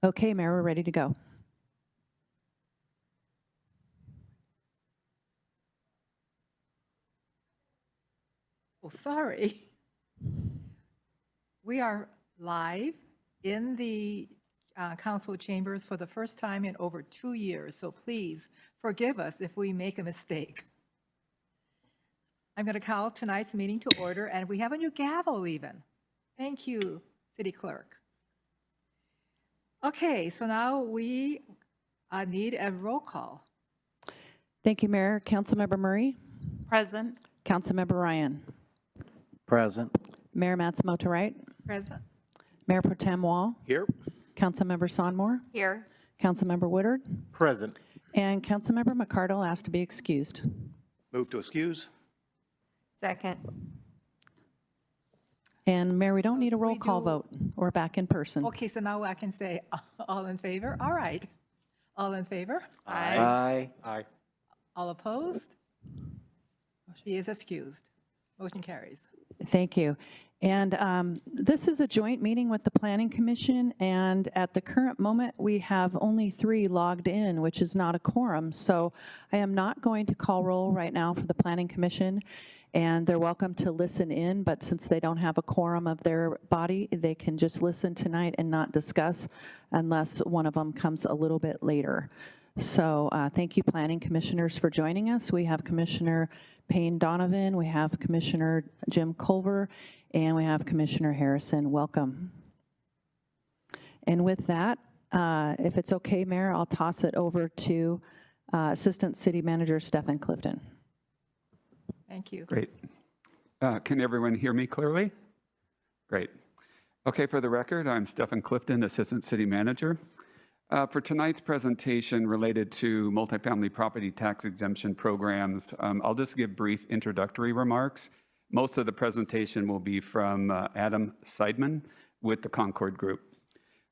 Okay, Mayor, we're ready to go. Oh, sorry. We are live in the council chambers for the first time in over 2 years, so please forgive us if we make a mistake. I'm going to call tonight's meeting to order, and we have a new gavel even. Thank you, City Clerk. Okay, so now we need a roll call. Thank you, Mayor. Councilmember Murray? Present. Councilmember Ryan? Present. Mayor Matsumoto Wright? Present. Mayor Pro Tem Wall? Here. Councilmember Sonmore? Here. Councilmember Woodard? Present. And Councilmember McCardle asked to be excused. Move to excuse. Second. And Mayor, we don't need a roll we call do- vote. We're back in person. Okay, so now I can say all in favor? All right. All in favor? Aye. Aye. All opposed? He is excused. Motion carries. Thank you. And this is a joint meeting with the Planning Commission, and at the current moment, we have only 3 logged in, which is not a quorum. So I am not going to call roll right now for the Planning Commission, and they're welcome to listen in, but since they don't have a quorum of their body, they can just listen tonight and not discuss unless one of them comes a little bit later. So thank you, Planning Commissioners, for joining us. We have Commissioner Payne Donovan, we have Commissioner Jim Culver, and we have Commissioner Harrison. Welcome. And with that, if it's okay, Mayor, I'll toss it over to Assistant City Manager Stephen Clifton. Thank you. Great. Can everyone hear me clearly? Great. Okay, for the record, I'm Stephen Clifton, Assistant City Manager. For tonight's presentation related to multifamily property tax exemption programs, I'll just give brief introductory remarks. Most of the presentation will be from Adam Seidman with the Concord Group.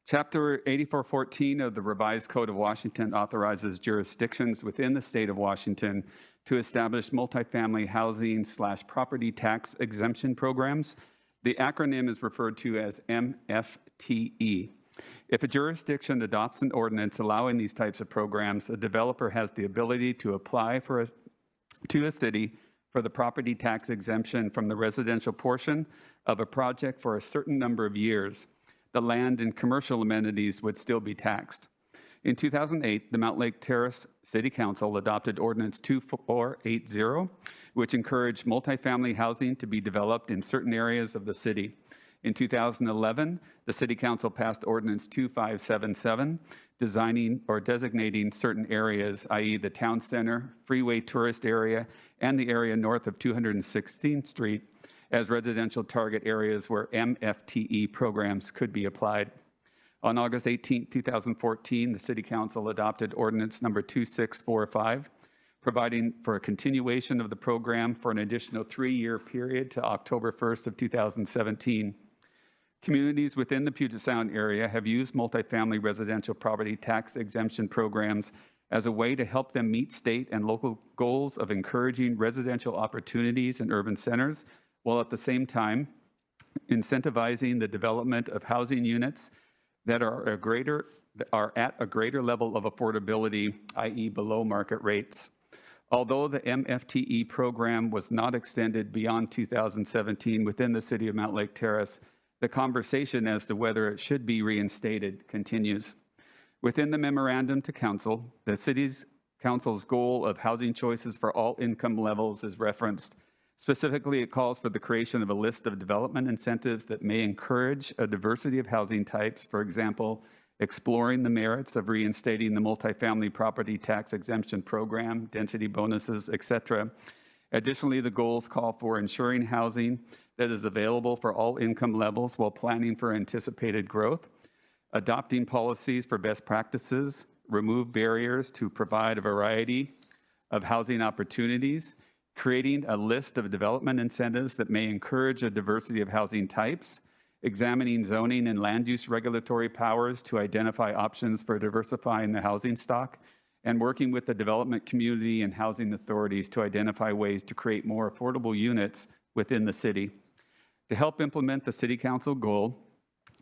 Chapter 8414 of the Revised Code of Washington authorizes jurisdictions within the state of Washington to establish multifamily housing/property tax exemption programs. The acronym is referred to as MFTE. If a jurisdiction adopts an ordinance allowing these types of programs, a developer has the ability to apply to a city for the property tax exemption from the residential portion of a project for a certain number of years. The land and commercial amenities would still be taxed. In 2008, the Mountlake Terrace City Council adopted Ordinance 2480, which encouraged multifamily housing to be developed in certain areas of the city. In 2011, the City Council passed Ordinance 2577, designing or designating certain areas, i.e. the town center, freeway tourist area, and the area north of 216th Street, as residential target areas where MFTE programs could be applied. On August 18, 2014, the City Council adopted Ordinance number 2645, providing for a continuation of the program for an additional 3-year period to October 1st of 2017. Communities within the Puget Sound area have used multifamily residential property tax exemption programs as a way to help them meet state and local goals of encouraging residential opportunities in urban centers, while at the same time incentivizing the development of housing units that are at a greater level of affordability, i.e. below market rates. Although the MFTE program was not extended beyond 2017 within the city of Mountlake Terrace, the conversation as to whether it should be reinstated continues. Within the memorandum to council, the city's council's goal of housing choices for all income levels is referenced. Specifically, it calls for the creation of a list of development incentives that may encourage a diversity of housing types, for example, exploring the merits of reinstating the multifamily property tax exemption program, density bonuses, etc. Additionally, the goals call for ensuring housing that is available for all income levels while planning for anticipated growth, adopting policies for best practices, remove barriers to provide a variety of housing opportunities, creating a list of development incentives that may encourage a diversity of housing types, examining zoning and land use regulatory powers to identify options for diversifying the housing stock, and working with the development community and housing authorities to identify ways to create more affordable units within the city. To help implement the City Council goal,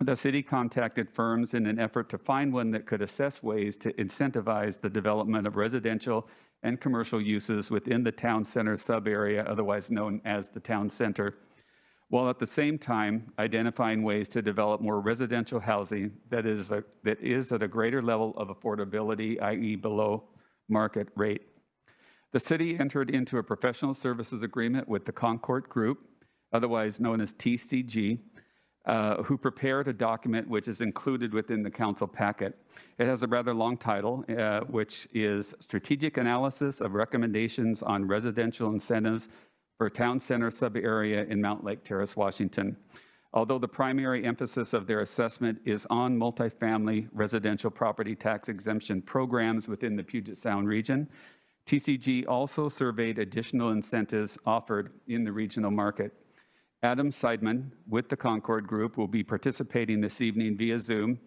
The city contacted firms in an effort to find one that could assess ways to incentivize the development of residential and commercial uses within the town center sub-area, otherwise known as the town center, while at the same time identifying ways to develop more residential housing that is at a greater level of affordability, i.e. below market rate. The city entered into a professional services agreement with the Concord Group, otherwise known as TCG, who prepared a document which is included within the council packet. It has a rather long title, which is Strategic Analysis of Recommendations on Residential Incentives for Town Center Sub-Area in Mountlake, Terrace, Washington. Although the primary emphasis of their assessment is on multifamily residential property tax exemption programs within the Puget Sound region, TCG also surveyed additional incentives offered in the regional market. Adam Seidman with the Concord Group will be participating this evening via Zoom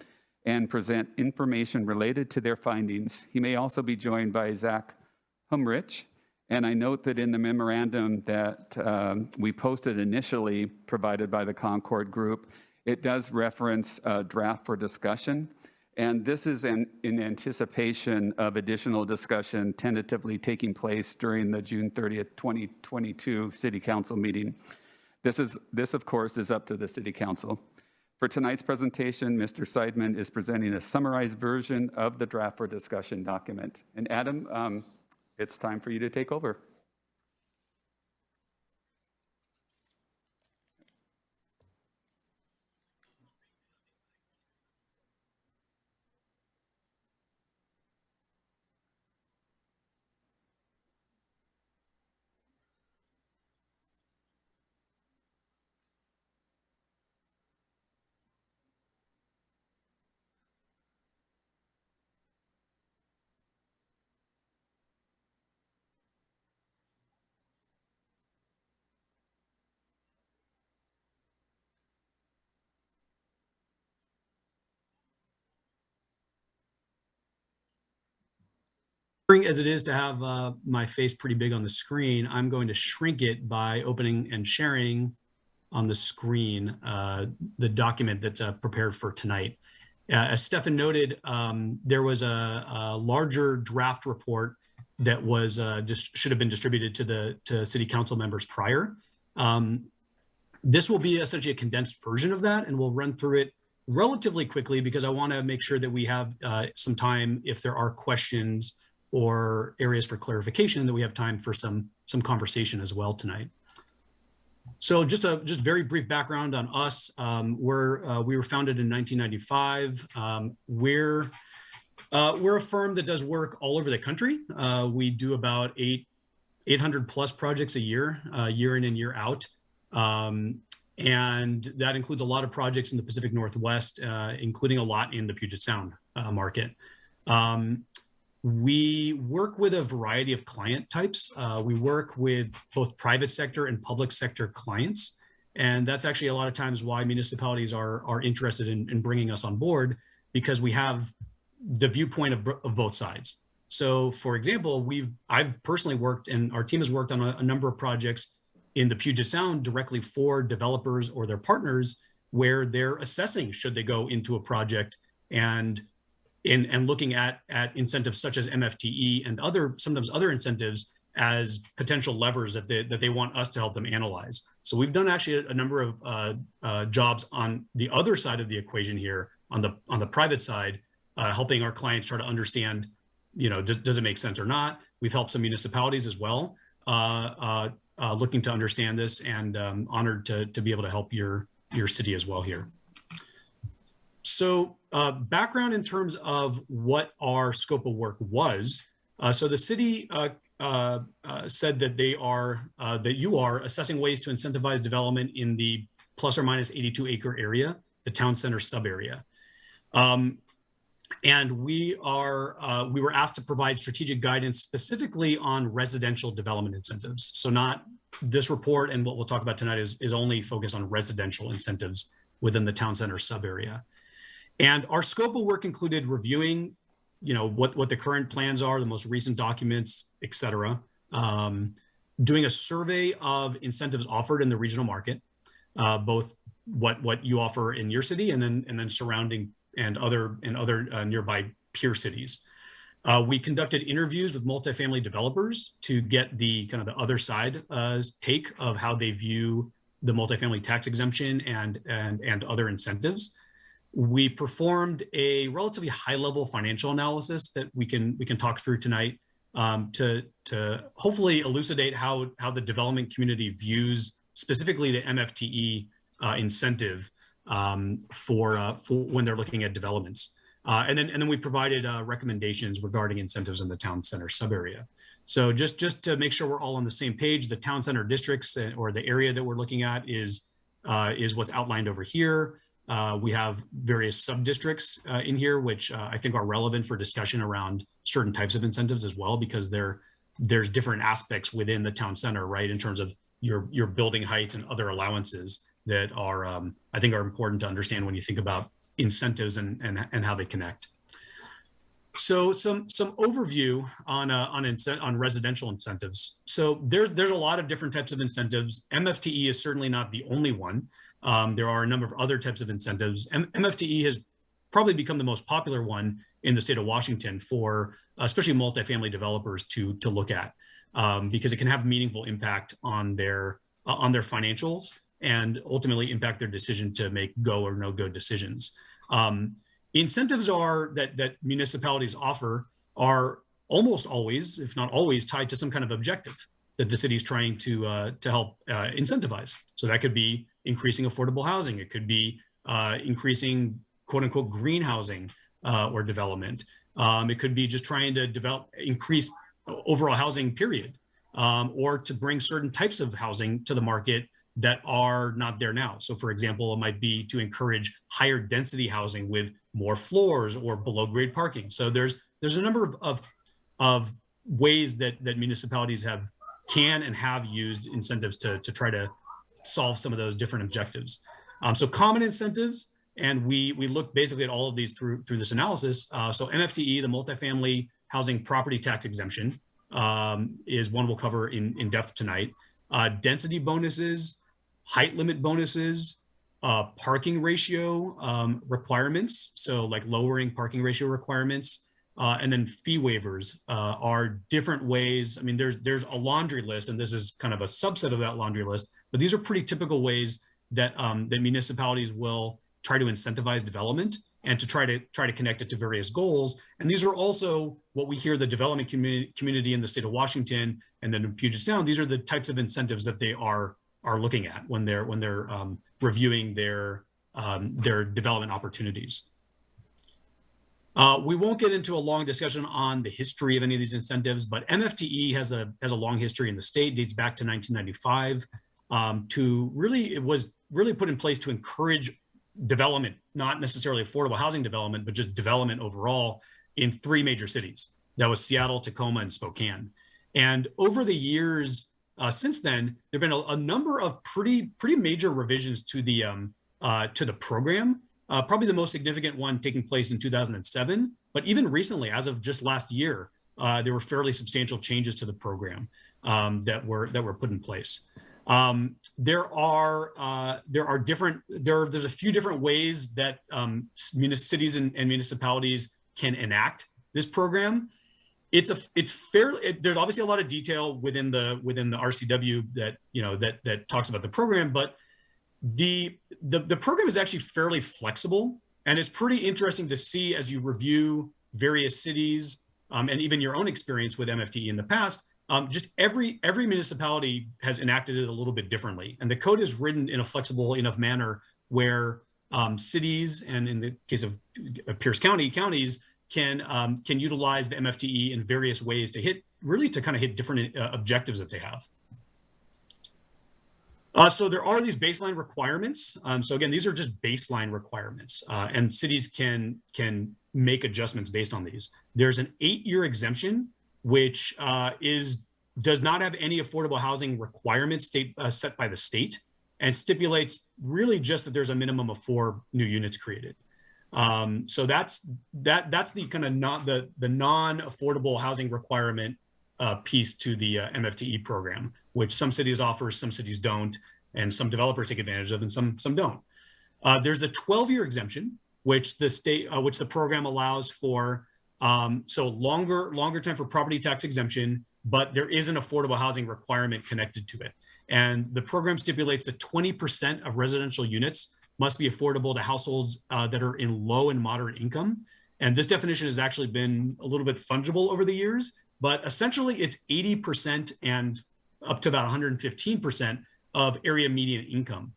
and present information related to their findings. He may also be joined by Zach Humrich. And I note that in the memorandum that we posted initially, provided by the Concord Group, it does reference a draft for discussion. And this is in anticipation of additional discussion tentatively taking place during the June 30th, 2022 City Council meeting. This, of course, is up to the City Council. For tonight's presentation, Mr. Seidman is presenting a summarized version of the draft for discussion document. And Adam, it's time for you to take over. As it is to have my face pretty big on the screen, I'm going to shrink it by opening and sharing on the screen the document that's prepared for tonight. As Stefan noted, there was a larger draft report that was should have been distributed to City Council members prior. This will be essentially a condensed version of that, and we'll run through it relatively quickly because I want to make sure that we have some time if there are questions or areas for clarification, that we have time for some conversation as well tonight. So just very brief background on us. We were founded in 1995. We're a firm that does work all over the country. We do about 800 plus projects a year in and year out. And that includes a lot of projects in the Pacific Northwest, including a lot in the Puget Sound market. We work with a variety of client types. We work with both private sector and public sector clients. And that's actually a lot of times why municipalities are interested in bringing us on board, because we have the viewpoint of both sides. So for example, I've personally worked, and our team has worked on a number of projects in the Puget Sound directly for developers or their partners, where they're assessing should they go into a project and looking at incentives such as MFTE and sometimes other incentives as potential levers that they want us to help them analyze. So we've done actually a number of jobs on the other side of the equation here, on the private side, helping our clients try to understand, does it make sense or not? We've helped some municipalities as well, looking to understand this, and honored to be able to help your city as well here. So background in terms of what our scope of work was. So the city said that you are assessing ways to incentivize development in the plus or minus 82 acre area, the town center sub area. And we were asked to provide strategic guidance specifically on residential development incentives. So not this report, and what we'll talk about tonight is only focused on residential incentives within the town center sub area. And our scope of work included reviewing, what the current plans are, the most recent documents, et cetera. Doing a survey of incentives offered in the regional market, both what you offer in your city, and then surrounding and other nearby peer cities. We conducted interviews with multifamily developers to get the kind of the other side take of how they view the multifamily tax exemption and other incentives. We performed a relatively high-level financial analysis that we can talk through tonight to hopefully elucidate how the development community views specifically the MFTE incentive for when they're looking at developments. And then we provided recommendations regarding incentives in the town center subarea. So just to make sure we're all on the same page, the town center districts or the area that we're looking at is what's outlined over here. We have various sub-districts in here, which I think are relevant for discussion around certain types of incentives as well, because there's different aspects within the town center, right, in terms of your building heights and other allowances that are, I think, are important to understand when you think about incentives and how they connect. So some overview on residential incentives. So there's a lot of different types of incentives. MFTE is certainly not the only one. There are a number of other types of incentives. MFTE has probably become the most popular one in the state of Washington for especially multifamily developers to look at because it can have meaningful impact on their financials and ultimately impact their decision to make go or no go decisions. Incentives that municipalities offer are almost always, if not always, tied to some kind of objective that the city is trying to help incentivize. So that could be increasing affordable housing. It could be increasing quote unquote green housing or development. It could be just trying to increase overall housing period, or to bring certain types of housing to the market that are not there now. So for example, it might be to encourage higher density housing with more floors or below grade parking. So there's a number of ways that municipalities can and have used incentives to try to solve some of those different objectives. So common incentives, and we look basically at all of these through this analysis. So MFTE, the multifamily housing property tax exemption, is one we'll cover in depth tonight. Density bonuses, height limit bonuses, parking ratio requirements, so like lowering parking ratio requirements, and then fee waivers are different ways. I mean, there's a laundry list, and this is kind of a subset of that laundry list, but these are pretty typical ways that that municipalities will try to incentivize development and to try to connect it to various goals. And these are also what we hear the development community in the state of Washington and then in Puget Sound. These are the types of incentives that they are looking at when they're reviewing their development opportunities. We won't get into a long discussion on the history of any of these incentives, but MFTE has a long history in the state, dates back to 1995. It was really put in place to encourage development, not necessarily affordable housing development, but just development overall in 3 major cities. That was Seattle, Tacoma, and Spokane. And over the years since then, there have been a number of pretty major revisions to the program. Probably the most significant one taking place in 2007, but even recently, as of just last year, there were fairly substantial changes to the program that were put in place. There's a few different ways that cities and municipalities can enact this program. There's obviously a lot of detail within the RCW that talks about the program, but the program is actually fairly flexible, and it's pretty interesting to see as you review various cities and even your own experience with MFTE in the past. Just every municipality has enacted it a little bit differently, and the code is written in a flexible enough manner where cities, and in the case of Pierce County, counties can utilize the MFTE in various ways to hit different objectives that they have. So there are these baseline requirements. So again, these are just baseline requirements, and cities can make adjustments based on these. There's an 8-year exemption, which does not have any affordable housing requirements set by the state, and stipulates really just that there's a minimum of 4 new units created. So that's the kind of the non-affordable housing requirement piece to the MFTE program, which some cities offer, some cities don't, and some developers take advantage of, and some don't. There's a 12-year exemption, which the program allows for, so longer time for property tax exemption, but there is an affordable housing requirement connected to it. And the program stipulates that 20% of residential units must be affordable to households that are in low and moderate income. And this definition has actually been a little bit fungible over the years, but essentially it's 80% and up to about 115% of area median income,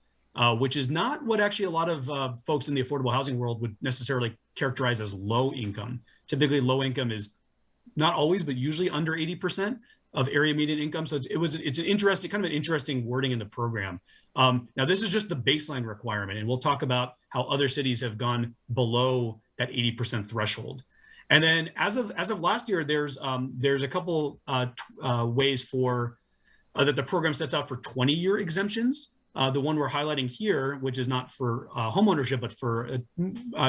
which is not what actually a lot of folks in the affordable housing world would necessarily characterize as low income. Typically low income is not always, but usually under 80% of area median income. So it's an interesting, kind of an interesting wording in the program. Now this is just the baseline requirement, and we'll talk about how other cities have gone below that 80% threshold. And then as of last year, there's a couple ways for that the program sets out for 20-year exemptions. The one we're highlighting here, which is not for homeownership, but for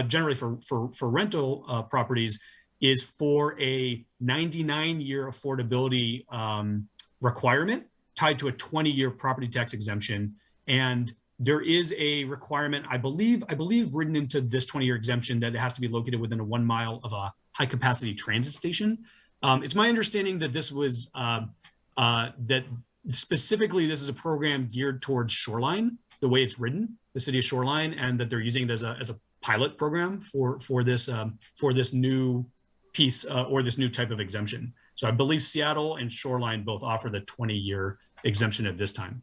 generally for rental properties, is for a 99-year affordability requirement tied to a 20-year property tax exemption. And there is a requirement, I believe, written into this 20-year exemption that it has to be located within a 1 mile of a high-capacity transit station. It's my understanding that this was that specifically this is a program geared towards Shoreline, the way it's written, the city of Shoreline, and that they're using it as a pilot program for this new piece or this new type of exemption. So I believe Seattle and Shoreline both offer the 20-year exemption at this time.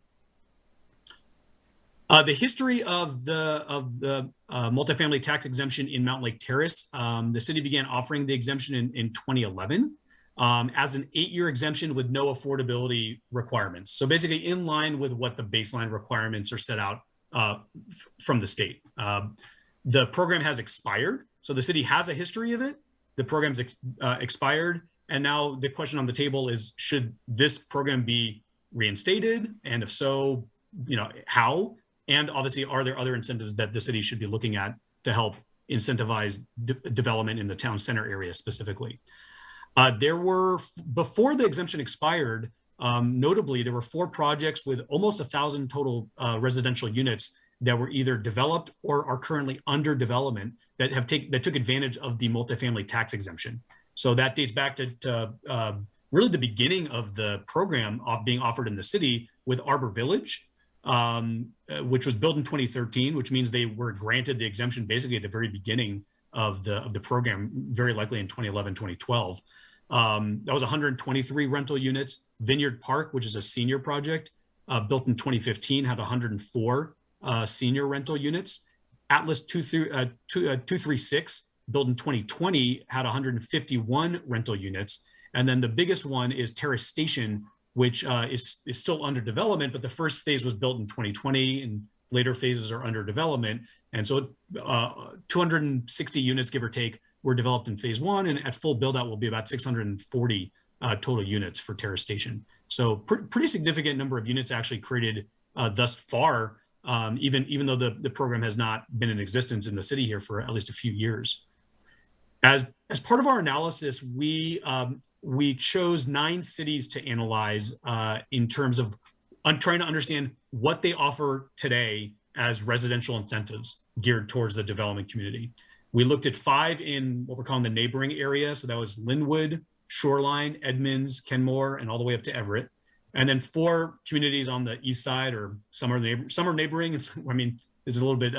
The history of the multifamily tax exemption in Mountlake Terrace, the city began offering the exemption in 2011 as an 8-year exemption with no affordability requirements. So basically in line with what the baseline requirements are set out from the state. The program has expired. So the city has a history of it. The program's expired. And now the question on the table is, should this program be reinstated? And if so, how? And obviously, are there other incentives that the city should be looking at to help incentivize development in the town center area specifically? Before the exemption expired, notably, there were 4 projects with almost 1,000 total residential units that were either developed or are currently under development that took advantage of the multifamily tax exemption. So that dates back to really the beginning of the program being offered in the city with Arbor Village, which was built in 2013, which means they were granted the exemption basically at the very beginning of the program, very likely in 2011, 2012. That was 123 rental units. Vineyard Park, which is a senior project, built in 2015, had 104 senior rental units. Atlas 236, built in 2020, had 151 rental units. And then the biggest one is Terrace Station, which is still under development, but the first phase was built in 2020 and later phases are under development. And so 260 units, give or take, were developed in phase 1, and at full build out will be about 640 total units for Terrace Station. So pretty significant number of units actually created thus far, even though the program has not been in existence in the city here for at least a few years. As part of our analysis, we chose 9 cities to analyze in terms of trying to understand what they offer today as residential incentives geared towards the development community. We looked at 5 in what we're calling the neighboring area. So that was Linwood, Shoreline, Edmonds, Kenmore, and all the way up to Everett. And then 4 communities on the east side, or some are neighboring. There's a little bit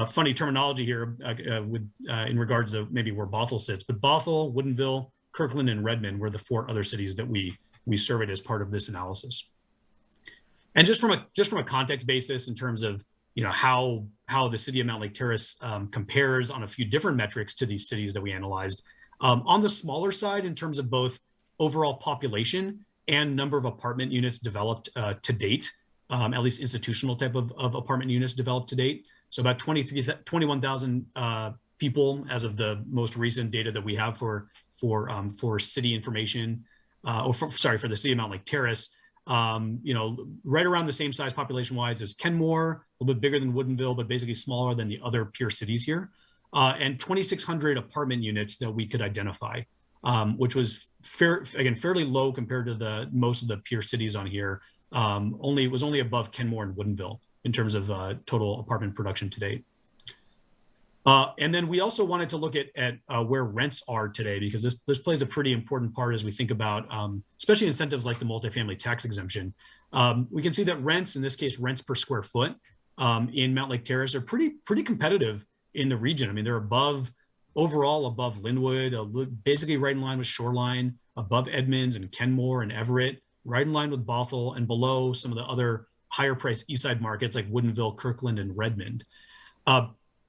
funny terminology here in regards to maybe where Bothell sits. But Bothell, Woodinville, Kirkland, and Redmond were the 4 other cities that we surveyed as part of this analysis. And just from a context basis in terms of how the city of Mountlake Terrace compares on a few different metrics to these cities that we analyzed. On the smaller side, in terms of both overall population and number of apartment units developed to date, at least institutional type of apartment units developed to date. So about 21,000 people as of the most recent data that we have for city information, for the city of Mountlake Terrace. Right around the same size population-wise as Kenmore, a little bit bigger than Woodinville, but basically smaller than the other peer cities here, and 2,600 apartment units that we could identify, which was fairly low compared to most of the peer cities on here. It was only above Kenmore and Woodinville in terms of total apartment production to date. And then we also wanted to look at where rents are today, because this plays a pretty important part as we think about, especially incentives like the multifamily tax exemption. We can see that rents, in this case, rents per square foot in Mountlake Terrace are pretty competitive in the region. I mean, they're overall above Linwood, basically right in line with Shoreline, above Edmonds and Kenmore and Everett, right in line with Bothell, and below some of the other higher priced east side markets like Woodinville, Kirkland, and Redmond.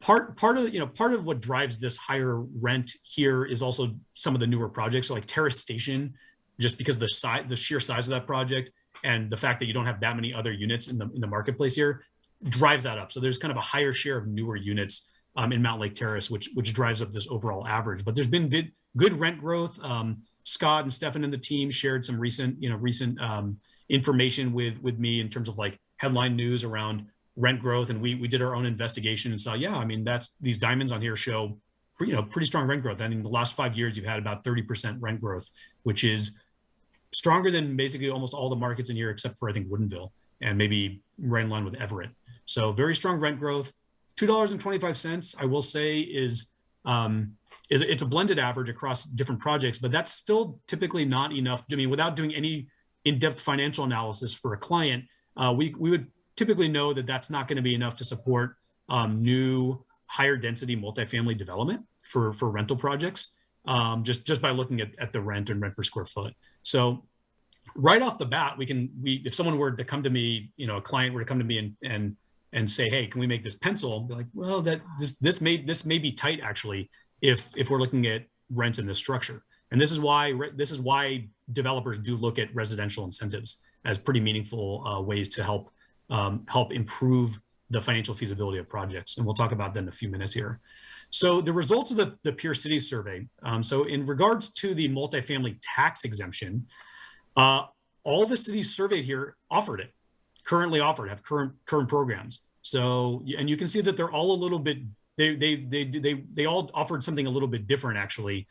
Part of what drives this higher rent here is also some of the newer projects. So like Terrace Station, just because the sheer size of that project and the fact that you don't have that many other units in the marketplace here drives that up. So there's kind of a higher share of newer units in Mountlake Terrace, which drives up this overall average. But there's been good rent growth. Scott and Stefan and the team shared some recent information with me in terms of like headline news around rent growth, and we did our own investigation and saw, I mean, these diamonds on here show pretty strong rent growth. I mean, the last 5 years you've had about 30% rent growth, which is stronger than basically almost all the markets in here except for I think Woodinville and maybe right in line with Everett. So very strong rent growth. $2.25, I will say, is it's a blended average across different projects, but that's still typically not enough. I mean, without doing any in-depth financial analysis for a client, we would typically know that that's not going to be enough to support new higher density multifamily development for rental projects, just by looking at the rent and rent per square foot. So right off the bat, if someone were to come to me, a client were to come to me and say, hey, can we make this pencil? I'd be like, well, this may be tight actually if we're looking at rents in this structure. And this is why developers do look at residential incentives as pretty meaningful ways to help improve the financial feasibility of projects. And we'll talk about that in a few minutes here. So the results of the Peer Cities survey. So in regards to the multifamily tax exemption, all the cities surveyed here have current programs. So, and you can see that they're all a little bit, they all offered something a little bit different actually,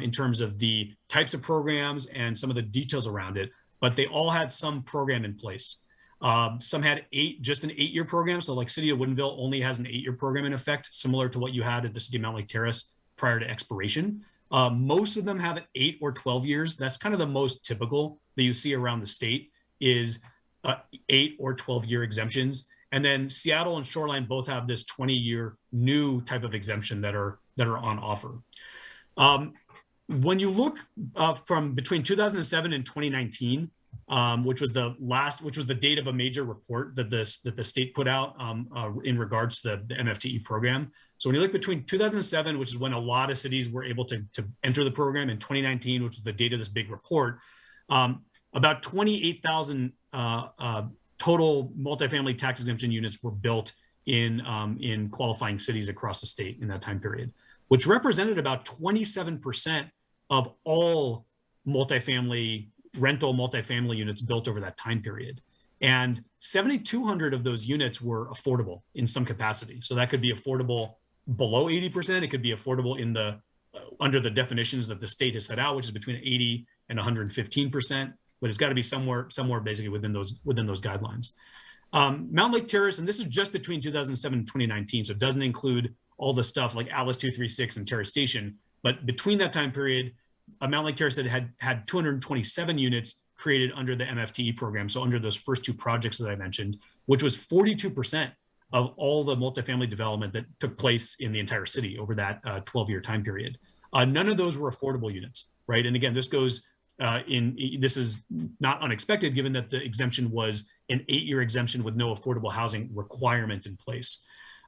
in terms of the types of programs and some of the details around it, but they all had some program in place. Some had just an 8-year program. So like City of Woodinville only has an 8-year program in effect, similar to what you had at the City of Mountlake Terrace prior to expiration. Most of them have 8 or 12 years. That's kind of the most typical that you see around the state is 8 or 12-year exemptions. And then Seattle and Shoreline both have this 20-year new type of exemption that are on offer. When you look from between 2007 and 2019, which was the date of a major report that the state put out in regards to the MFTE program. So when you look between 2007, which is when a lot of cities were able to enter the program, and 2019, which is the date of this big report, about 28,000 total multifamily tax exemption units were built in qualifying cities across the state in that time period, which represented about 27% of all rental multifamily units built over that time period. And 7,200 of those units were affordable in some capacity. So that could be affordable below 80%. It could be affordable under the definitions that the state has set out, which is between 80 and 115%. But it's got to be somewhere basically within those guidelines. Mountlake Terrace, and this is just between 2007 and 2019, so it doesn't include all the stuff like Atlas 236 and Terrace Station. But between that time period, Mountlake Terrace had 227 units created under the MFTE program, so under those first 2 projects that I mentioned, which was 42% of all the multifamily development that took place in the entire city over that 12-year time period. None of those were affordable units, right? And again, this goes this is not unexpected given that the exemption was an 8-year exemption with no affordable housing requirement in place.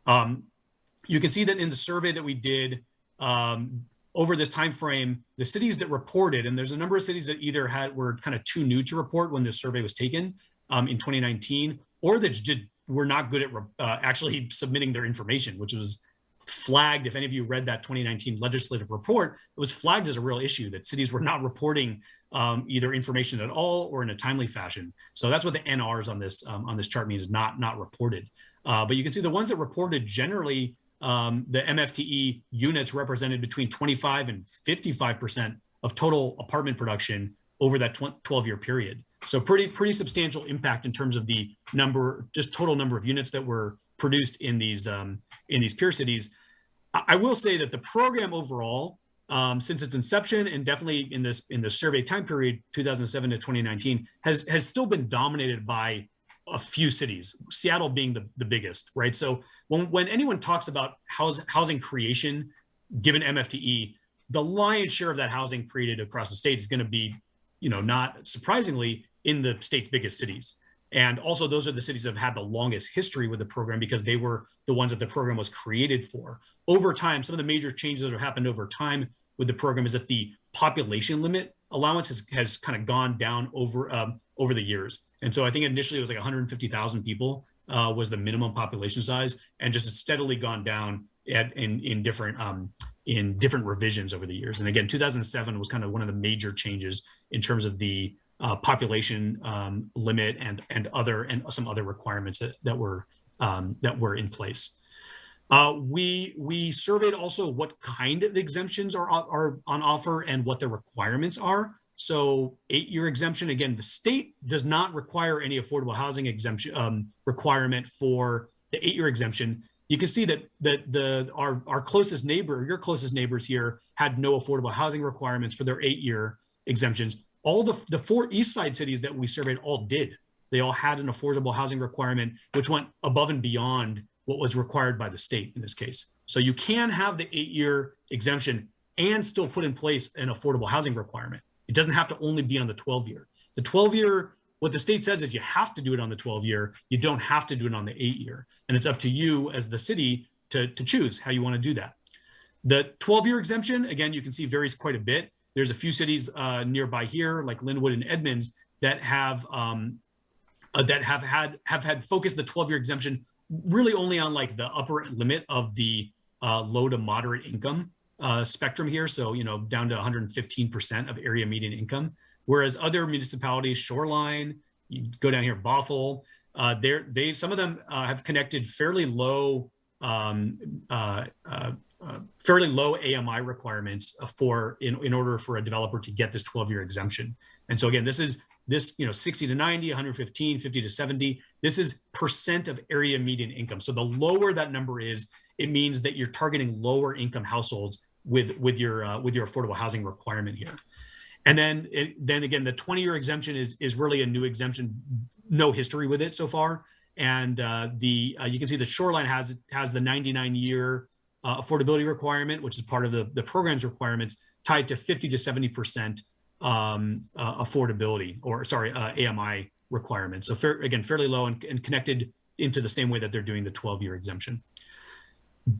You can see that in the survey that we did over this time frame, the cities that reported, and there's a number of cities that either were kind of too new to report when this survey was taken in 2019, or that were not good at actually submitting their information, which was flagged. If any of you read that 2019 legislative report, it was flagged as a real issue that cities were not reporting either information at all or in a timely fashion. So that's what the NRs on this chart means, not reported. But you can see the ones that reported generally, the MFTE units represented between 25 and 55% of total apartment production over that 12-year period. So pretty substantial impact in terms of the total number of units that were produced in these peer cities. I will say that the program overall, since its inception and definitely in the survey time period, 2007 to 2019, has still been dominated by a few cities, Seattle being the biggest, right? So when anyone talks about housing creation, given MFTE, the lion's share of that housing created across the state is going to be, not surprisingly, in the state's biggest cities. And also those are the cities that have had the longest history with the program because they were the ones that the program was created for. Over time, some of the major changes that have happened over time with the program is that the population limit allowance has kind of gone down over the years. And so I think initially it was like 150,000 people was the minimum population size, and just it's steadily gone down in different revisions over the years. And again, 2007 was kind of one of the major changes in terms of the population limit and some other requirements that were in place. We surveyed also what kind of exemptions are on offer and what the requirements are. So 8-year exemption, again, the state does not require any affordable housing exemption requirement for the 8-year exemption. You can see that our closest neighbor, your closest neighbors here, had no affordable housing requirements for their 8-year exemptions. All the 4 East Side cities that we surveyed all did. They all had an affordable housing requirement, which went above and beyond what was required by the state in this case. So you can have the 8-year exemption and still put in place an affordable housing requirement. It doesn't have to only be on the 12-year. The 12-year, what the state says is you have to do it on the 12-year. You don't have to do it on the 8-year. And it's up to you as the city to choose how you want to do that. The 12-year exemption, again, you can see varies quite a bit. There's a few cities nearby here, like Linwood and Edmonds, that have had focused the 12-year exemption really only on like the upper limit of the low to moderate income spectrum here. So, down to 115% of area median income. Whereas other municipalities, Shoreline, you go down here, Bothell, some of them have connected fairly low AMI requirements in order for a developer to get this 12-year exemption. And so again, this 60 to 90, 115, 50 to 70, this is percent of area median income. So the lower that number is, it means that you're targeting lower income households with your affordable housing requirement here. And then again, the 20-year exemption is really a new exemption, no history with it so far. And you can see the Shoreline has the 99-year affordability requirement, which is part of the program's requirements, tied to 50 to 70% affordability, AMI requirements. So fairly low and connected into the same way that they're doing the 12-year exemption.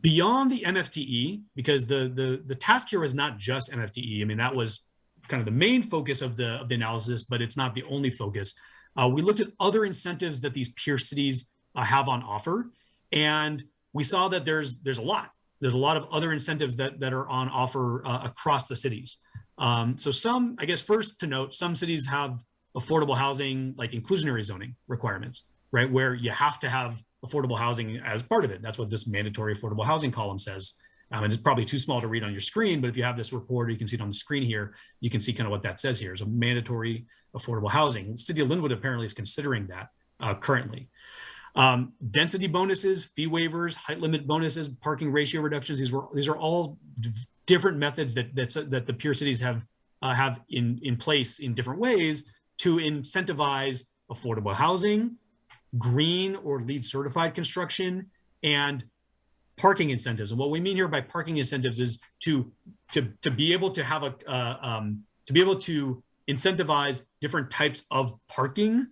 Beyond the MFTE, because the task here is not just MFTE. I mean, that was kind of the main focus of the analysis, but it's not the only focus. We looked at other incentives that these peer cities have on offer, and we saw that there's a lot. There's a lot of other incentives that are on offer across the cities. So some, I guess first to note, some cities have affordable housing, like inclusionary zoning requirements, right? Where you have to have affordable housing as part of it. That's what this mandatory affordable housing column says. And it's probably too small to read on your screen, but if you have this report, or you can see it on the screen here, you can see kind of what that says here. So mandatory affordable housing. The city of Linwood apparently is considering that currently. Density bonuses, fee waivers, height limit bonuses, parking ratio reductions. These are all different methods that the peer cities have in place in different ways to incentivize affordable housing, green or LEED certified construction, and parking incentives. And what we mean here by parking incentives is to be able to have to be able to incentivize different types of parking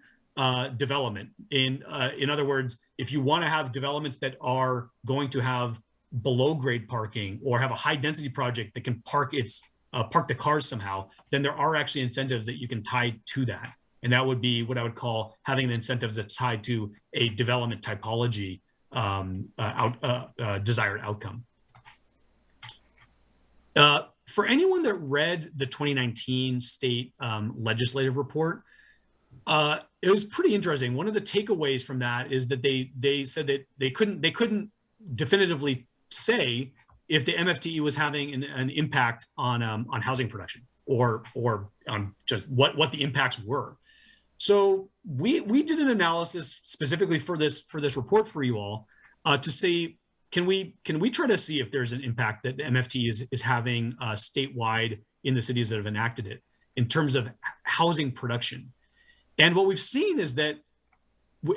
development. In other words, if you want to have developments that are going to have below grade parking or have a high density project that can park the cars somehow, then there are actually incentives that you can tie to that. And that would be what I would call having incentives that's tied to a development typology desired outcome. For anyone that read the 2019 state legislative report, it was pretty interesting. One of the takeaways from that is that they said that they couldn't definitively say if the MFTE was having an impact on housing production or on just what the impacts were. So we did an analysis specifically for this report for you all to say can we try to see if there's an impact that the MFT is having statewide in the cities that have enacted it in terms of housing production? And what we've seen is that,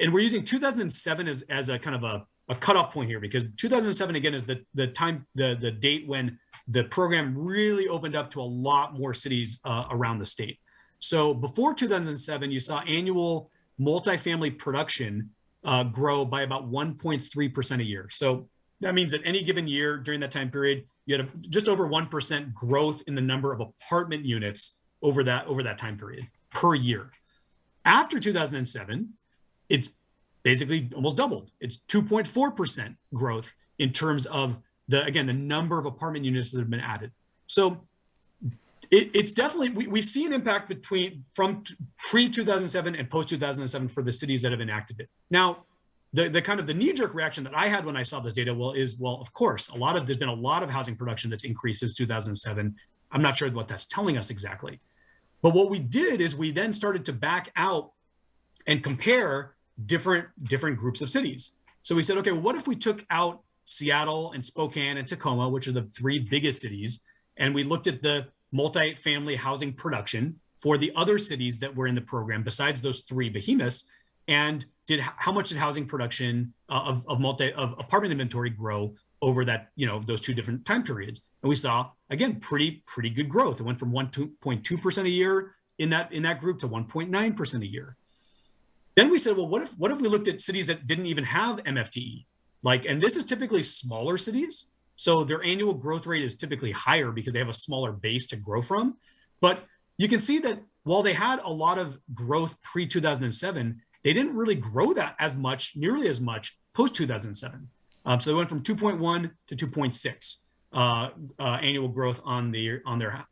and we're using 2007 as a kind of a cutoff point here, because 2007 again is the date when the program really opened up to a lot more cities around the state. So before 2007, you saw annual multifamily production grow by about 1.3% a year. So that means that any given year during that time period, you had just over 1% growth in the number of apartment units over that time period per year. After 2007, it's basically almost doubled. It's 2.4% growth in terms of the number of apartment units that have been added. So it's definitely, we see an impact from pre-2007 and post-2007 for the cities that have enacted it. Now, the kind of the knee-jerk reaction that I had when I saw this data, of course, there's been a lot of housing production that's increased since 2007. I'm not sure what that's telling us exactly. But what we did is we then started to back out and compare different groups of cities. So we said, okay, well, what if we took out Seattle and Spokane and Tacoma, which are the three biggest cities, and we looked at the multifamily housing production for the other cities that were in the program besides those three behemoths, and how much did housing production of apartment inventory grow over that, those two different time periods? And we saw, again, pretty good growth. It went from 1.2% a year in that group to 1.9% a year. Then we said, well, what if we looked at cities that didn't even have MFTE? And this is typically smaller cities, so their annual growth rate is typically higher because they have a smaller base to grow from. But you can see that while they had a lot of growth pre-2007, they didn't really grow that nearly as much post-2007. So they went from 2.1 to 2.6 annual growth on their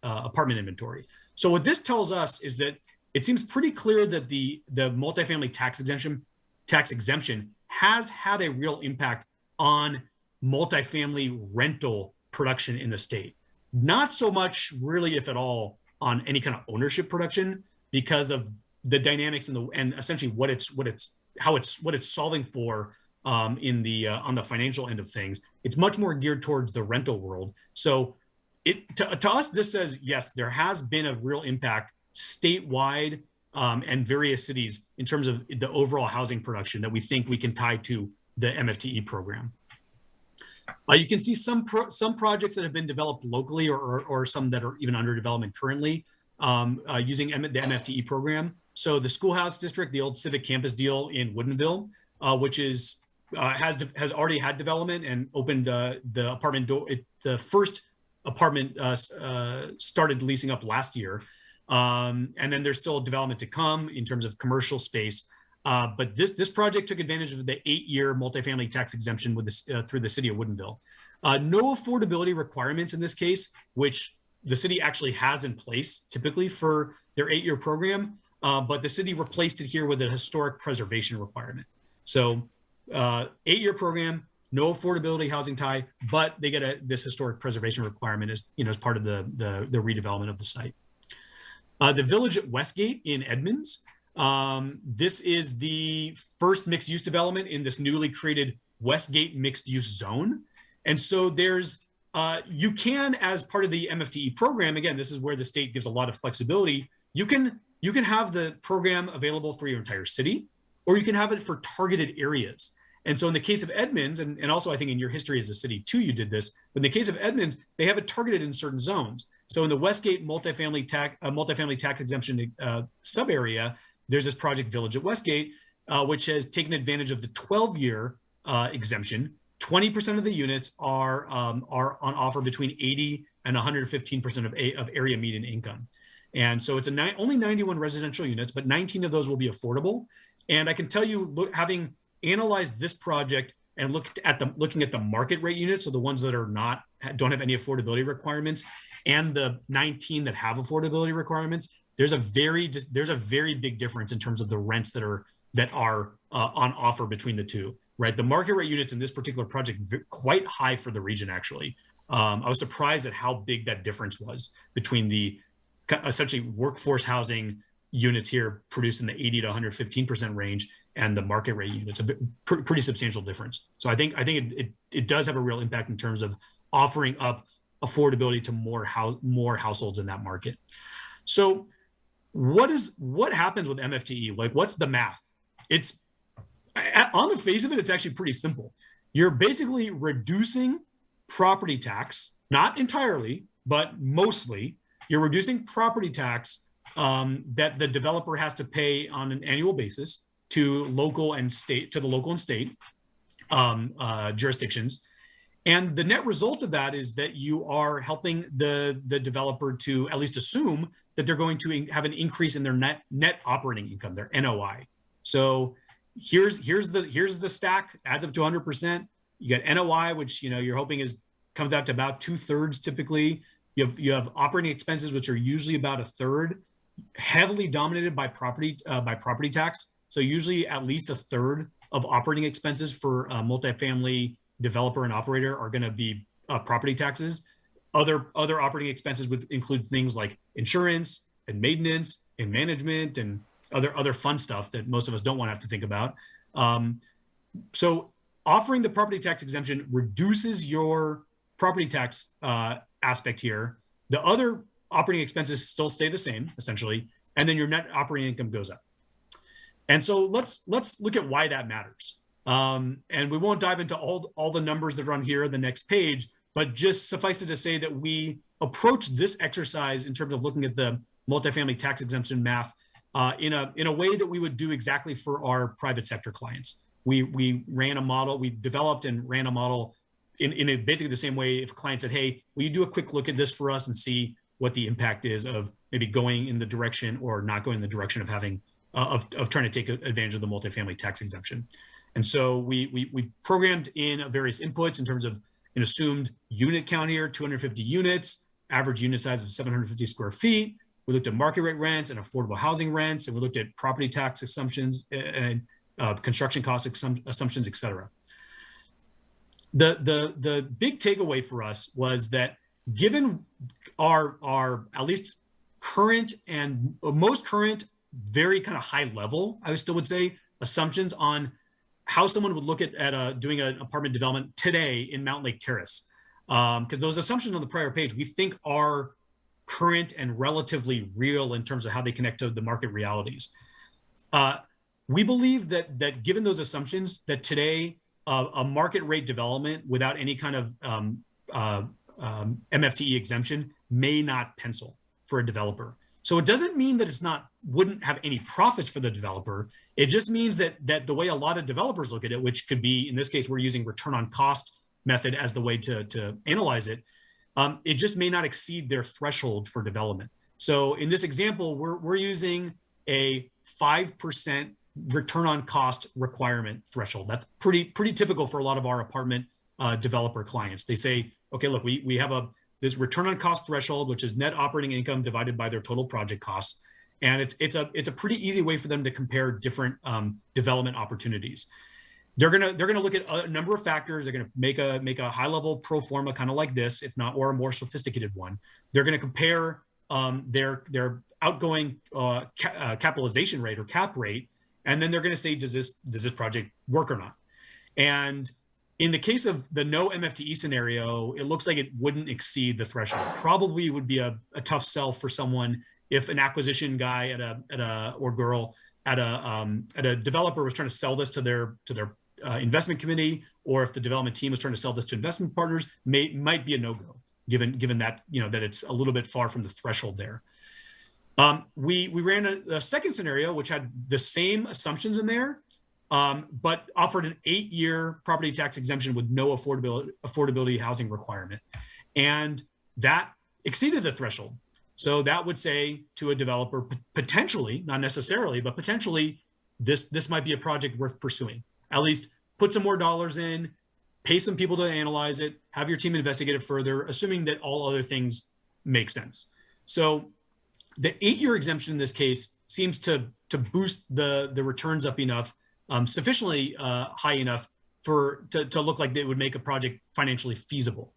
apartment inventory. So what this tells us is that it seems pretty clear that the multifamily tax exemption has had a real impact on multifamily rental production in the state. Not so much really, if at all, on any kind of ownership production because of the dynamics and essentially what it's solving for on the financial end of things. It's much more geared towards the rental world. So to us, this says, yes, there has been a real impact statewide and various cities in terms of the overall housing production that we think we can tie to the MFTE program. You can see some projects that have been developed locally or some that are even under development currently using the MFTE program. So the schoolhouse district, the old civic campus deal in Woodinville, which has already had development and opened the apartment door. The first apartment started leasing up last year. And then there's still development to come in terms of commercial space. But this project took advantage of the 8-year multifamily tax exemption through the city of Woodinville. No affordability requirements in this case, which the city actually has in place typically for their 8-year program, but the city replaced it here with a historic preservation requirement. So 8-year program, no affordability housing tie, but they get this historic preservation requirement as part of the redevelopment of the site. The Village at Westgate in Edmonds. This is the first mixed-use development in this newly created Westgate mixed-use zone. And so there's, you can, as part of the MFTE program, again, this is where the state gives a lot of flexibility. You can have the program available for your entire city, or you can have it for targeted areas. And so in the case of Edmonds, and also I think in your history as a city too, you did this, but in the case of Edmonds, they have it targeted in certain zones. So in the Westgate multifamily tax exemption sub-area, there's this project Village at Westgate, which has taken advantage of the 12-year exemption. 20% of the units are on offer between 80 and 115% of area median income. And so it's only 91 residential units, but 19 of those will be affordable. And I can tell you, having analyzed this project and looking at the market rate units, so the ones that don't have any affordability requirements, and the 19 that have affordability requirements, there's a very big difference in terms of the rents that are on offer between the two. Right, the market rate units in this particular project quite high for the region. Actually, I was surprised at how big that difference was between the essentially workforce housing units here produced in the 80 to 115% range, and the market rate units, pretty substantial difference. So I think it does have a real impact in terms of offering up affordability to more households in that market. So what happens with MFTE? Like, what's the math? It's on the face of it, it's actually pretty simple. You're basically reducing property tax, not entirely, but mostly. You're reducing property tax that the developer has to pay on an annual basis to the local and state jurisdictions. And the net result of that is that you are helping the developer to at least assume that they're going to have an increase in their net operating income, their NOI. So here's the stack, adds up to 100%. You get NOI, which you're hoping comes out to about 2/3 typically. You have operating expenses, which are usually about 1/3, heavily dominated by property tax. So usually at least 1/3 of operating expenses for a multifamily developer and operator are going to be property taxes. Other operating expenses would include things like insurance and maintenance and management and other fun stuff that most of us don't want to have to think about. So offering the property tax exemption reduces your property tax aspect here. The other operating expenses still stay the same, essentially, and then your net operating income goes up. And so let's look at why that matters. And we won't dive into all the numbers that are on here, the next page, but just suffice it to say that we approach this exercise in terms of looking at the multifamily tax exemption math in a way that we would do exactly for our private sector clients. We ran a model, we developed and ran a model in basically the same way. If a client said, hey, will you do a quick look at this for us and see what the impact is of maybe going in the direction or not going in the direction of having of trying to take advantage of the multifamily tax exemption. And so we programmed in various inputs in terms of an assumed unit count here, 250 units, average unit size of 750 square feet. We looked at market rate rents and affordable housing rents, and we looked at property tax assumptions and construction cost assumptions, et cetera. The big takeaway for us was that given our at least current and most current, very kind of high level, I still would say, assumptions on how someone would look at doing an apartment development today in Mountlake Terrace. Because those assumptions on the prior page, we think are current and relatively real in terms of how they connect to the market realities. We believe that given those assumptions, that today a market rate development without any kind of MFTE exemption may not pencil for a developer. So it doesn't mean that wouldn't have any profits for the developer. It just means that the way a lot of developers look at it, which could be, in this case, we're using return on cost method as the way to analyze it, it just may not exceed their threshold for development. So in this example, we're using a 5% return on cost requirement threshold. That's pretty typical for a lot of our apartment developer clients. They say, okay, look, we have this return on cost threshold, which is net operating income divided by their total project costs. And it's a pretty easy way for them to compare different development opportunities. They're gonna look at a number of factors. They're gonna make a high level pro forma, kind of like this, if not, or a more sophisticated one. They're gonna compare their outgoing capitalization rate or cap rate, and then they're gonna say, does this project work or not? And in the case of the no MFTE scenario, it looks like it wouldn't exceed the threshold. Probably would be a tough sell for someone if an acquisition guy or girl at a developer was trying to sell this to their investment committee, or if the development team was trying to sell this to investment partners, might be a no-go, given that that it's a little bit far from the threshold there. We ran a second scenario which had the same assumptions in there, but offered an 8-year property tax exemption with no affordability housing requirement, and that exceeded the threshold. So that would say to a developer, potentially, not necessarily, but potentially, this might be a project worth pursuing. At least put some more dollars in, pay some people to analyze it, have your team investigate it further, assuming that all other things make sense. So the 8-year exemption in this case seems to boost the returns up enough, sufficiently high enough to look like they would make a project financially feasible.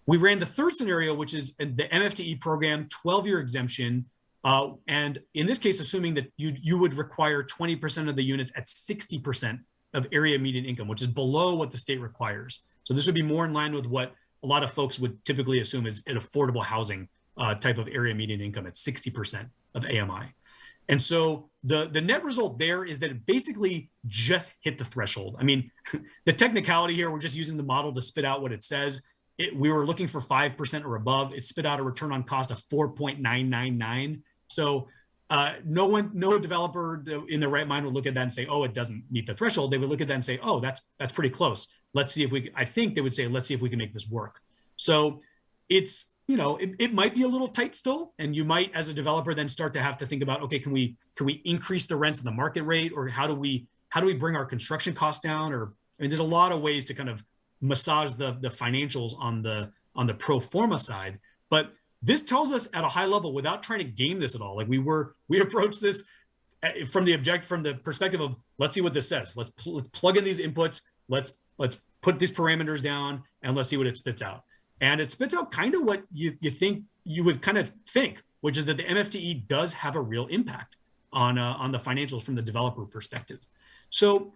We ran the third scenario, which is the MFTE program, 12-year exemption, And in this case, assuming that you would require 20% of the units at 60% of area median income, which is below what the state requires. So this would be more in line with what a lot of folks would typically assume is an affordable housing type of area median income at 60% of AMI. And so the net result there is that it basically just hit the threshold. I mean, the technicality here, we're just using the model to spit out what it says. We were looking for 5% or above. It spit out a return on cost of 4.999. So no developer in their right mind would look at that and say, oh, it doesn't meet the threshold. They would look at that and say, oh, that's pretty close. Let's see if I think they would say, let's see if we can make this work. So it's, it might be a little tight still, and you might, as a developer, then start to have to think about, okay, can we increase the rents in the market rate, or how do we bring our construction costs down? Or, I mean, there's a lot of ways to kind of massage the financials on the pro forma side. But this tells us at a high level, without trying to game this at all, like we approached this from the perspective of, let's see what this says. Let's plug in these inputs. Let's put these parameters down, and let's see what it spits out. And it spits out kind of what you would kind of think, which is that the MFTE does have a real impact on the financials from the developer perspective. So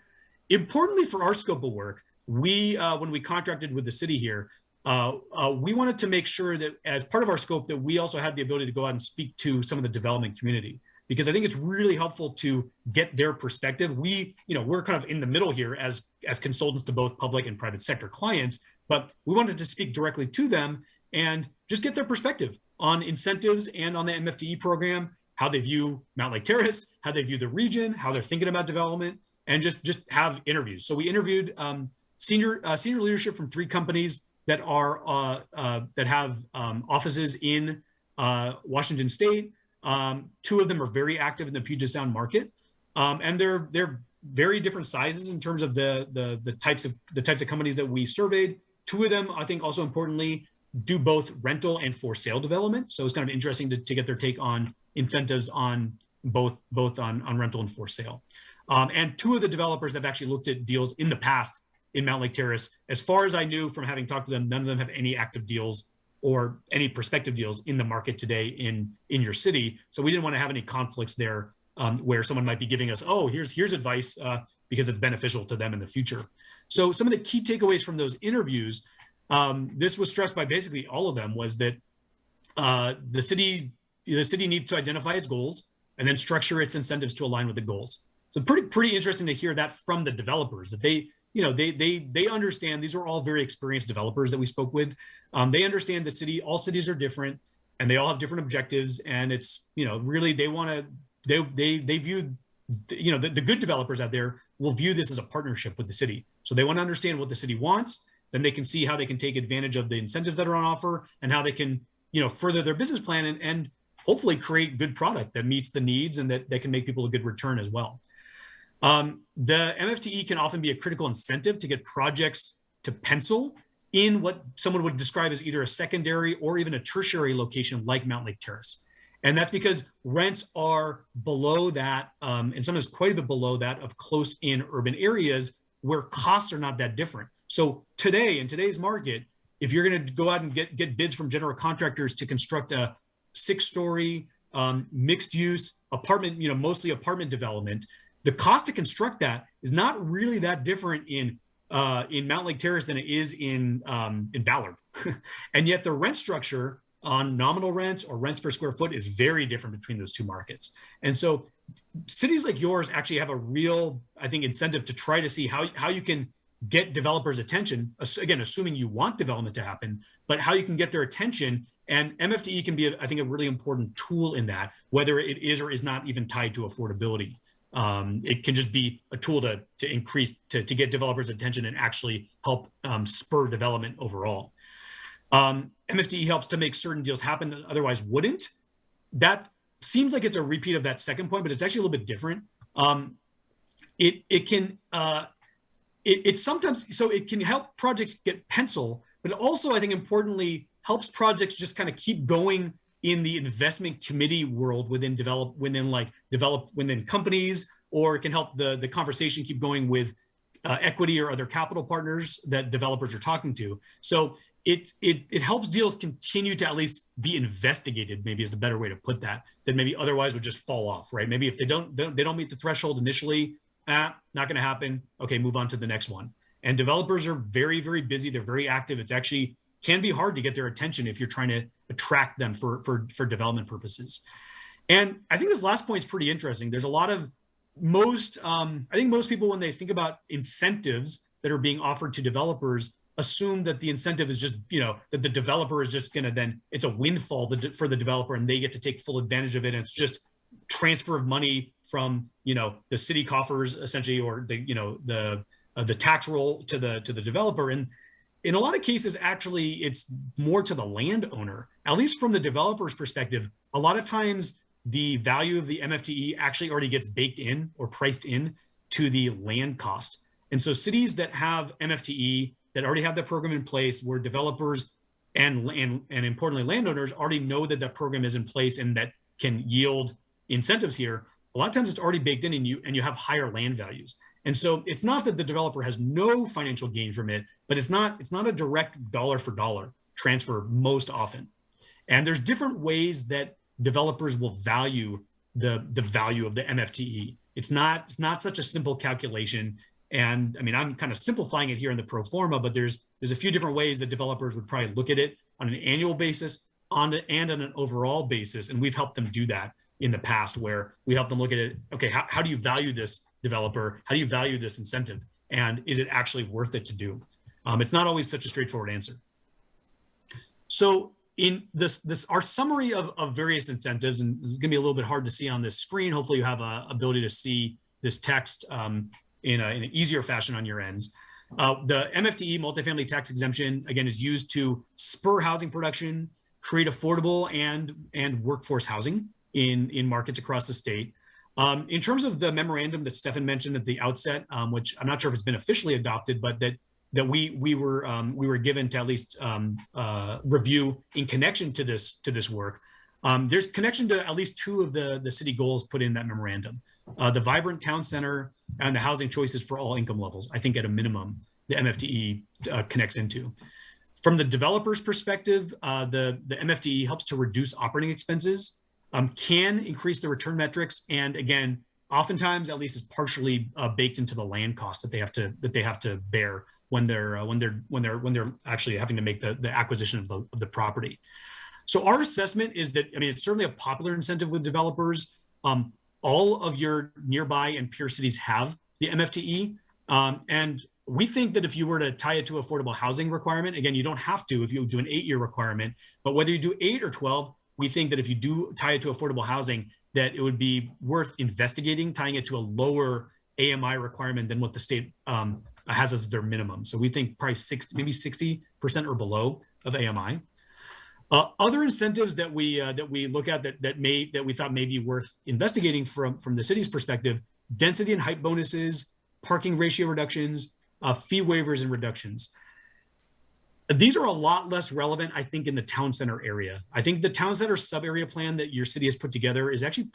importantly for our scope of work, when we contracted with the city here, we wanted to make sure that as part of our scope that we also had the ability to go out and speak to some of the development community, because I think it's really helpful to get their perspective. We're kind of in the middle here as consultants to both public and private sector clients, but we wanted to speak directly to them and just get their perspective on incentives and on the MFTE program, how they view Mountlake Terrace, how they view the region, how they're thinking about development, and just have interviews. So we interviewed senior leadership from 3 companies that have offices in Washington State. 2 of them are very active in the Puget Sound market, and they're very different sizes in terms of the types of companies that we surveyed. 2 of them, I think, also importantly, do both rental and for sale development. So it's kind of interesting to get their take on incentives on both on rental and for sale. And 2 of the developers have actually looked at deals in the past in Mountlake Terrace. As far as I knew from having talked to them, none of them have any active deals or any prospective deals in the market today in your city. So we didn't want to have any conflicts there where someone might be giving us, oh, here's advice because it's beneficial to them in the future. So some of the key takeaways from those interviews, this was stressed by basically all of them, was that the city needs to identify its goals and then structure its incentives to align with the goals. So pretty interesting to hear that from the developers, that they understand. These are all very experienced developers that we spoke with. They understand that all cities are different and they all have different objectives. And it's, really they view, the good developers out there will view this as a partnership with the city. So they want to understand what the city wants. Then they can see how they can take advantage of the incentives that are on offer and how they can, further their business plan and hopefully create good product that meets the needs and that can make people a good return as well. The MFTE can often be a critical incentive to get projects to pencil in what someone would describe as either a secondary or even a tertiary location like Mountlake Terrace. And that's because rents are below that, and sometimes quite a bit below that of close-in urban areas where costs are not that different. So today, in today's market, if you're going to go out and get bids from general contractors to construct a 6-story mixed-use apartment, mostly apartment development, the cost to construct that is not really that different in Mountlake Terrace than it is in Ballard. And yet the rent structure on nominal rents or rents per square foot is very different between those 2 markets. And so cities like yours actually have a real, I think, incentive to try to see how you can get developers' attention, again, assuming you want development to happen, but how you can get their attention. And MFTE can be, I think, a really important tool in that, whether it is or is not even tied to affordability. It can just be a tool to increase, to get developers' attention and actually help spur development overall. MFTE helps to make certain deals happen that otherwise wouldn't. That seems like it's a repeat of that second point, but it's actually a little bit different. It can help projects get pencil, but it also, I think, importantly, helps projects just kind of keep going in the investment committee world within companies, or it can help the conversation keep going with equity or other capital partners that developers are talking to. So it helps deals continue to at least be investigated, maybe is the better way to put that, that maybe otherwise would just fall off, right? Maybe if they don't meet the threshold initially, not going to happen. Okay, move on to the next one. And developers are very, very busy. They're very active. It's actually can be hard to get their attention if you're trying to attract them for development purposes. And I think this last point is pretty interesting. There's a lot of I think most people, when they think about incentives that are being offered to developers, assume that the incentive is just, that the developer is just going to then, it's a windfall for the developer and they get to take full advantage of it. And it's just transfer of money from, the city coffers essentially, or the tax roll to the developer. And in a lot of cases, actually, it's more to the landowner, at least from the developer's perspective. A lot of times the value of the MFTE actually already gets baked in or priced in to the land cost. And so cities that have MFTE, that already have that program in place, where developers and importantly landowners already know that that program is in place and that can yield incentives here, a lot of times it's already baked in, and you have higher land values. And so it's not that the developer has no financial gain from it, but it's not a direct dollar for dollar transfer most often. And there's different ways that developers will value the value of the MFTE. It's not such a simple calculation. And I mean, I'm kind of simplifying it here in the pro forma, but there's a few different ways that developers would probably look at it on an annual basis and on an overall basis. And we've helped them do that in the past, where we help them look at it. Okay, how do you value this developer? How do you value this incentive? And is it actually worth it to do? It's not always such a straightforward answer. So in this our summary of various incentives, and it's gonna be a little bit hard to see on this screen. Hopefully you have a ability to see this text in an easier fashion on your ends. The MFTE, multifamily tax exemption, again, is used to spur housing production, create affordable and workforce housing in markets across the state. In terms of the memorandum that Stefan mentioned at the outset, which I'm not sure if it's been officially adopted, but that we were given to at least review in connection to this work. There's connection to at least two of the city goals put in that memorandum. The vibrant town center and the housing choices for all income levels. I think at a minimum, the MFTE connects into. From the developer's perspective, the MFTE helps to reduce operating expenses, can increase the return metrics, and again, oftentimes at least is partially baked into the land cost that they have to bear when they're actually having to make the acquisition of the property. So our assessment is that, I mean, it's certainly a popular incentive with developers. All of your nearby and peer cities have the MFTE. And we think that if you were to tie it to affordable housing requirement, again, you don't have to if you do an 8-year requirement, but whether you do 8 or 12, we think that if you do tie it to affordable housing, that it would be worth investigating, tying it to a lower AMI requirement than what the state has as their minimum. So we think probably 60% or below of AMI. Other incentives that we look at that we thought may be worth investigating from the city's perspective: density and height bonuses, parking ratio reductions, fee waivers and reductions. These are a lot less relevant, I think, in the town center area. I think the town center sub-area plan that your city has put together is actually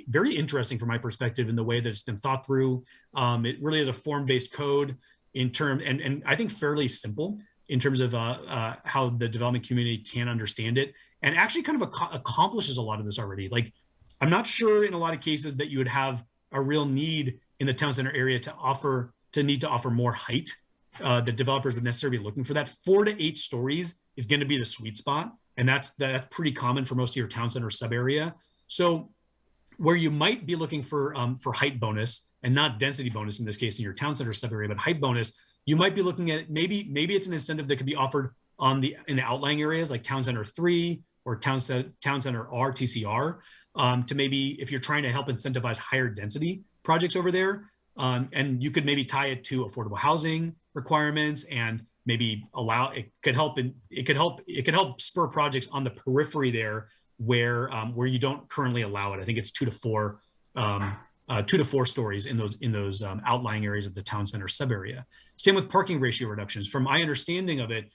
very interesting from my perspective in the way that it's been thought through. It really is a form-based code and I think fairly simple in terms of how the development community can understand it, and actually kind of accomplishes a lot of this already. Like, I'm not sure in a lot of cases that you would have a real need in the town center area to need to offer more height. That developers would necessarily be looking for that. 4 to 8 stories is going to be the sweet spot, and that's pretty common for most of your town center sub area. So where you might be looking for height bonus and not density bonus in this case in your town center sub area, but height bonus, you might be looking at maybe it's an incentive that could be offered in the outlying areas like Town Center 3 or Town Center R, TCR, to maybe, if you're trying to help incentivize higher density projects over there, and you could maybe tie it to affordable housing requirements and maybe it could help spur projects on the periphery there where you don't currently allow it. I think it's 2 to 4 stories in those outlying areas of the town center sub area. Same with parking ratio reductions. From my understanding of it,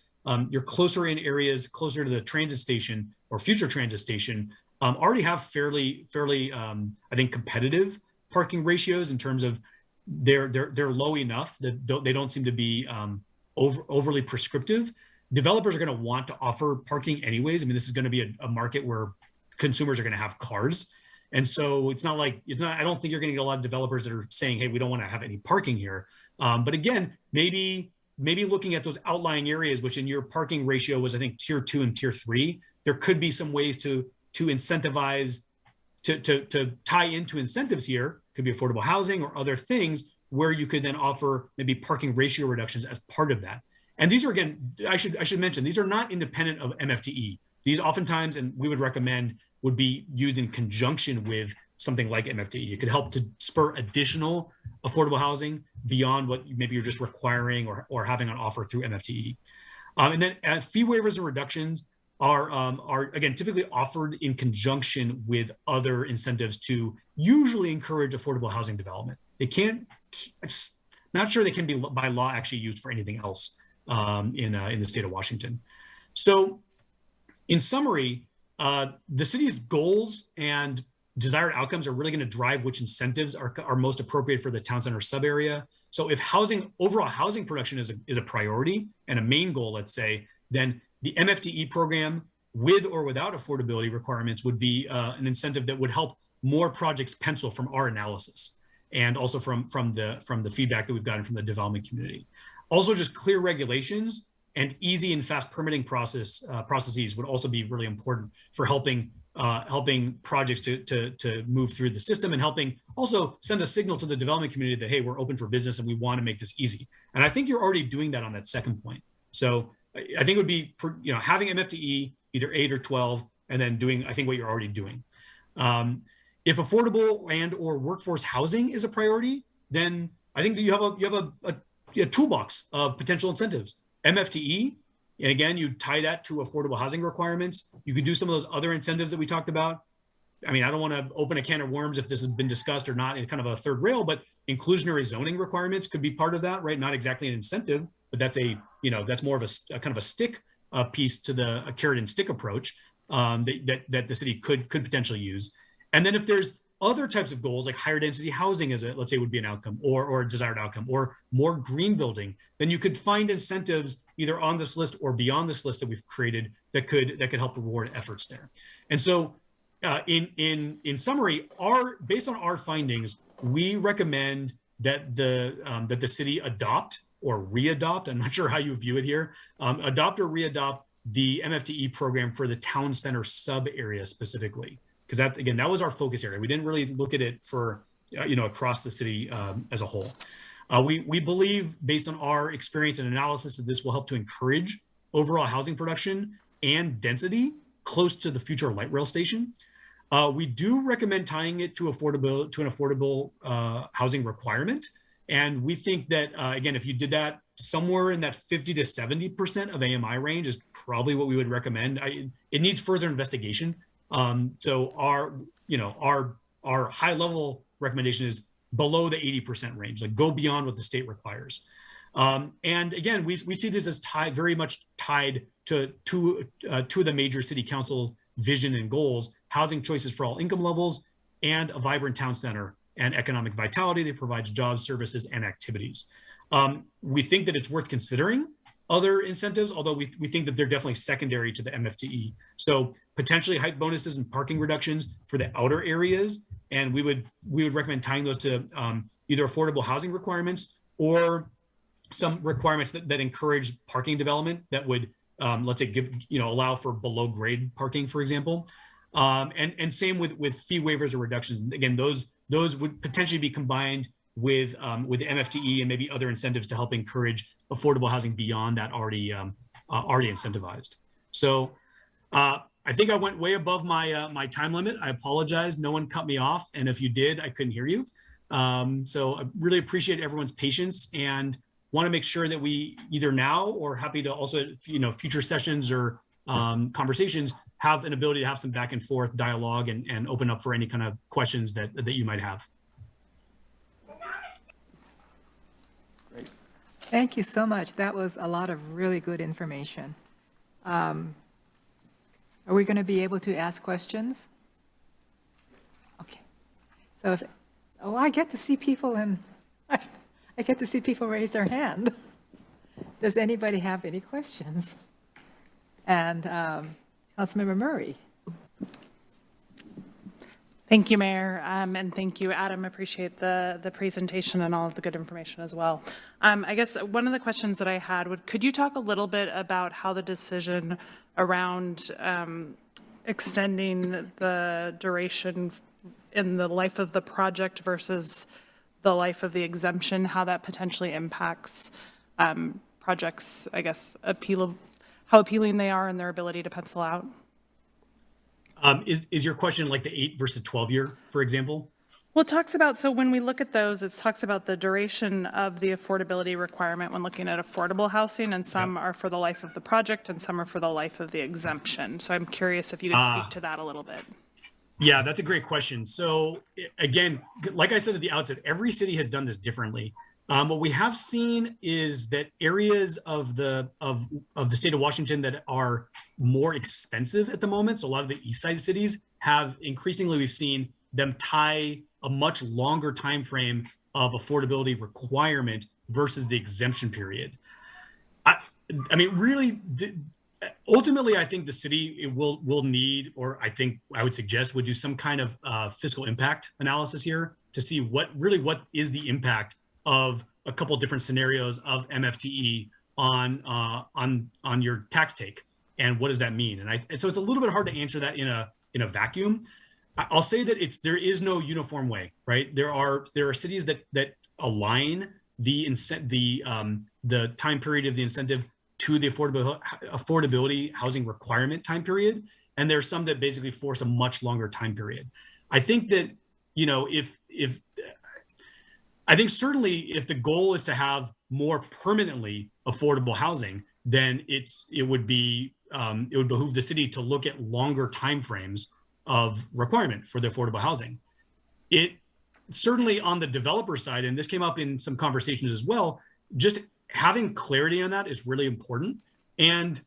you're closer in areas closer to the transit station or future transit station already have fairly I think competitive parking ratios in terms of they're low enough that they don't seem to be overly prescriptive. developers are going to want to offer parking anyways. I mean, this is going to be a market where consumers are going to have cars. And so it's not like, I don't think you're going to get a lot of developers that are saying, hey, we don't want to have any parking here. But again, maybe looking at those outlying areas, which in your parking ratio was, I think, tier 2 and tier 3, there could be some ways to incentivize, to tie into incentives here, could be affordable housing or other things where you could then offer maybe parking ratio reductions as part of that. And these are, again, I should mention, these are not independent of MFTE. These oftentimes, and we would recommend, would be used in conjunction with something like MFTE. It could help to spur additional affordable housing beyond what maybe you're just requiring or having on offer through MFTE. And then fee waivers and reductions are again, typically offered in conjunction with other incentives to usually encourage affordable housing development. They can't, I'm not sure they can be by law actually used for anything else in the state of Washington. So in summary, the city's goals and desired outcomes are really going to drive which incentives are most appropriate for the town center sub area. So if overall housing production is a priority and a main goal, let's say, then the MFTE program with or without affordability requirements would be an incentive that would help more projects pencil from our analysis and also from the feedback that we've gotten from the development community. Also, just clear regulations and easy and fast permitting processes would also be really important for helping projects to move through the system and helping also send a signal to the development community that, hey, we're open for business and we want to make this easy. And I think you're already doing that on that second point. So I think it would be, having MFTE either 8 or 12, and then doing, I think, what you're already doing. If affordable and or workforce housing is a priority, then I think that you have a toolbox of potential incentives. MFTE, and again, you tie that to affordable housing requirements. You could do some of those other incentives that we talked about. I mean, I don't want to open a can of worms if this has been discussed or not in kind of a third rail, but inclusionary zoning requirements could be part of that, right? Not exactly an incentive, but that's that's more of a kind of a stick piece to a carrot and stick approach that the city could potentially use. And then if there's other types of goals like higher density housing let's say would be an outcome or a desired outcome, or more green building, then you could find incentives either on this list or beyond this list that we've created that could help reward efforts there. And so in summary, based on our findings, we recommend that the city adopt or re-adopt, I'm not sure how you view it here, adopt or re-adopt the MFTE program for the town center sub area specifically. Because that was our focus area. We didn't really look at it for, across the city as a whole. We believe, based on our experience and analysis, that this will help to encourage overall housing production and density close to the future light rail station. We do recommend tying it to an affordable housing requirement. And we think that, again, if you did that, somewhere in that 50 to 70% of AMI range is probably what we would recommend. It needs further investigation. So our high level recommendation is below the 80% range, like go beyond what the state requires. And again, we see this as very much tied to the major city council vision and goals: housing choices for all income levels, and a vibrant town center and economic vitality that provides jobs, services, and activities. We think that it's worth considering other incentives, although we think that they're definitely secondary to the MFTE. So potentially height bonuses and parking reductions for the outer areas. And we would recommend tying those to either affordable housing requirements or some requirements that encourage parking development that would, let's say, allow for below grade parking, for example. And same with fee waivers or reductions. Again, those would potentially be combined with the MFTE and maybe other incentives to help encourage affordable housing beyond that already incentivized. So I think I went way above my time limit. I apologize. No one cut me off. And if you did, I couldn't hear you. So I really appreciate everyone's patience and want to make sure that we either now or happy to also, future sessions or conversations have an ability to have some back and forth dialogue and open up for any kind of questions that you might have. Thank you so much. That was a lot of really good information. Are we going to be able to ask questions? Okay. So I get to see people I get to see people raise their hand. Does anybody have any questions? And Councilmember Murray. Thank you, Mayor, and thank you, Adam. Appreciate the presentation and all of the good information as well. I guess one of the questions that I had could you talk a little bit about how the decision around extending the duration in the life of the project versus the life of the exemption, how that potentially impacts projects, I guess, how appealing they are and their ability to pencil out? Is your question like the 8 versus 12 year, for example? Well, it talks about, so when we look at those, it talks about the duration of the affordability requirement when looking at affordable housing, and some are for the life of the project and some are for the life of the exemption. So I'm curious if you could speak to that a little bit. Yeah, that's a great question. So again, like I said at the outset, every city has done this differently. What we have seen is that areas of the state of Washington that are more expensive at the moment, so a lot of the east side cities have increasingly, we've seen them tie a much longer time frame of affordability requirement versus the exemption period. I mean, really, ultimately, I think the city will need, or I would suggest would do some kind of fiscal impact analysis here to see what is the impact of a couple different scenarios of MFTE on your tax take, and what does that mean? And so it's a little bit hard to answer that in a vacuum. I'll say that there is no uniform way, right? There are cities that align the time period of the incentive to the affordability housing requirement time period, and there are some that basically force a much longer time period. I think that I think certainly if the goal is to have more permanently affordable housing, then it would behoove the city to look at longer timeframes of requirement for the affordable housing. It certainly on the developer side, and this came up in some conversations as well, just having clarity on that is really important. And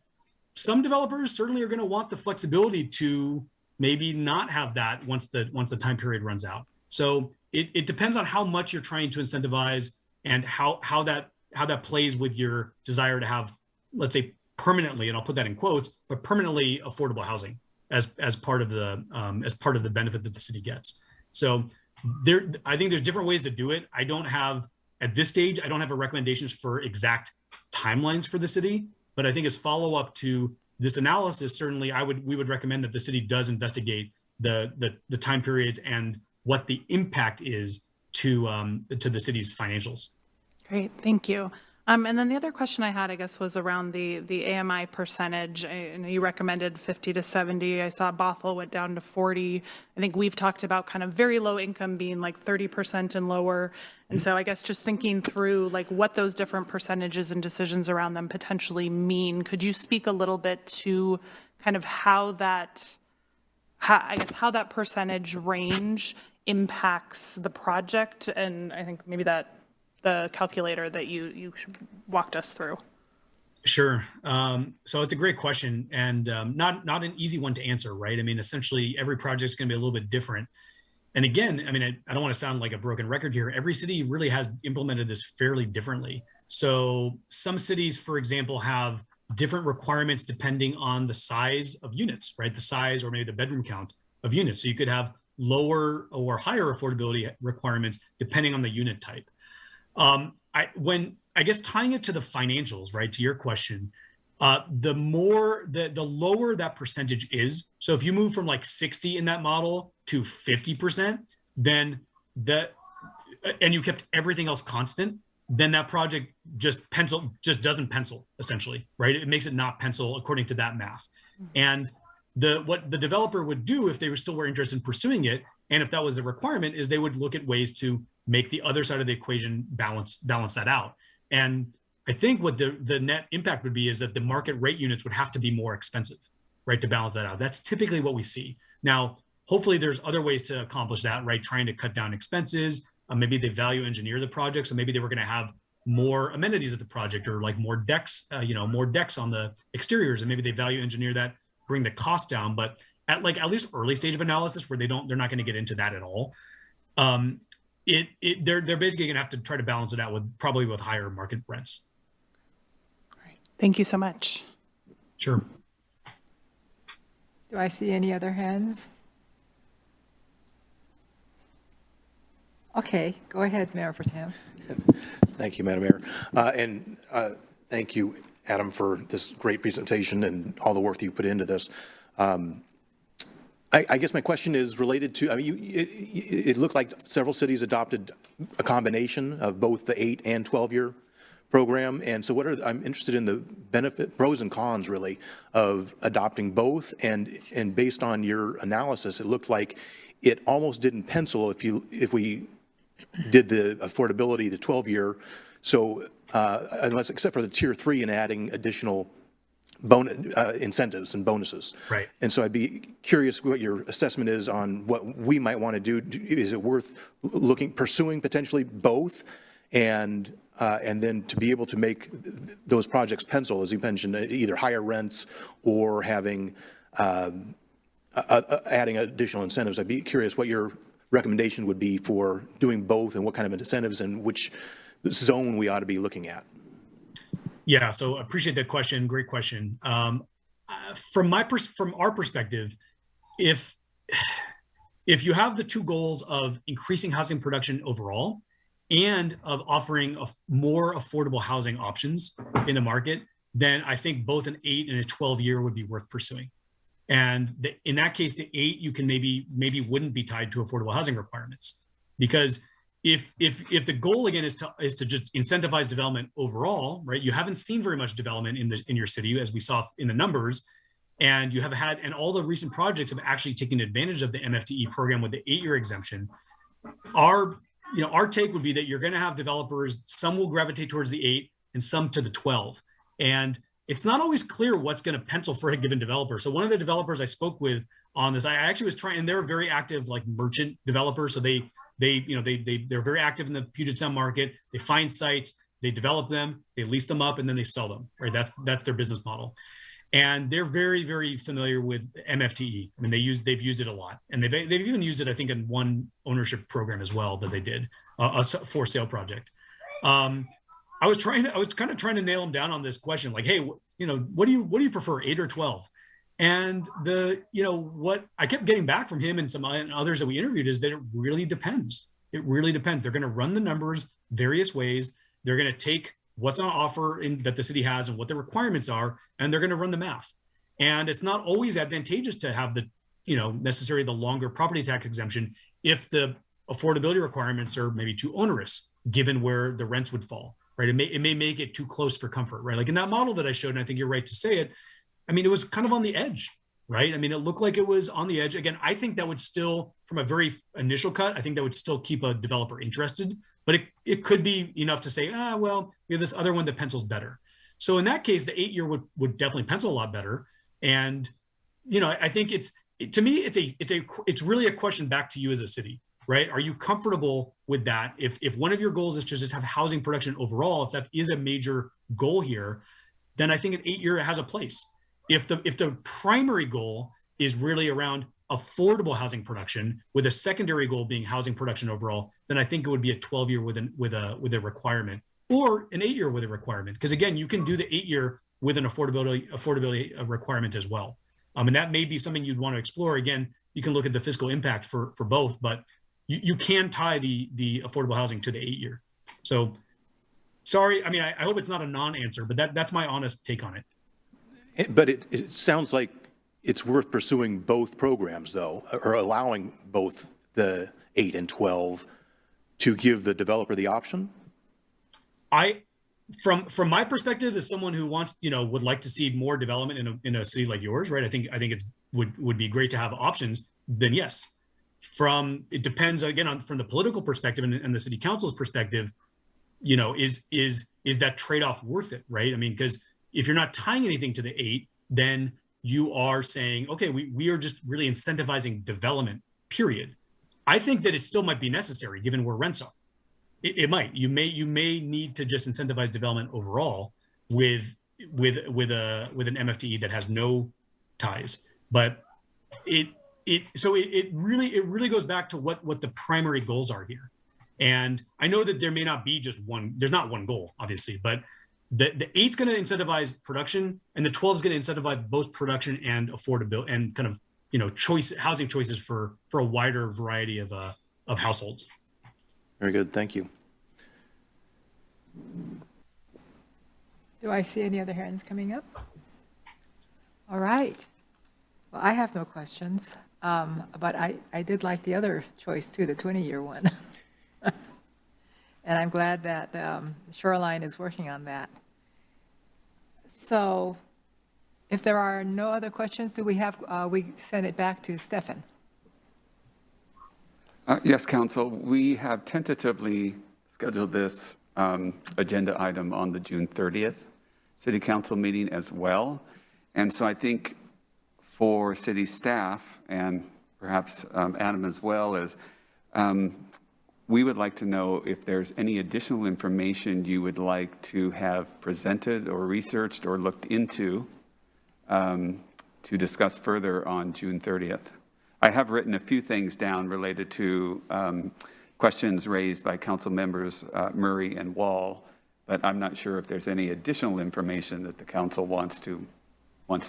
some developers certainly are going to want the flexibility to maybe not have that once the time period runs out. So it depends on how much you're trying to incentivize and how that plays with your desire to have, let's say, permanently, and I'll put that in quotes, but permanently affordable housing as part of the benefit that the city gets. So I think there's different ways to do it. At this stage, I don't have a recommendations for exact timelines for the city, but I think as follow up to this analysis, certainly we would recommend that the city does investigate the time periods and what the impact is to the city's financials. Great, thank you. And then the other question I had, I guess, was around the AMI percentage. I know you recommended 50 to 70. I saw Bothell went down to 40. I think we've talked about kind of very low income being like 30% and lower. And so I guess just thinking through like what those different percentages and decisions around them potentially mean, could you speak a little bit to kind of how that percentage range impacts the project? And I think maybe that the calculator that you walked us through. Sure. So it's a great question, and not an easy one to answer, right? I mean, essentially every project is going to be a little bit different. And again, I mean, I don't want to sound like a broken record here. Every city really has implemented this fairly differently. So some cities, for example, have different requirements depending on the size of units, right? The size or maybe the bedroom count of units. So you could have lower or higher affordability requirements depending on the unit type. I guess tying it to the financials, right, to your question, the lower that percentage is. So if you move from like 60 in that model to 50%, then and you kept everything else constant, then that project just doesn't pencil, essentially, right? It makes it not pencil according to that math. And what the developer would do if they were interested in pursuing it, and if that was a requirement, is they would look at ways to make the other side of the equation balance that out. And I think what the net impact would be is that the market rate units would have to be more expensive, right, to balance that out. That's typically what we see. Now, hopefully there's other ways to accomplish that, right? Trying to cut down expenses. Maybe they value engineer the project. So maybe they were going to have more amenities at the project, or like more decks on the exteriors. And maybe they value engineer that, bring the cost down. But at least early stage of analysis where they're not going to get into that at all. They're basically going to have to try to balance it out probably with higher market rents. Great. Thank you so much. Sure. Do I see any other hands? Okay, go ahead, Mayor Pro Tem. Thank you, Madam Mayor. And thank you, Adam, for this great presentation and all the work that you put into this. I guess my question is related to, I mean, it looked like several cities adopted a combination of both the 8 and 12-year program. And so I'm interested in the pros and cons, really, of adopting both. And based on your analysis, it looked like it almost didn't pencil if we did the affordability, the 12-year. So unless, except for the tier 3 and adding additional incentives and bonuses. Right. And so I'd be curious what your assessment is on what we might want to do. Is it worth pursuing potentially both? And then to be able to make those projects pencil, as you mentioned, either higher rents or having adding additional incentives. I'd be curious what your recommendation would be for doing both and what kind of incentives and which zone we ought to be looking at. Yeah, so I appreciate that question. Great question. From our perspective, if you have the two goals of increasing housing production overall and of offering more affordable housing options in the market, then I think both an 8 and a 12-year would be worth pursuing. And in that case, the 8 you can maybe wouldn't be tied to affordable housing requirements, because if the goal again is to just incentivize development overall, right? You haven't seen very much development in your city, as we saw in the numbers, and you have had, and all the recent projects have actually taken advantage of the MFTE program with the 8-year exemption. Our take would be that you're going to have developers, some will gravitate towards the 8 and some to the 12, and it's not always clear what's going to pencil for a given developer. So one of the developers I spoke with on this, I actually was trying, and they're very active, like merchant developers, so they're very active in the Puget Sound market. They find sites, they develop them, they lease them up, and then they sell them, right? That's their business model. And they're very, very familiar with MFTE. I mean, they've used it a lot. And they've even used it, I think, in one ownership program as well that they did, a for sale project. I was kind of trying to nail them down on this question, like, hey, what do you prefer, 8 or 12? And what I kept getting back from him and some others that we interviewed is that it really depends. It really depends. They're going to run the numbers various ways. They're going to take what's on offer that the city has and what the requirements are, and they're going to run the math. And it's not always advantageous to have necessarily the longer property tax exemption if the affordability requirements are maybe too onerous, given where the rents would fall, right? It may make it too close for comfort, right? Like in that model that I showed, and I think you're right to say it, I mean, it was kind of on the edge, right? I mean, it looked like it was on the edge. Again, I think that would still, from a very initial cut, I think that would still keep a developer interested, but it could be enough to say, well, we have this other one that pencils better. So in that case, the 8-year would definitely pencil a lot better. And, I think to me, it's really a question back to you as a city, right? Are you comfortable with that? If one of your goals is to just have housing production overall, if that is a major goal here, then I think an 8-year has a place. If the primary goal is really around affordable housing production, with a secondary goal being housing production overall, then I think it would be a 12-year with a requirement, or an 8-year with a requirement. Because again, you can do the 8-year with an affordability requirement as well. And that may be something you'd want to explore. Again, you can look at the fiscal impact for both, but you can tie the affordable housing to the 8-year. So sorry, I mean, I hope it's not a non-answer, but that's my honest take on it. But it sounds like it's worth pursuing both programs, though, or allowing both the 8 and 12 to give the developer the option. From my perspective, as someone who wants, would like to see more development in a city like yours, right? I think it would be great to have options. Then yes. It depends again from the political perspective and the city council's perspective. Is that trade-off worth it, right? I mean, because if you're not tying anything to the 8, then you are saying, okay, we are just really incentivizing development, period. I think that it still might be necessary given where rents are. It might. You may need to just incentivize development overall with an MFTE that has no ties. But it really goes back to what the primary goals are here. And I know that there may not be just one. There's not one goal, obviously, but the 8's going to incentivize production, and the 12 is going to incentivize both production and affordability and kind of, housing choices for a wider variety of households. Very good, thank you. Do I see any other hands coming up? All right. Well, I have no questions, but I did like the other choice too, the 20-year one. And I'm glad that Shoreline is working on that. So if there are no other questions, do we send it back to Stefan? Yes, Council, we have tentatively scheduled this agenda item on the June 30th City Council meeting as well. And so I think for city staff and perhaps Adam as well is we would like to know if there's any additional information you would like to have presented or researched or looked into to discuss further on June 30th. I have written a few things down related to questions raised by council members Murray and Wall, but I'm not sure if there's any additional information that the council wants to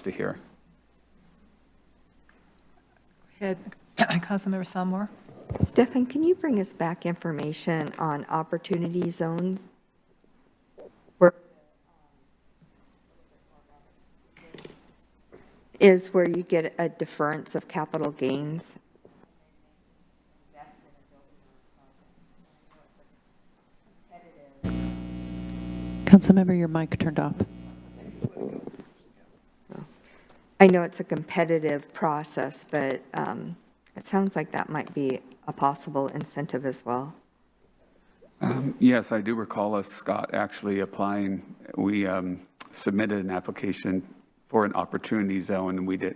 hear. Head, Councilmember Salmore. Stefan, can you bring us back information on opportunity zones? Where is where you get a deference of capital gains? Councilmember, your mic turned off. I know it's a competitive process, but it sounds like that might be a possible incentive as well. Yes, I do recall us, Scott, actually applying. We submitted an application for an opportunity zone, and we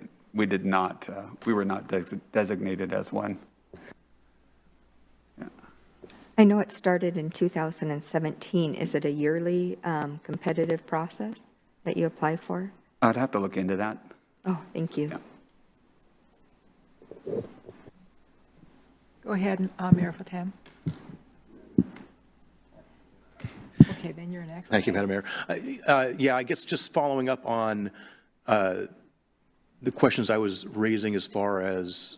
were not designated as one. Yeah. I know it started in 2017. Is it a yearly competitive process that you apply for? I'd have to look into that. Oh, thank you. Yeah. Go ahead, Mayor Protem. Okay, then you're next. Thank you, Madam Mayor. Yeah, I guess just following up on the questions I was raising as far as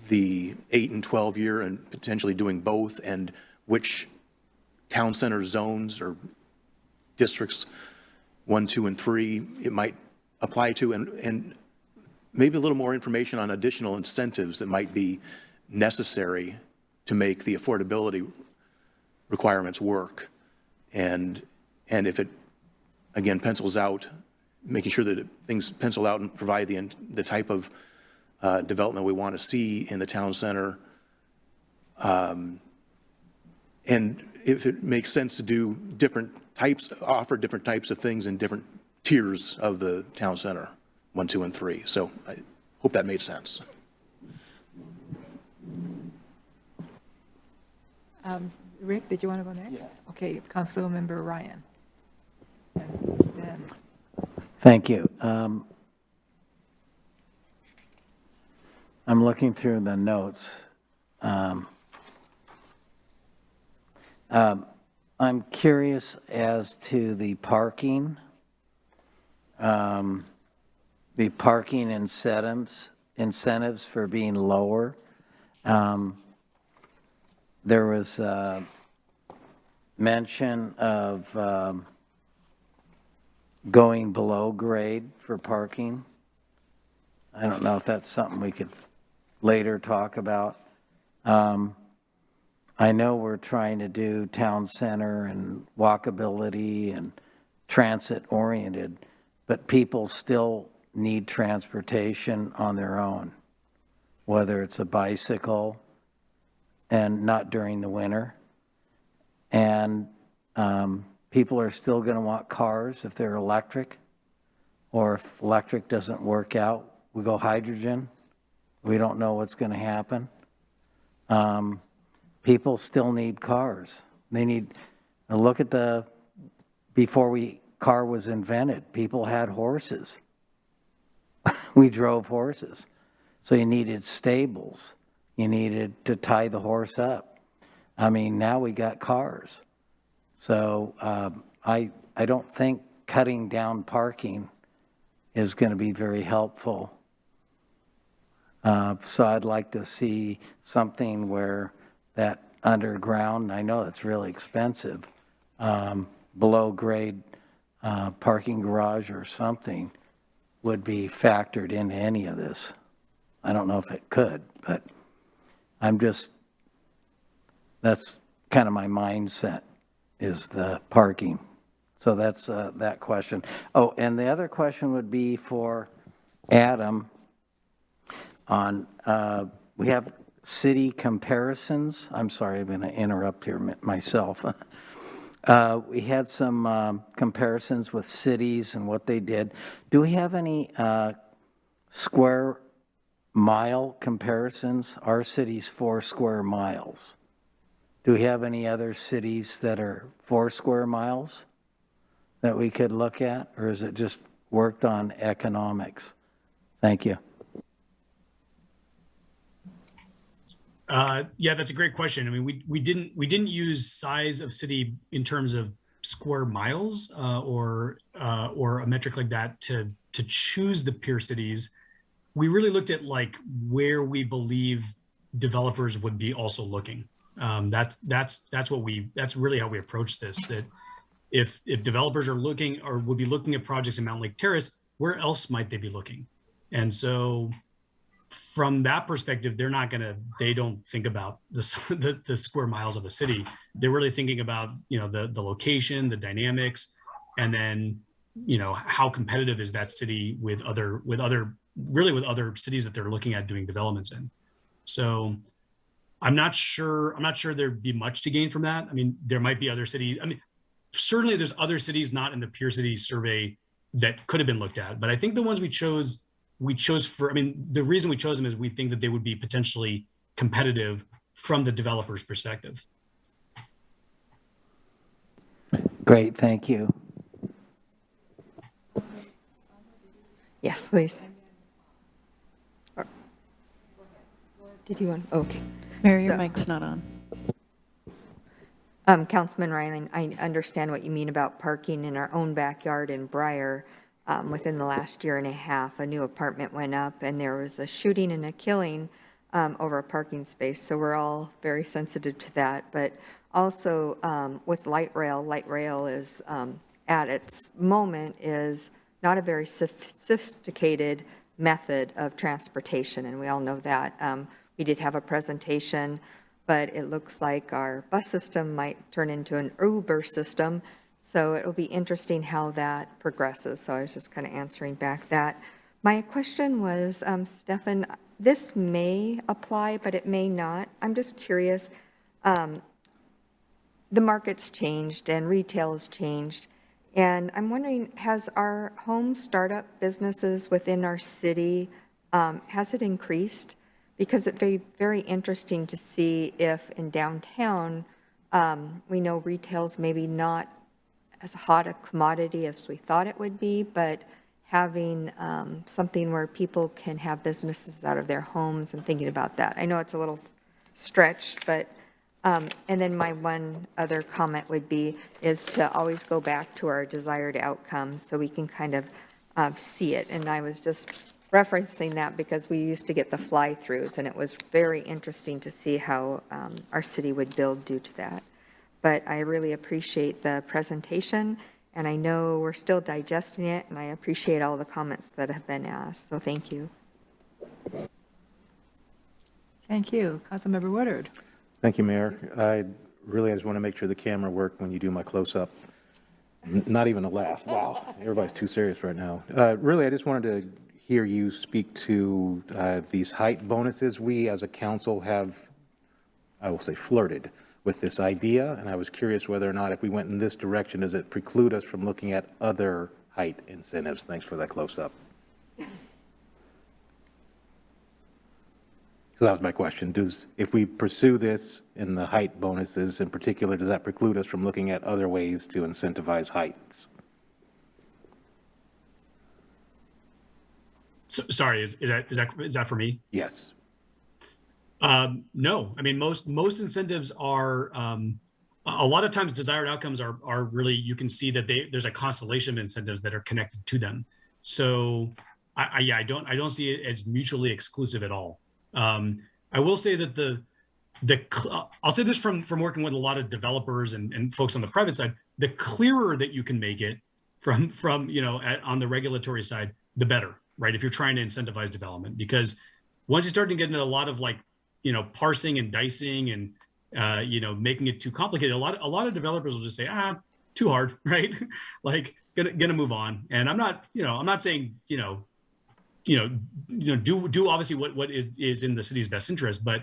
the 8 and 12 year and potentially doing both, and which town center zones or districts 1, 2, and 3 it might apply to, and maybe a little more information on additional incentives that might be necessary to make the affordability requirements work. And if it, again, pencils out, making sure that things pencil out and provide the type of development we want to see in the town center. And if it makes sense to do offer different types of things in different tiers of the town center, 1, 2, and 3. So I hope that made sense. Rick, did you want to go next? Yeah. Okay, Councilmember Ryan. And then Thank you. I'm looking through the notes. I'm curious as to the parking incentives for being lower. There was mention of going below grade for parking. I don't know if that's something we could later talk about. I know we're trying to do town center and walkability and transit oriented, but people still need transportation on their own, whether it's a bicycle and not during the winter. And people are still going to want cars if they're electric, or if electric doesn't work out, we go hydrogen. We don't know what's going to happen. People still need cars. They need, look at before car was invented, people had horses. We drove horses. So you needed stables. You needed to tie the horse up. I mean, now we got cars. So I I don't think cutting down parking is going to be very helpful. So I'd like to see something where that underground, I know it's really expensive, below grade parking garage or something would be factored into any of this. I don't know if it could, but that's kind of my mindset, is the parking. So that's that question. Oh, and the other question would be for Adam on, we have city comparisons. I'm sorry, I'm going to interrupt here myself. We had some comparisons with cities and what they did. Do we have any square mile comparisons? Our city's 4 square miles. Do we have any other cities that are 4 square miles that we could look at, or is it just worked on economics? Thank you. Yeah, that's a great question. I mean, we didn't use size of city in terms of square miles or a metric like that to choose the peer cities. We really looked at like where we believe developers would be also looking. That's really how we approach this. That if developers are looking or would be looking at projects in Mountlake Terrace, where else might they be looking? And so from that perspective, they don't think about the square miles of a city. They're really thinking about, the location, the dynamics, and then, how competitive is that city with other cities that they're looking at doing developments in. So I'm not sure there'd be much to gain from that. I mean, there might be other cities. I mean, certainly there's other cities not in the peer city survey that could have been looked at, but I think the ones we chose the reason we chose them is we think that they would be potentially competitive from the developer's perspective. Great, thank you. Yes, please. Did you want, okay. Mary, your So- mic's not on. Councilman Ryland, I understand what you mean about parking in our own backyard in Briar. Within the last year and a half, a new apartment went up and there was a shooting and a killing over a parking space. So we're all very sensitive to that. But also with light rail is at its moment is not a very sophisticated method of transportation. And we all know that. We did have a presentation, but it looks like our bus system might turn into an Uber system. So it'll be interesting how that progresses. So I was just kind of answering back that. My question was, Stefan, this may apply, but it may not. I'm just curious. The market's changed and retail has changed. And I'm wondering, has our home startup businesses within our city, has it increased? Because it'd be very interesting to see if in downtown, we know retail's maybe not as hot a commodity as we thought it would be, but having something where people can have businesses out of their homes and thinking about that. I know it's a little stretched, but, and then my one other comment would be, is to always go back to our desired outcomes so we can kind of see it. And I was just referencing that because we used to get the fly-throughs, and it was very interesting to see how our city would build due to that. But I really appreciate the presentation, and I know we're still digesting it, and I appreciate all the comments that have been asked, so thank you. Thank you. Councilmember Woodard. Thank you, Mayor. I just want to make sure the camera worked when you do my close-up. Not even a laugh. Wow, everybody's too serious right now. I just wanted to hear you speak to these height bonuses. We, as a council, have, I will say, flirted with this idea, and I was curious whether or not if we went in this direction, does it preclude us from looking at other height incentives? Thanks for that close-up. So that was my question. If we pursue this in the height bonuses in particular, does that preclude us from looking at other ways to incentivize heights? So, sorry, is that for me? Yes. No, I mean, most incentives are a lot of times desired outcomes are really, you can see that there's a constellation of incentives that are connected to them. So I don't see it as mutually exclusive at all. I will say that I'll say this from working with a lot of developers and folks on the private side, the clearer that you can make it from on the regulatory side, the better, right? If you're trying to incentivize development, because once you start to get into a lot of parsing and dicing and making it too complicated, a lot of developers will just say, too hard, right? Like gonna move on. And I'm not saying, do obviously what is in the city's best interest, but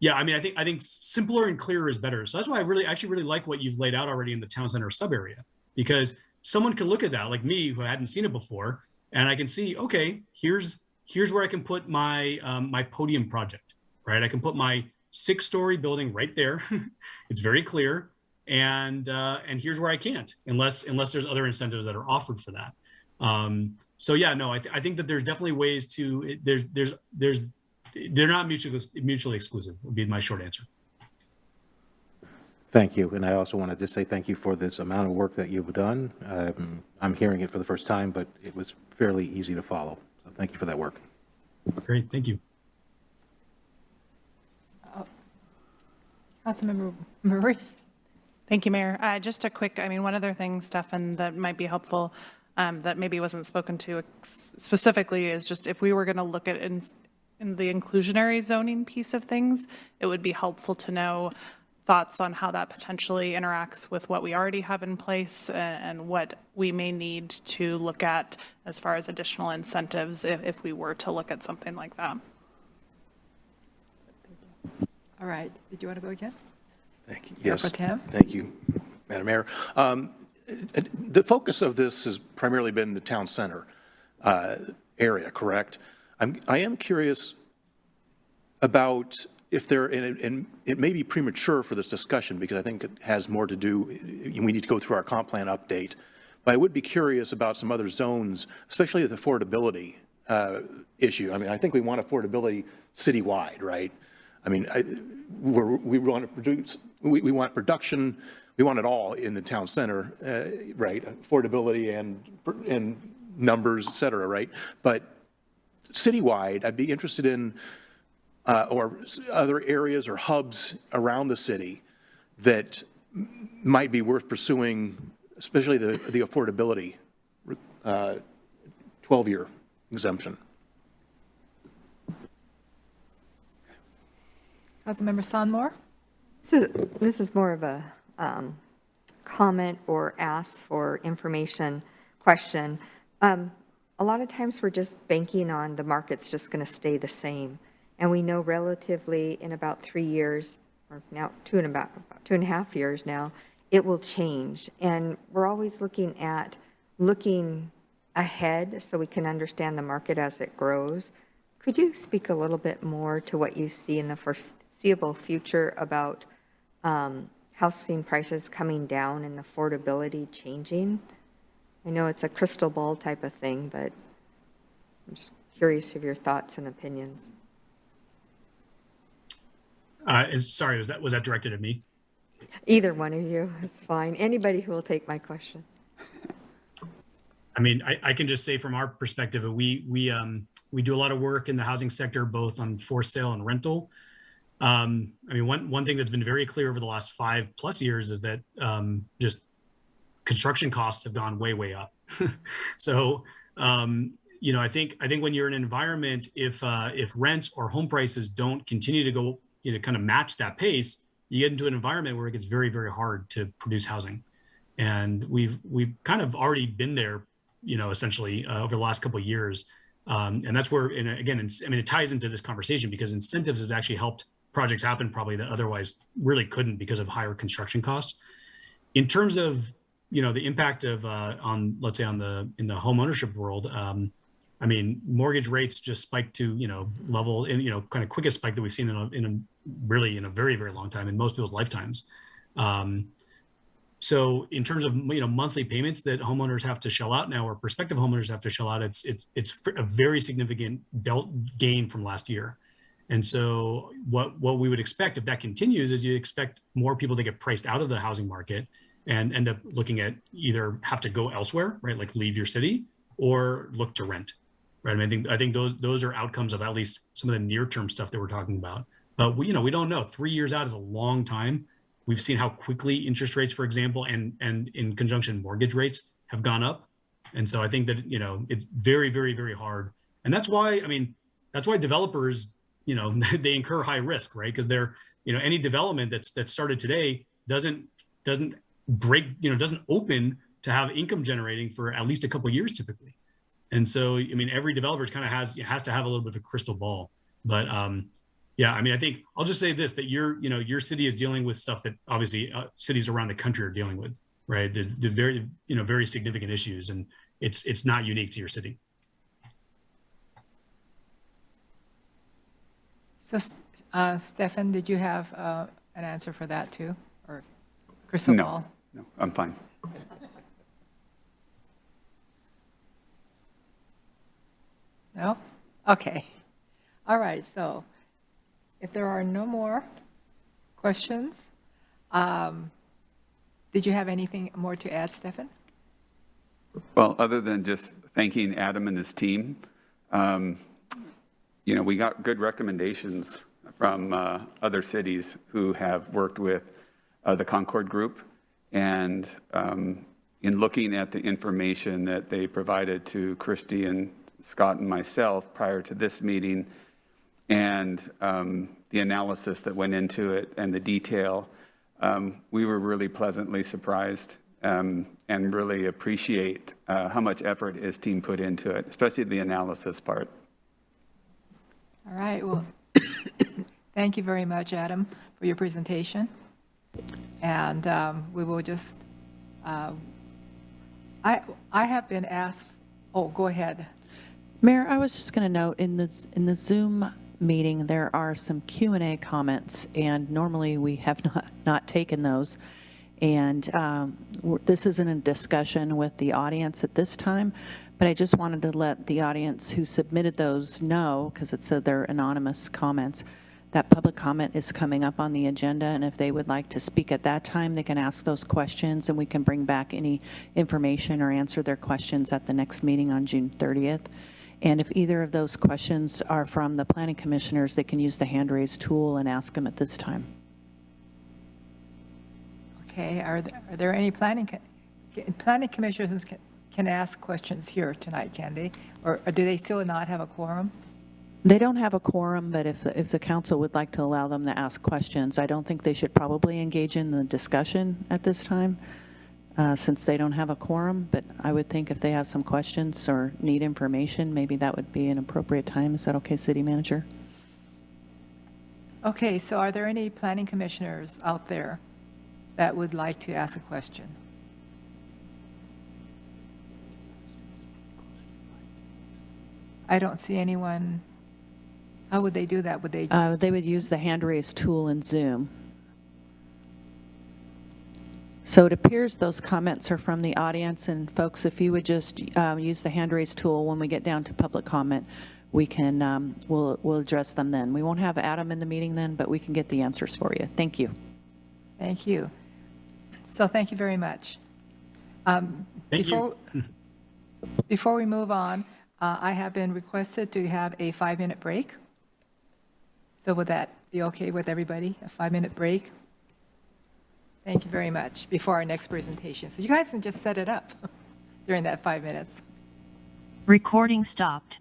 yeah, I mean, I think simpler and clearer is better. So that's why I actually really like what you've laid out already in the town center sub area, because someone can look at that, like me, who hadn't seen it before, and I can see, okay, here's where I can put my my podium project, right? I can put my 6-story building right there. It's very clear, and here's where I can't, unless there's other incentives that are offered for that. So yeah, no, I think that there's definitely ways to they're not mutually exclusive, would be my short answer. Thank you. And I also wanted to say thank you for this amount of work that you've done. I'm hearing it for the first time, but it was fairly easy to follow. So thank you for that work. Great, thank you. Councilmember Murray. Thank you, Mayor. Just a quick, one other thing, Stefan, that might be helpful, that maybe wasn't spoken to specifically, is just if we were going to look at in the inclusionary zoning piece of things, it would be helpful to know thoughts on how that potentially interacts with what we already have in place and what we may need to look at as far as additional incentives if we were to look at something like that. All right. Did you want to go again? Thank you. Yes. Pro Tem? Thank you, Madam Mayor. The focus of this has primarily been the town center area, correct? I am curious about if there, and it may be premature for this discussion because I think it has more to do, we need to go through our comp plan update, but I would be curious about some other zones, especially the affordability issue. I think we want affordability citywide, right? We want to produce, we want production, we want it all in the town center, right? Affordability and numbers, et cetera, right? But citywide, I'd be interested in, or other areas or hubs around the city that might be worth pursuing, especially the affordability 12-year exemption. Councilmember Sonmore. This is more of a comment or ask for information question. A lot of times we're just banking on the market's just going to stay the same. And we know relatively in about 3 years, or now about 2.5 years now, it will change. And we're always looking ahead so we can understand the market as it grows. Could you speak a little bit more to what you see in the foreseeable future about housing prices coming down and affordability changing? I know it's a crystal ball type of thing, but I'm just curious of your thoughts and opinions. Sorry, was that directed at me? Either one of you is fine. Anybody who will take my question. I can just say from our perspective, we do a lot of work in the housing sector, both on for sale and rental. One thing that's been very clear over the last 5+ years is that just construction costs have gone way up. So, I think when you're in an environment, if rents or home prices don't continue to go, kind of match that pace, you get into an environment where it gets very very hard to produce housing. And we've kind of already been there, essentially over the last couple of years. And that's where, and again, it ties into this conversation because incentives have actually helped projects happen probably that otherwise really couldn't because of higher construction costs. In terms of, the impact of in the home ownership world, mortgage rates just spiked to, level in, kind of quickest spike that we've seen in a very, very long time in most people's lifetimes. So in terms of, monthly payments that homeowners have to shell out now or prospective homeowners have to shell out, it's a very significant gain from last year. And so what we would expect if that continues is you expect more people to get priced out of the housing market and end up looking at either have to go elsewhere, right? Like leave your city or look to rent, right? I mean, I think those are outcomes of at least some of the near term stuff that we're talking about. But we don't know. 3 years out is a long time. We've seen how quickly interest rates, for example, and in conjunction mortgage rates have gone up. And so I think that, it's very, very, very hard. And that's why developers, they incur high risk, right? Because they're, any development that's started today doesn't open to have income generating for at least a couple of years typically. And so, every developer kind of has to have a little bit of a crystal ball. But yeah, I think I'll just say this, that your city is dealing with stuff that obviously cities around the country are dealing with, right? The very, very significant issues, and it's not unique to your city. So, Stefan, did you have an answer for that too, or crystal ball? No, I'm fine. No? Okay. All right, so if there are no more questions, did you have anything more to add, Stefan? Well, other than just thanking Adam and his team, we got good recommendations from other cities who have worked with the Concord Group. And in looking at the information that they provided to Christy and Scott and myself prior to this meeting, and the analysis that went into it and the detail, we were really pleasantly surprised and really appreciate how much effort his team put into it, especially the analysis part. All right, well, thank you very much, Adam, for your presentation. And we will just, I have been asked, oh, go ahead. Mayor, I was just going to note in the Zoom meeting, there are some Q&A comments, and normally we have not taken those. And this isn't a discussion with the audience at this time, but I just wanted to let the audience who submitted those know, because it said they're anonymous comments, that public comment is coming up on the agenda, and if they would like to speak at that time, they can ask those questions, and we can bring back any information or answer their questions at the next meeting on June 30th. And if either of those questions are from the planning commissioners, they can use the hand raise tool and ask them at this time. Okay, are there any planning commissioners can ask questions here tonight, can they? Or do they still not have a quorum? They don't have a quorum, but if the council would like to allow them to ask questions, I don't think they should probably engage in the discussion at this time, since they don't have a quorum. But I would think if they have some questions or need information, maybe that would be an appropriate time. Is that okay, City Manager? Okay, so are there any planning commissioners out there that would like to ask a question? I don't see anyone. How would they do that? Would they? They would use the hand raise tool in Zoom. So it appears those comments are from the audience, and folks, if you would just use the hand raise tool when we get down to public comment, we can, we'll address them then. We won't have Adam in the meeting then, but we can get the answers for you. Thank you. Thank you. So thank you very much. Before we move on, I have been requested to have a 5-minute break. So would that be okay with everybody, a 5-minute break? Thank you very much, before our next presentation. So you guys can just set it up during that 5 minutes. Recording stopped.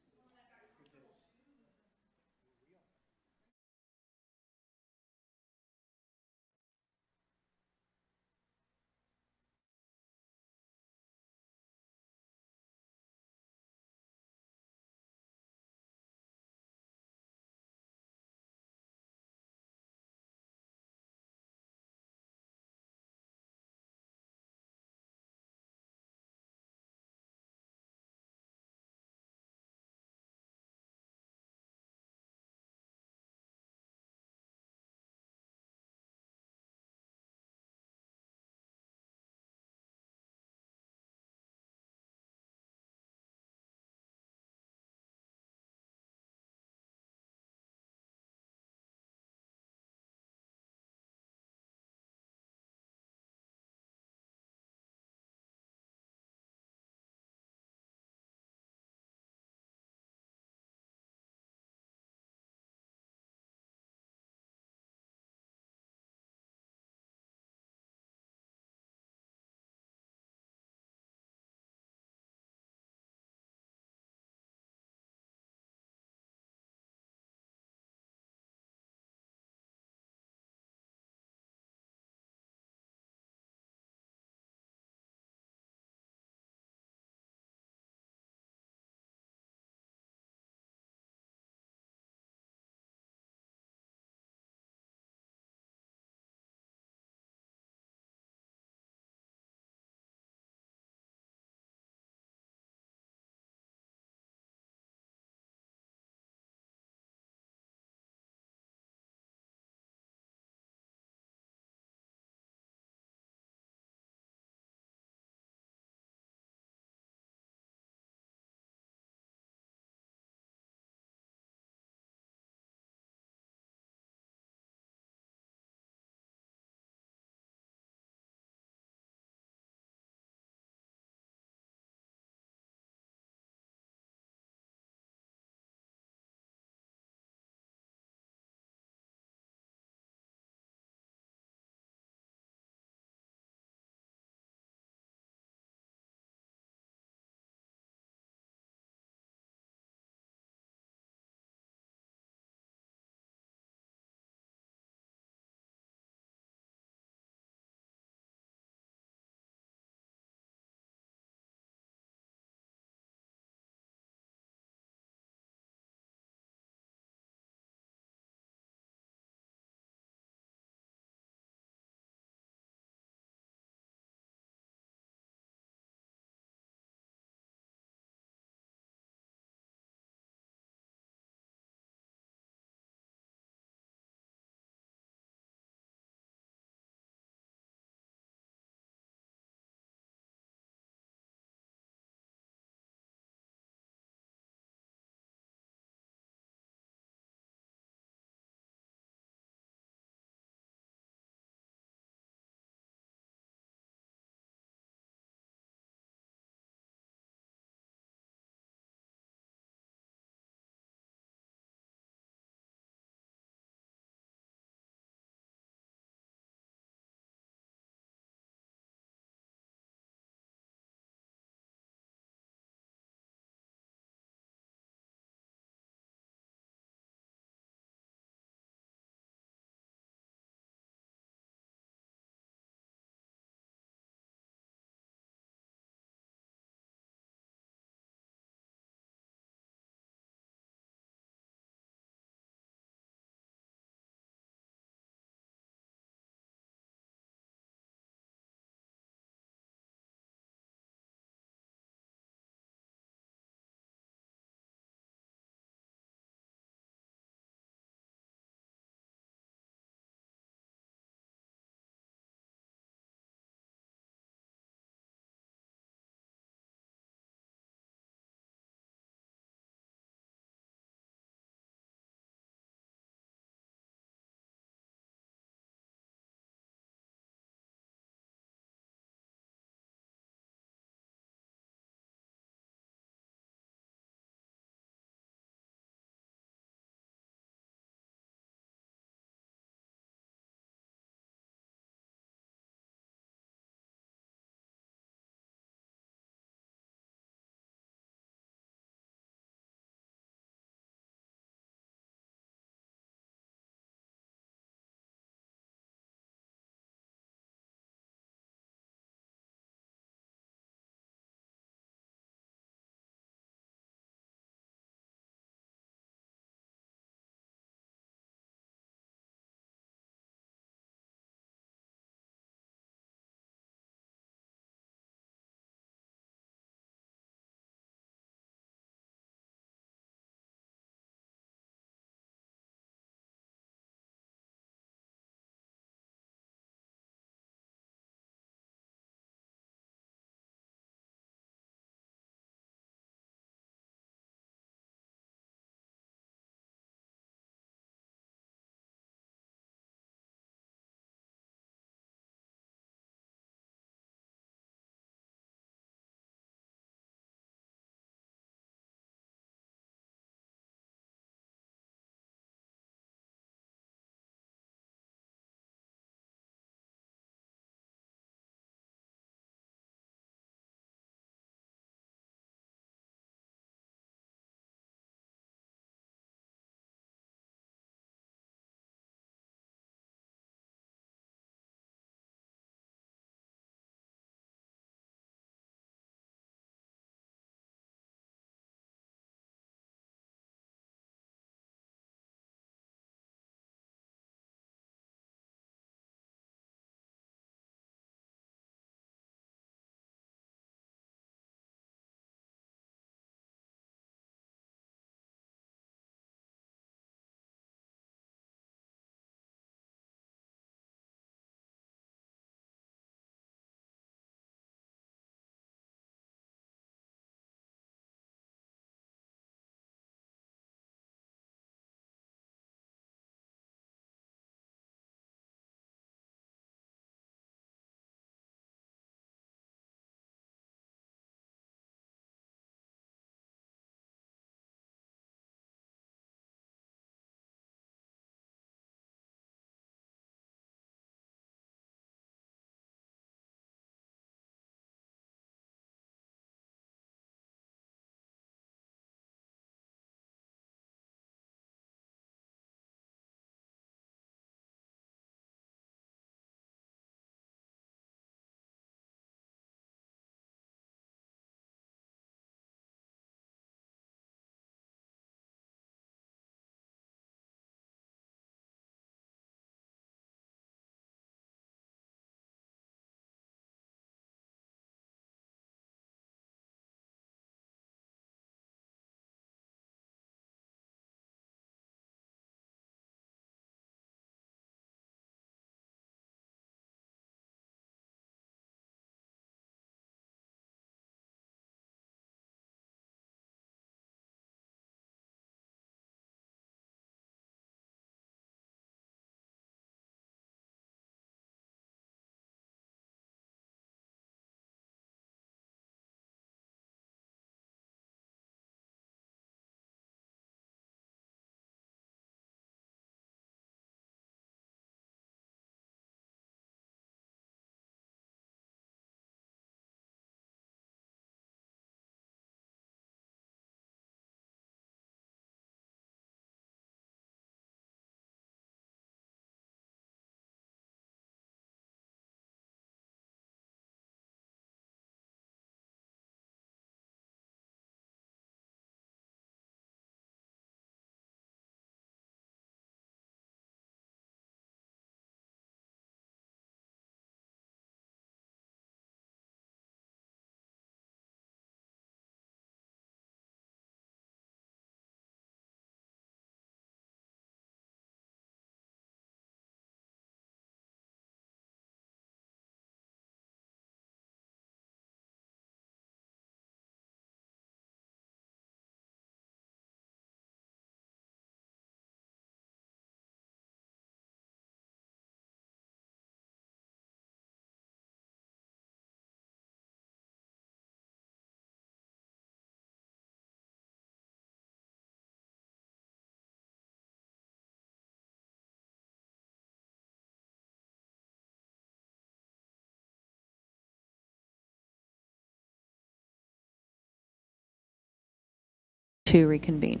to reconvene.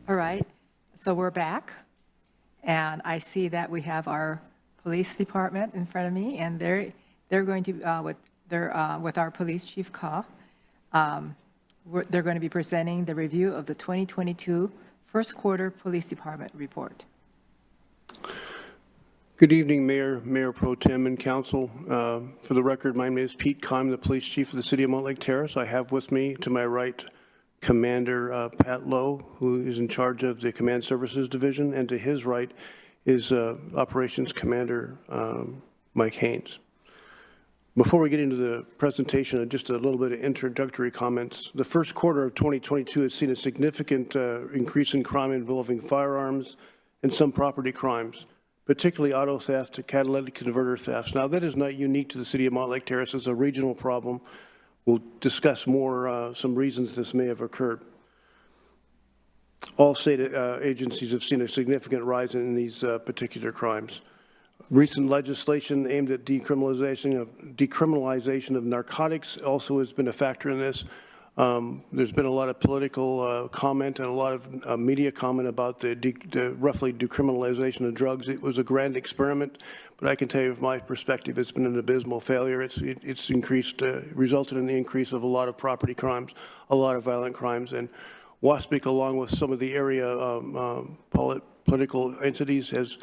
All right, so we're back, and I see that we have our police department in front of me, and they're going to, with our police chief Ka, they're going to be presenting the review of the 2022 first quarter police department report. Good evening, Mayor, Mayor Pro Tem, and Council. For the record, my name is Pete Ka. I'm the police chief of the city of Mountlake Terrace. I have with me, to my right, Commander Pat Lowe, who is in charge of the Command Services Division, and to his right is Operations Commander Mike Haynes. Before we get into the presentation, just a little bit of introductory comments. The first quarter of 2022 has seen a significant increase in crime involving firearms and some property crimes, particularly auto theft and catalytic converter thefts. Now, that is not unique to the city of Mountlake Terrace. It's a regional problem. We'll discuss more some reasons this may have occurred. All state agencies have seen a significant rise in these particular crimes. Recent legislation aimed at decriminalization of narcotics also has been a factor in this. There's been a lot of political comment and a lot of media comment about the roughly decriminalization of drugs. It was a grand experiment, but I can tell you from my perspective, it's been an abysmal failure. It's increased, resulted in the increase of a lot of property crimes, a lot of violent crimes, and WASPIC, along with some of the area political entities, has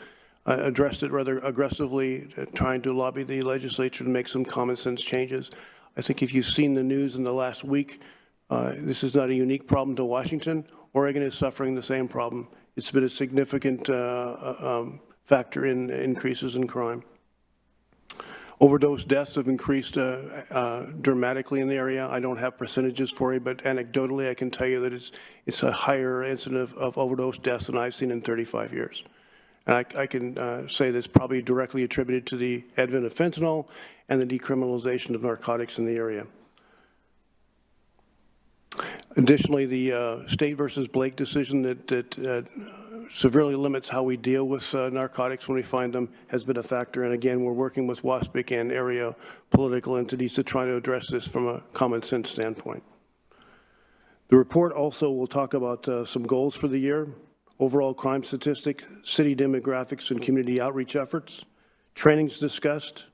addressed it rather aggressively, trying to lobby the legislature to make some common sense changes. I think if you've seen the news in the last week, this is not a unique problem to Washington. Oregon is suffering the same problem. It's been a significant factor in increases in crime. Overdose deaths have increased dramatically in the area. I don't have percentages for you, but anecdotally I can tell you that it's a higher incident of overdose deaths than I've seen in 35 years. And I can say that's probably directly attributed to the advent of fentanyl and the decriminalization of narcotics in the area. Additionally, the State versus Blake decision that severely limits how we deal with narcotics when we find them has been a factor. And again, we're working with WASPIC and area political entities to try to address this from a common sense standpoint. The report also will talk about some goals for the year: overall crime statistic, city demographics, and community outreach efforts. Trainings discussed,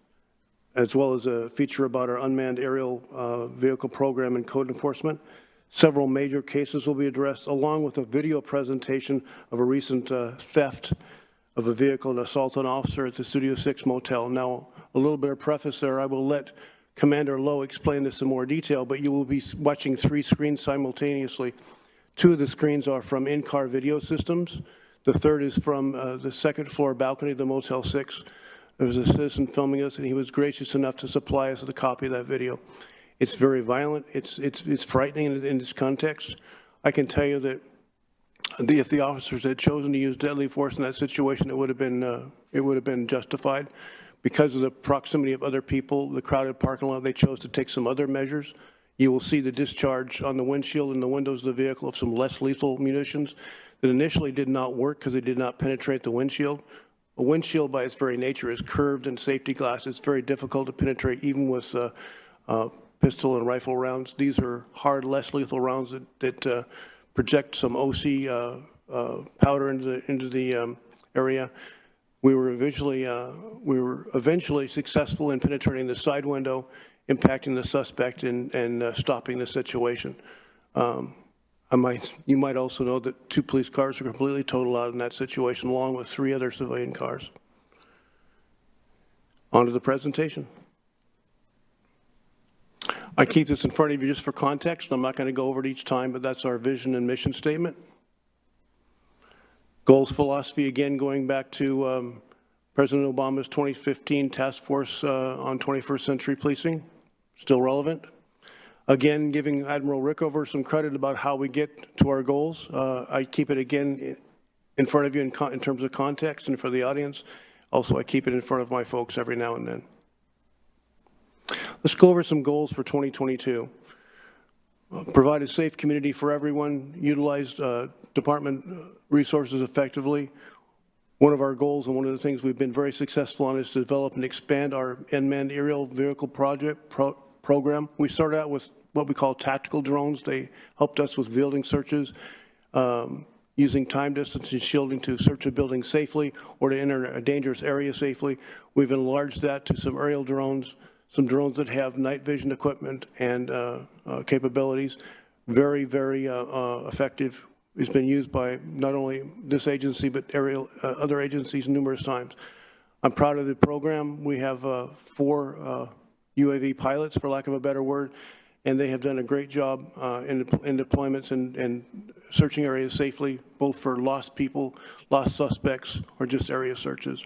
as well as a feature about our unmanned aerial vehicle program and code enforcement. Several major cases will be addressed, along with a video presentation of a recent theft of a vehicle and assault on an officer at the Studio 6 motel. Now, a little bit of preface there. I will let Commander Lowe explain this in more detail, but you will be watching 3 screens simultaneously. 2 of the screens are from in-car video systems. The third is from the second floor balcony of the Motel 6. There was a citizen filming us, and he was gracious enough to supply us with a copy of that video. It's very violent. It's frightening in this context. I can tell you that if the officers had chosen to use deadly force in that situation, it would have been justified. Because of the proximity of other people, the crowded parking lot, they chose to take some other measures. You will see the discharge on the windshield and the windows of the vehicle of some less lethal munitions that initially did not work because they did not penetrate the windshield. A windshield, by its very nature, is curved and safety glass. It's very difficult to penetrate, even with pistol and rifle rounds. These are hard, less lethal rounds that project some OC powder into the area. We were eventually successful in penetrating the side window, impacting the suspect and stopping the situation. You might also know that 2 police cars were completely totaled out in that situation, along with 3 other civilian cars. On to the presentation. I keep this in front of you just for context. I'm not going to go over it each time, but that's our vision and mission statement. Goals philosophy, again, going back to President Obama's 2015 Task Force on 21st Century Policing, still relevant. Again, giving Admiral Rickover some credit about how we get to our goals. I keep it again in front of you in terms of context and for the audience. Also, I keep it in front of my folks every now and then. Let's go over some goals for 2022. Provide a safe community for everyone, utilize department resources effectively. One of our goals and one of the things we've been very successful on is to develop and expand our unmanned aerial vehicle program. We started out with what we call tactical drones. They helped us with building searches, using time distance and shielding to search a building safely or to enter a dangerous area safely. We've enlarged that to some aerial drones, some drones that have night vision equipment and capabilities. Very, very effective. It's been used by not only this agency, but other agencies numerous times. I'm proud of the program. We have 4 UAV pilots, for lack of a better word, and they have done a great job in deployments and searching areas safely, both for lost people, lost suspects, or just area searches.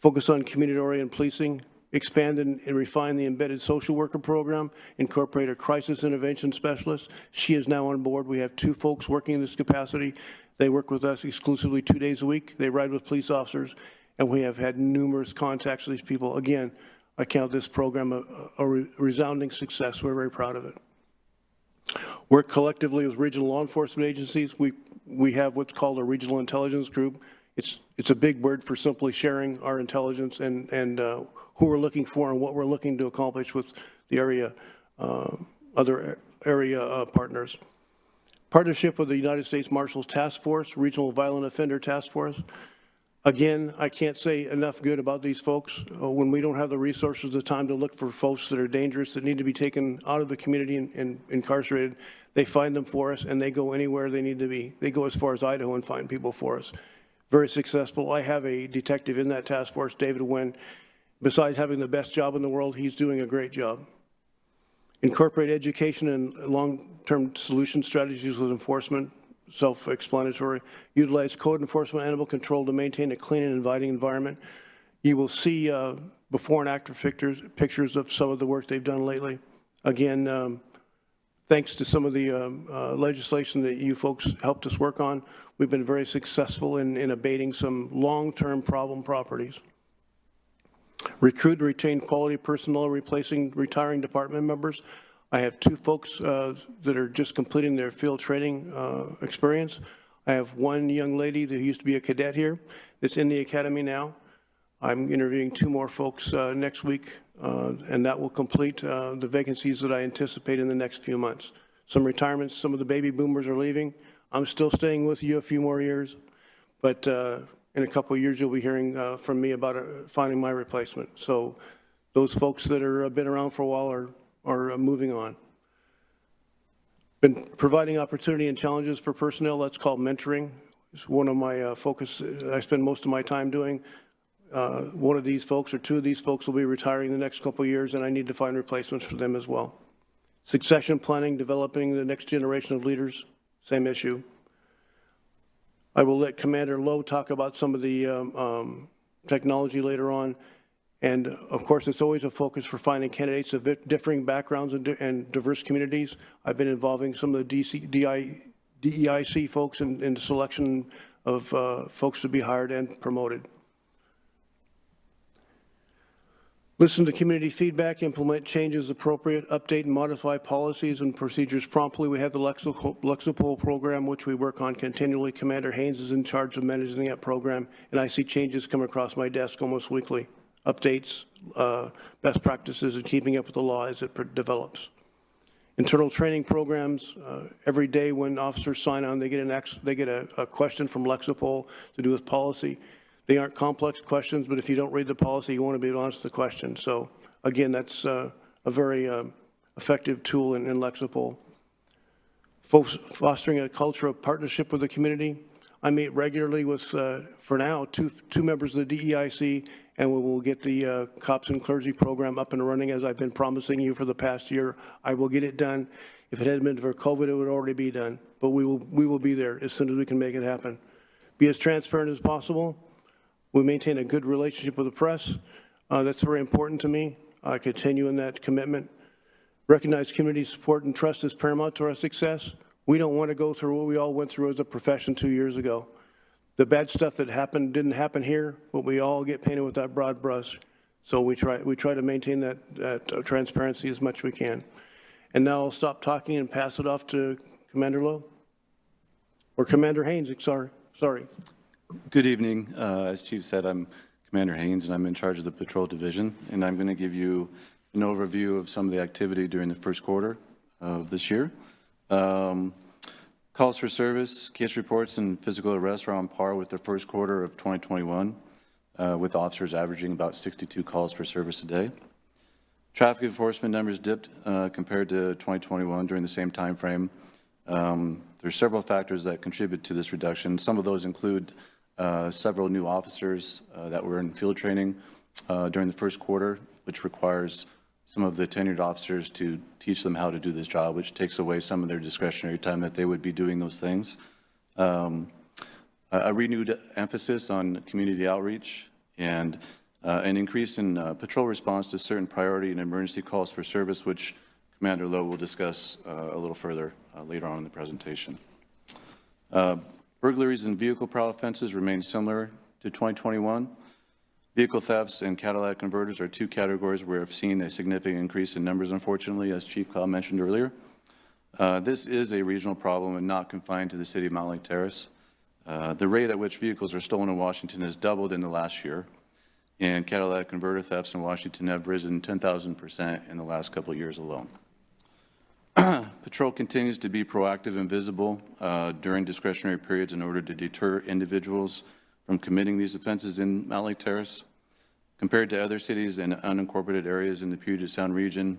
Focus on community-oriented policing, expand and refine the embedded social worker program, incorporate a crisis intervention specialist. She is now on board. We have 2 folks working in this capacity. They work with us exclusively 2 days a week. They ride with police officers, and we have had numerous contacts with these people. Again, I count this program a resounding success. We're very proud of it. Work collectively with regional law enforcement agencies. We have what's called a regional intelligence group. It's a big word for simply sharing our intelligence and who we're looking for and what we're looking to accomplish with the area, other area partners. Partnership with the United States Marshals Task Force, Regional Violent Offender Task Force. Again, I can't say enough good about these folks. When we don't have the resources, the time to look for folks that are dangerous, that need to be taken out of the community and incarcerated, they find them for us, and they go anywhere they need to be. They go as far as Idaho and find people for us. Very successful. I have a detective in that task force, David Wynn. Besides having the best job in the world, he's doing a great job. Incorporate education and long-term solution strategies with enforcement. Self-explanatory. Utilize code enforcement animal control to maintain a clean and inviting environment. You will see before and after pictures of some of the work they've done lately. Again, thanks to some of the legislation that you folks helped us work on, we've been very successful in abating some long-term problem properties. Recruit and retain quality personnel, replacing retiring department members. I have 2 folks that are just completing their field training experience. I have 1 young lady that used to be a cadet here that's in the academy now. I'm interviewing 2 more folks next week, and that will complete the vacancies that I anticipate in the next few months. Some retirements, some of the baby boomers are leaving. I'm still staying with you a few more years, but in a couple of years you'll be hearing from me about finding my replacement. So those folks that are been around for a while are moving on. Been providing opportunity and challenges for personnel. That's called mentoring. It's one of my focus. I spend most of my time doing. One of these folks or 2 of these folks will be retiring in the next couple of years, and I need to find replacements for them as well. Succession planning, developing the next generation of leaders, same issue. I will let Commander Lowe talk about some of the technology later on. And of course, it's always a focus for finding candidates of differing backgrounds and diverse communities. I've been involving some of the DEIC folks in the selection of folks to be hired and promoted. Listen to community feedback, implement changes appropriate, update and modify policies and procedures promptly. We have the Lexipol program, which we work on continually. Commander Haynes is in charge of managing that program, and I see changes come across my desk almost weekly. Updates, best practices, and keeping up with the law as it develops. Internal training programs. Every day when officers sign on, they get a question from Lexipol to do with policy. They aren't complex questions, but if you don't read the policy, you want to be able to answer the question. So again, that's a very effective tool in Lexipol. Fostering a culture of partnership with the community. I meet regularly with, for now, two members of the DEIC, and we will get the Cops and Clergy program up and running as I've been promising you for the past year. I will get it done. If it hadn't been for COVID, it would already be done. But we will be there as soon as we can make it happen. Be as transparent as possible. We maintain a good relationship with the press. That's very important to me. I continue in that commitment. Recognize community support and trust is paramount to our success. We don't want to go through what we all went through as a profession 2 years ago. The bad stuff that happened didn't happen here, but we all get painted with that broad brush. So we try to maintain that transparency as much as we can. And now I'll stop talking and pass it off to Commander Lowe. Or Commander Haynes, sorry. Good evening. As Chief said, I'm Commander Haynes, and I'm in charge of the Patrol Division. And I'm going to give you an overview of some of the activity during the first quarter of this year. Calls for service, case reports, and physical arrests are on par with the first quarter of 2021, with officers averaging about 62 calls for service a day. Traffic enforcement numbers dipped compared to 2021 during the same time frame. There's several factors that contribute to this reduction. Some of those include several new officers that were in field training during the first quarter, which requires some of the tenured officers to teach them how to do this job, which takes away some of their discretionary time that they would be doing those things. A renewed emphasis on community outreach and an increase in patrol response to certain priority and emergency calls for service, which Commander Lowe will discuss a little further later on in the presentation. Burglaries and vehicle prowl offenses remain similar to 2021. Vehicle thefts and catalytic converters are two categories where I've seen a significant increase in numbers, unfortunately, as Chief Cobb mentioned earlier. This is a regional problem and not confined to the city of Mountlake Terrace. The rate at which vehicles are stolen in Washington has doubled in the last year, and catalytic converter thefts in Washington have risen 10,000% in the last couple of years alone. Patrol continues to be proactive and visible during discretionary periods in order to deter individuals from committing these offenses in Mountlake Terrace. Compared to other cities and unincorporated areas in the Puget Sound region,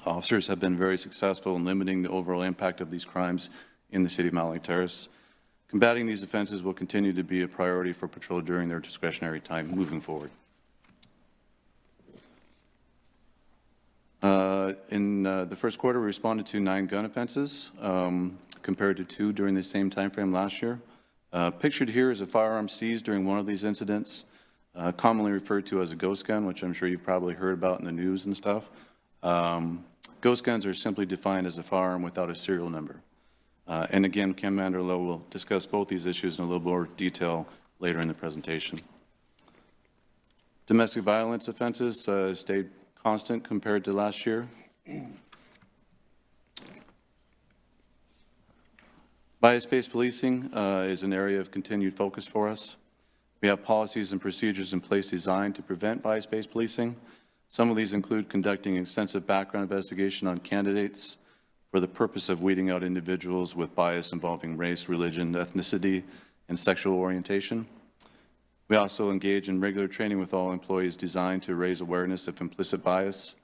officers have been very successful in limiting the overall impact of these crimes in the city of Mountlake Terrace. Combating these offenses will continue to be a priority for patrol during their discretionary time moving forward. In the first quarter, we responded to 9 gun offenses compared to 2 during the same time frame last year. Pictured here is a firearm seized during one of these incidents, commonly referred to as a ghost gun, which I'm sure you've probably heard about in the news and stuff. Ghost guns are simply defined as a firearm without a serial number. And again, Commander Lowe will discuss both these issues in a little more detail later in the presentation. Domestic violence offenses stayed constant compared to last year. Bias-based policing is an area of continued focus for us. We have policies and procedures in place designed to prevent bias-based policing. Some of these include conducting extensive background investigation on candidates for the purpose of weeding out individuals with bias involving race, religion, ethnicity, and sexual orientation. We also engage in regular training with all employees designed to raise awareness of implicit bias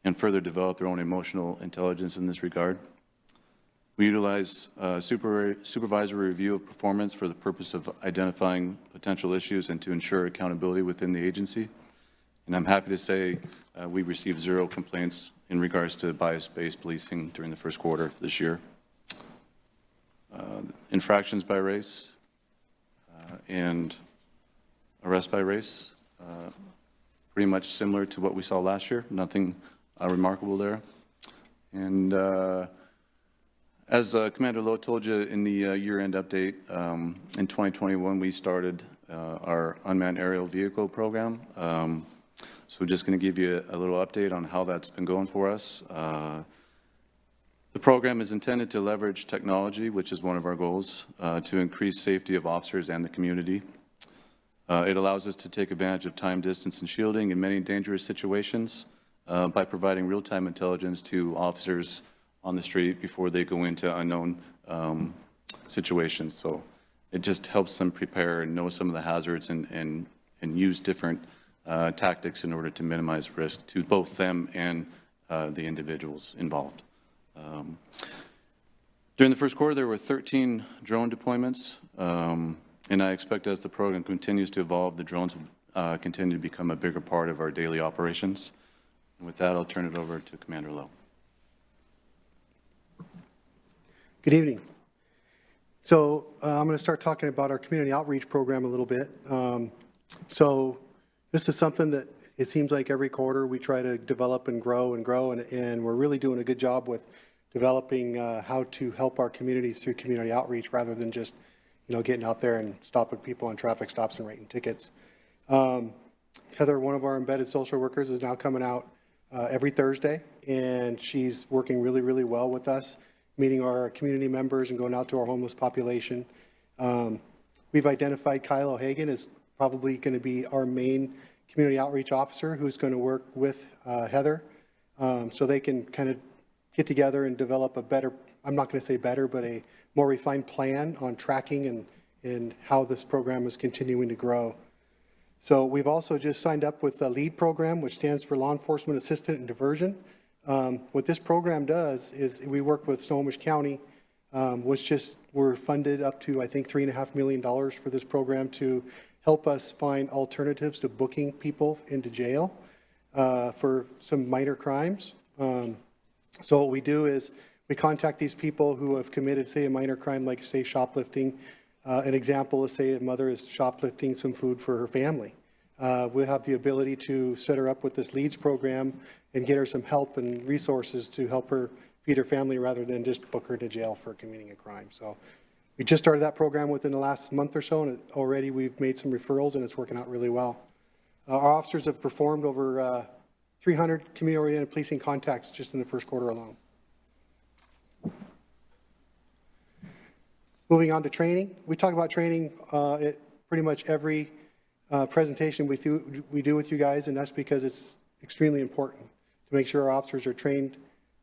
and further develop their own emotional intelligence in this regard. We utilize supervisory review of performance for the purpose of identifying potential issues and to ensure accountability within the agency. And I'm happy to say we received 0 complaints in regards to bias-based policing during the first quarter of this year. Infractions by race and arrest by race, pretty much similar to what we saw last year, nothing remarkable there. And as Commander Lowe told you in the year-end update, in 2021 we started our unmanned aerial vehicle program. So we're just going to give you a little update on how that's been going for us. The program is intended to leverage technology, which is one of our goals, to increase safety of officers and the community. It allows us to take advantage of time, distance, and shielding in many dangerous situations by providing real-time intelligence to officers on the street before they go into unknown situations. So it just helps them prepare and know some of the hazards and use different tactics in order to minimize risk to both them and the individuals involved. During the first quarter, there were 13 drone deployments, and I expect as the program continues to evolve, the drones will continue to become a bigger part of our daily operations. And with that, I'll turn it over to Commander Lowe. Good evening. So I'm going to start talking about our community outreach program a little bit. So this is something that it seems like every quarter we try to develop and grow, and we're really doing a good job with developing how to help our communities through community outreach rather than just, getting out there and stopping people on traffic stops and writing tickets. Heather, one of our embedded social workers, is now coming out every Thursday, and she's working really, really well with us, meeting our community members and going out to our homeless population. We've identified Kyle O'Hagan as probably going to be our main community outreach officer who's going to work with Heather so they can kind of get together and develop a better, I'm not going to say better, but a more refined plan on tracking and how this program is continuing to grow. So we've also just signed up with the LEAD program, which stands for Law Enforcement Assistant and Diversion. What this program does is we work with Snohomish County, we're funded up to, I think, $3.5 million for this program to help us find alternatives to booking people into jail for some minor crimes. So what we do is we contact these people who have committed, say, a minor crime, like, say, shoplifting. An example is, say, a mother is shoplifting some food for her family. We'll have the ability to set her up with this LEADS program and get her some help and resources to help her feed her family rather than just book her to jail for committing a crime. So we just started that program within the last month or so, and already we've made some referrals, and it's working out really well. Our officers have performed over 300 community-oriented policing contacts just in the first quarter alone. Moving on to training. We talk about training at pretty much every presentation we do with you guys, and that's because it's extremely important to make sure our officers are trained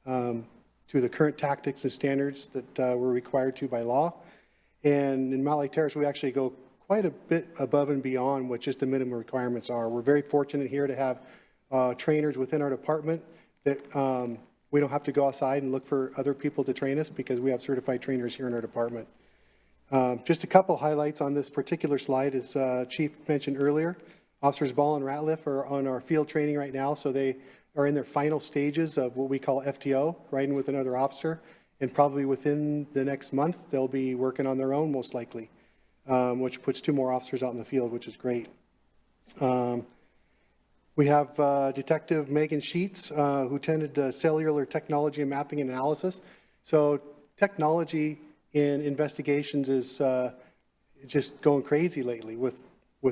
to the current tactics and standards that we're required to by law. And in Mountlake Terrace, we actually go quite a bit above and beyond what just the minimum requirements are. We're very fortunate here to have trainers within our department that we don't have to go outside and look for other people to train us because we have certified trainers here in our department. Just a couple highlights on this particular slide, as Chief mentioned earlier. Officers Ball and Ratliff are on our field training right now, so they are in their final stages of what we call FTO, riding with another officer, and probably within the next month they'll be working on their own, most likely, which puts 2 more officers out in the field, which is great. We have Detective Megan Sheets, who attended cellular technology and mapping and analysis. So technology in investigations is just going crazy lately with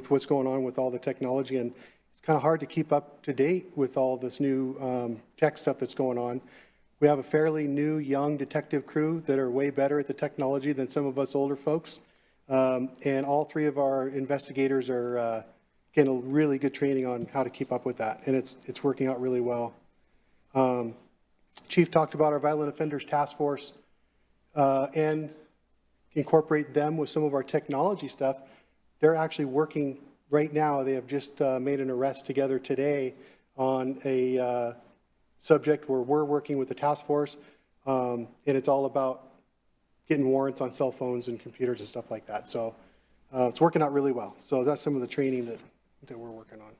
what's going on with all the technology, and it's kind of hard to keep up to date with all this new tech stuff that's going on. We have a fairly new, young detective crew that are way better at the technology than some of us older folks, and all 3 of our investigators are getting a really good training on how to keep up with that, and it's working out really well. Chief talked about our Violent Offenders Task Force, and incorporate them with some of our technology stuff. They're actually working right now. They have just made an arrest together today on a subject where we're working with the task force, and it's all about getting warrants on cell phones and computers and stuff like that. So it's working out really well. So that's some of the training that we're working on.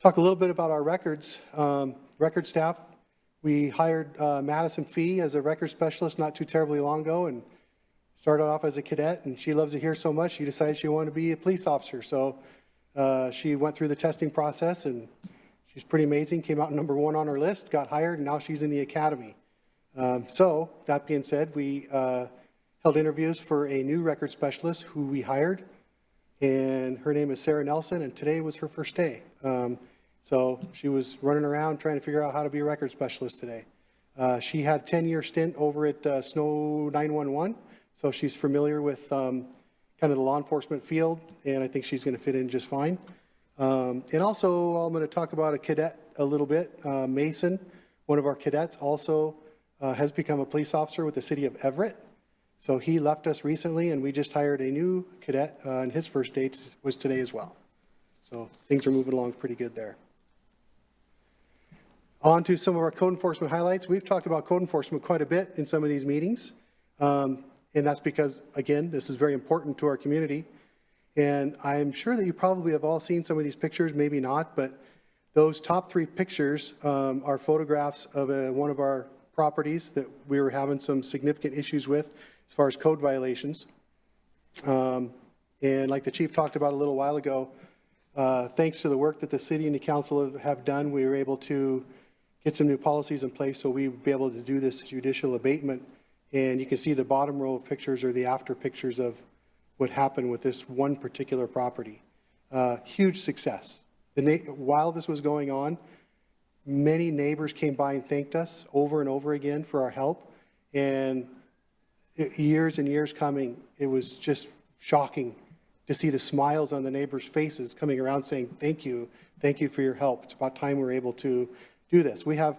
Talk a little bit about our records. Record staff. We hired Madison Fee as a record specialist not too terribly long ago, and started off as a cadet, and she loves it here so much she decided she wanted to be a police officer. So she went through the testing process, and she's pretty amazing, came out number 1 on our list, got hired, and now she's in the academy. So that being said, we held interviews for a new record specialist who we hired, and her name is Sarah Nelson, and today was her first day. So she was running around trying to figure out how to be a record specialist today. She had a 10-year stint over at Snow 911, so she's familiar with kind of the law enforcement field, and I think she's going to fit in just fine. And also, I'm going to talk about a cadet a little bit. Mason, one of our cadets, also has become a police officer with the city of Everett. So he left us recently, and we just hired a new cadet, and his first date was today as well. So things are moving along pretty good there. On to some of our code enforcement highlights. We've talked about code enforcement quite a bit in some of these meetings, and that's because, again, this is very important to our community. And I'm sure that you probably have all seen some of these pictures, maybe not, but those top 3 pictures are photographs of one of our properties that we were having some significant issues with as far as code violations. And like the chief talked about a little while ago, thanks to the work that the city and the council have done, we were able to get some new policies in place so we'd be able to do this judicial abatement. And you can see the bottom row of pictures are the after pictures of what happened with this one particular property. Huge success. While this was going on, many neighbors came by and thanked us over and over again for our help. And years and years coming, it was just shocking to see the smiles on the neighbors' faces coming around saying, thank you for your help. It's about time we were able to do this. We have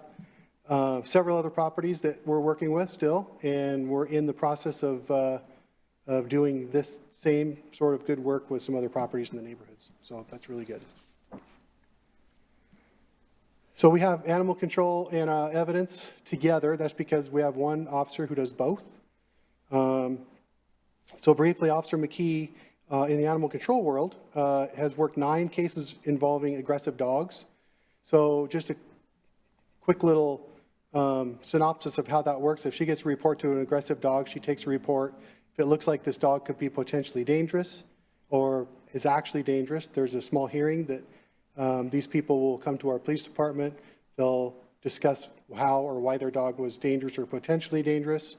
several other properties that we're working with still, and we're in the process of doing this same sort of good work with some other properties in the neighborhoods. So that's really good. So we have animal control and evidence together. That's because we have one officer who does both. So briefly, Officer McKee in the animal control world has worked 9 cases involving aggressive dogs. So just a quick little synopsis of how that works. If she gets a report to an aggressive dog, she takes a report. If it looks like this dog could be potentially dangerous or is actually dangerous, there's a small hearing that these people will come to our police department. They'll discuss how or why their dog was dangerous or potentially dangerous.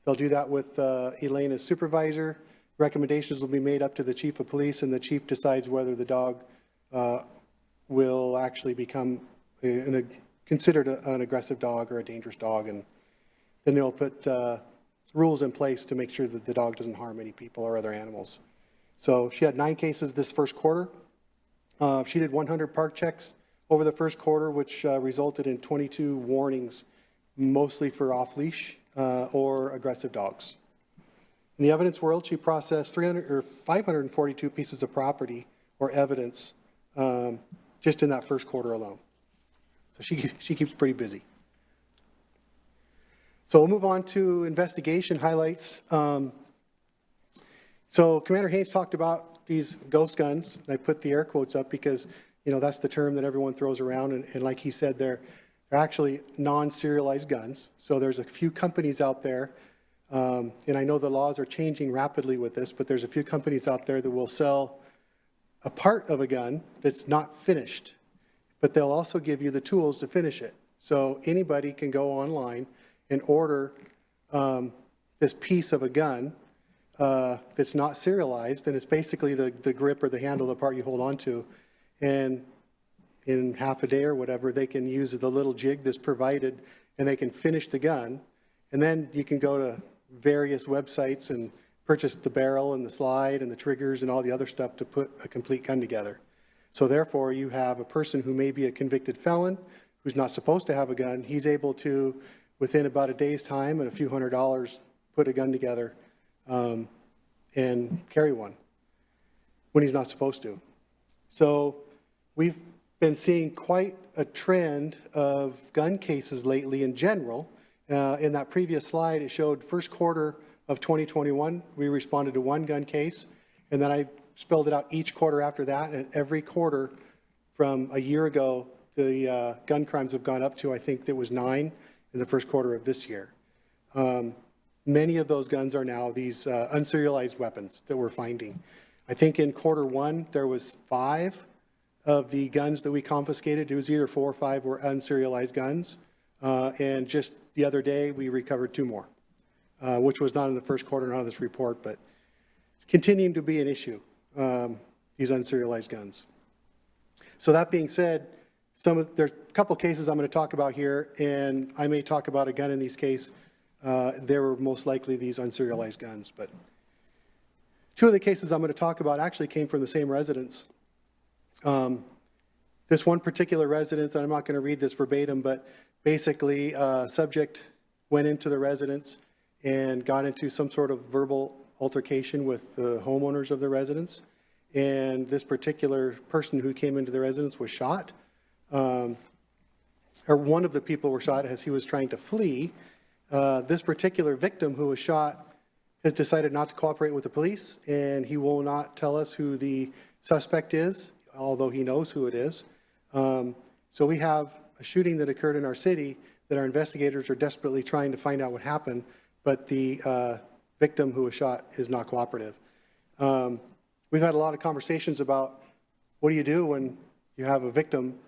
They'll do that with Elaine as supervisor. Recommendations will be made up to the chief of police, and the chief decides whether the dog will actually become considered an aggressive dog or a dangerous dog. And then they'll put rules in place to make sure that the dog doesn't harm any people or other animals. So she had 9 cases this first quarter. She did 100 park checks over the first quarter, which resulted in 22 warnings, mostly for off-leash or aggressive dogs. In the evidence world, she processed 542 pieces of property or evidence just in that first quarter alone. So she keeps pretty busy. So we'll move on to investigation highlights. So Commander Haynes talked about these ghost guns. I put the air quotes up because, you know, that's the term that everyone throws around. And like he said, they're actually non-serialized guns. So there's a few companies out there, and I know the laws are changing rapidly with this, but there's a few companies out there that will sell a part of a gun that's not finished, but they'll also give you the tools to finish it. So anybody can go online and order this piece of a gun that's not serialized, and it's basically the grip or the handle, the part you hold on to. And in half a day or whatever, they can use the little jig that's provided, and they can finish the gun. And then you can go to various websites and purchase the barrel and the slide and the triggers and all the other stuff to put a complete gun together. So therefore, you have a person who may be a convicted felon who's not supposed to have a gun. He's able to, within about a day's time and a few $100s, put a gun together and carry one when he's not supposed to. So we've been seeing quite a trend of gun cases lately in general. In that previous slide, it showed first quarter of 2021, we responded to 1 gun case, and then I spelled it out each quarter after that, and every quarter from a year ago, the gun crimes have gone up to, I think there was 9 in the first quarter of this year. Many of those guns are now these unserialized weapons that we're finding. I think in quarter 1, there was 5 of the guns that we confiscated. It was either 4 or 5 were unserialized guns. And just the other day, we recovered 2 more, which was not in the first quarter, not in this report, but it's continuing to be an issue, these unserialized guns. So that being said, there's a couple cases I'm going to talk about here, and I may talk about a gun in these cases. There were most likely these unserialized guns, but 2 of the cases I'm going to talk about actually came from the same residence. This one particular residence, and I'm not going to read this verbatim, but basically subject went into the residence and got into some sort of verbal altercation with the homeowners of the residence. And this particular person who came into the residence was shot. Or one of the people were shot as he was trying to flee. This particular victim who was shot has decided not to cooperate with the police, and he will not tell us who the suspect is, although he knows who it is. So we have a shooting that occurred in our city that our investigators are desperately trying to find out what happened, but the victim who was shot is not cooperative. We've had a lot of conversations about what do you do when you have a victim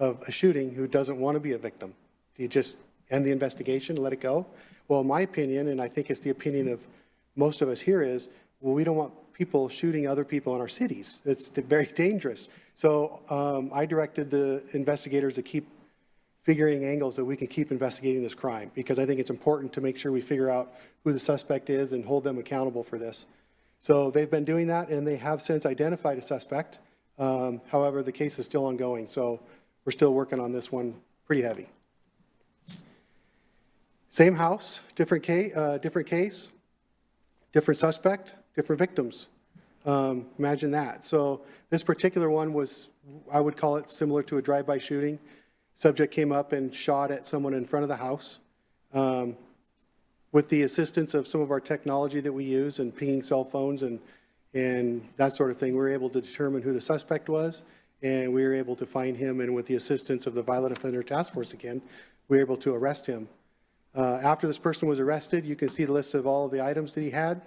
of a shooting who doesn't want to be a victim? Do you just end the investigation and let it go? Well, my opinion, and I think it's the opinion of most of us here, is, well, we don't want people shooting other people in our cities. It's very dangerous. So I directed the investigators to keep figuring angles that we can keep investigating this crime, because I think it's important to make sure we figure out who the suspect is and hold them accountable for this. So they've been doing that, and they have since identified a suspect. However, the case is still ongoing, so we're still working on this one pretty heavy. Same house, different case, different suspect, different victims. Imagine that. So this particular one was, I would call it similar to a drive-by shooting. Subject came up and shot at someone in front of the house. With the assistance of some of our technology that we use and pinging cell phones and that sort of thing, we were able to determine who the suspect was, and we were able to find him, and with the assistance of the Violent Offender Task Force again, we were able to arrest him. After this person was arrested, you can see the list of all of the items that he had,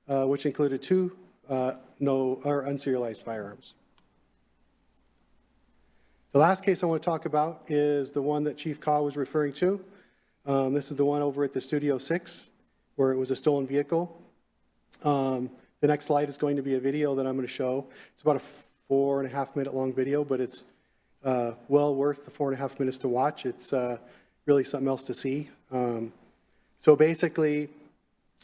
which included 2 unserialized firearms. The last case I want to talk about is the one that Chief Kaw was referring to. This is the one over at the Studio 6, where it was a stolen vehicle. The next slide is going to be a video that I'm going to show. It's about a 4.5 minute long video, but it's well worth the 4.5 minutes to watch. It's really something else to see. So basically,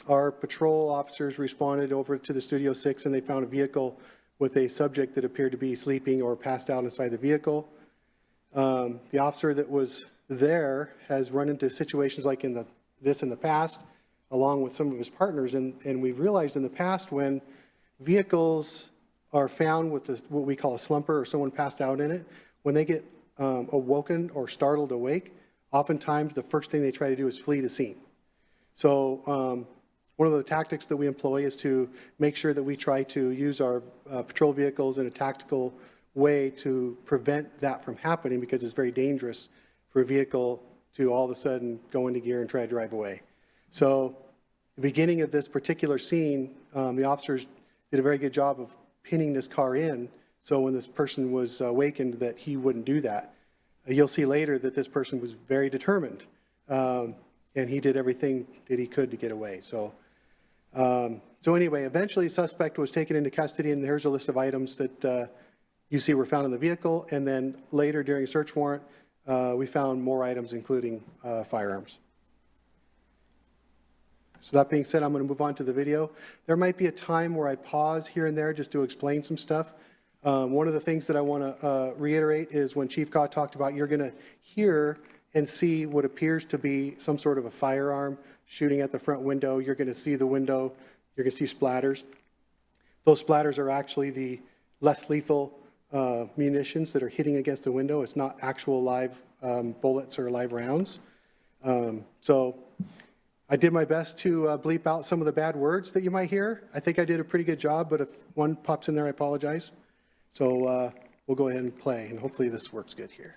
our patrol officers responded over to the Studio 6 and they found a vehicle with a subject that appeared to be sleeping or passed out inside the vehicle. The officer that was there has run into situations like this in the past, along with some of his partners, and we've realized in the past when vehicles are found with what we call a slumper or someone passed out in it, when they get awoken or startled awake, oftentimes the first thing they try to do is flee the scene. So one of the tactics that we employ is to make sure that we try to use our patrol vehicles in a tactical way to prevent that from happening, because it's very dangerous for a vehicle to all of a sudden go into gear and try to drive away. So the beginning of this particular scene, the officers did a very good job of pinning this car in, so when this person was awakened that he wouldn't do that. You'll see later that this person was very determined, and he did everything that he could to get away. So anyway, eventually the suspect was taken into custody, and here's a list of items that you see were found in the vehicle, and then later during a search warrant, we found more items, including firearms. So that being said, I'm going to move on to the video. There might be a time where I pause here and there just to explain some stuff. One of the things that I want to reiterate is when Chief Kaw talked about you're going to hear and see what appears to be some sort of a firearm shooting at the front window. You're going to see the window. You're going to see splatters. Those splatters are actually the less lethal munitions that are hitting against the window. It's not actual live bullets or live rounds. So I did my best to bleep out some of the bad words that you might hear. I think I did a pretty good job, but if one pops in there, I apologize. So we'll go ahead and play, and hopefully this works good here.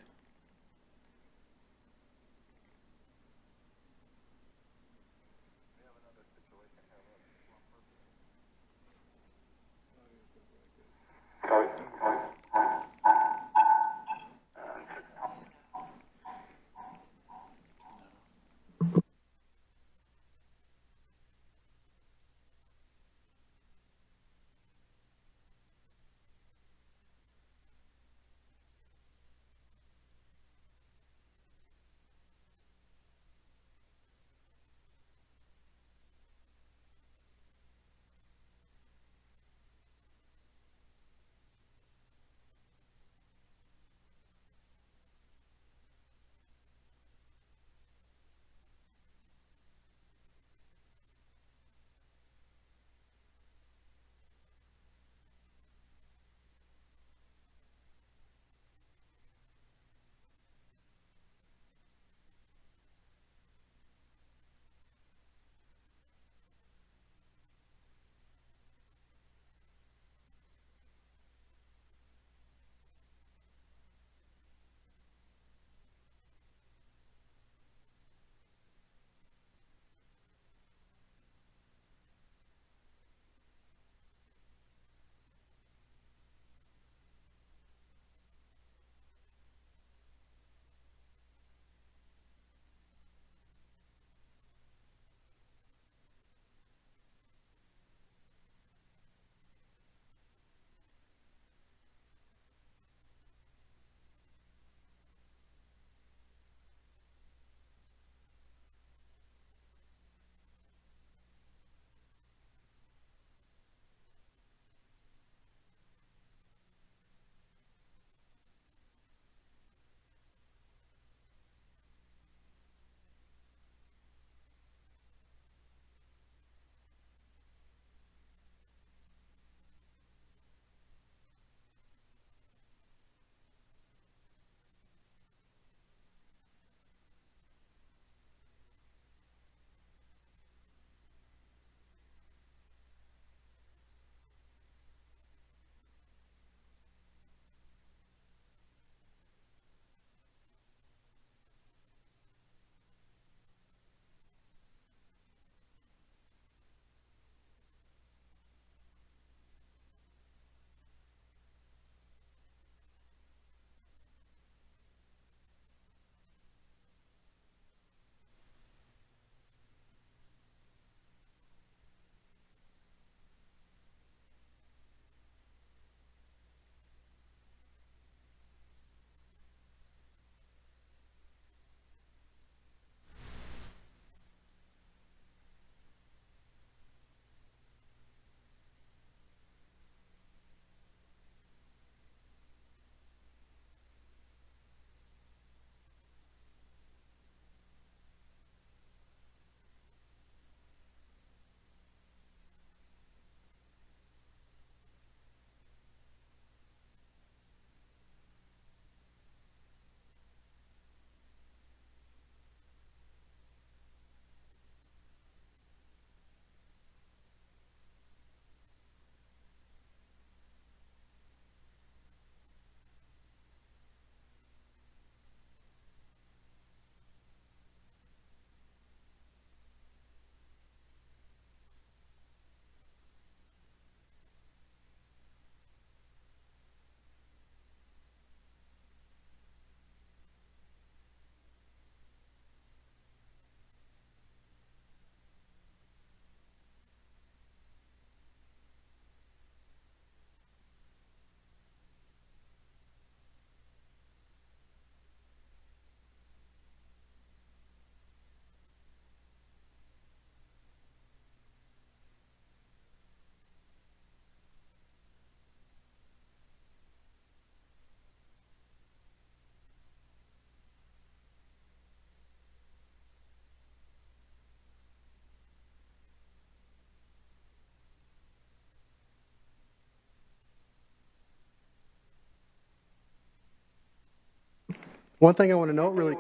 One thing I want to note really.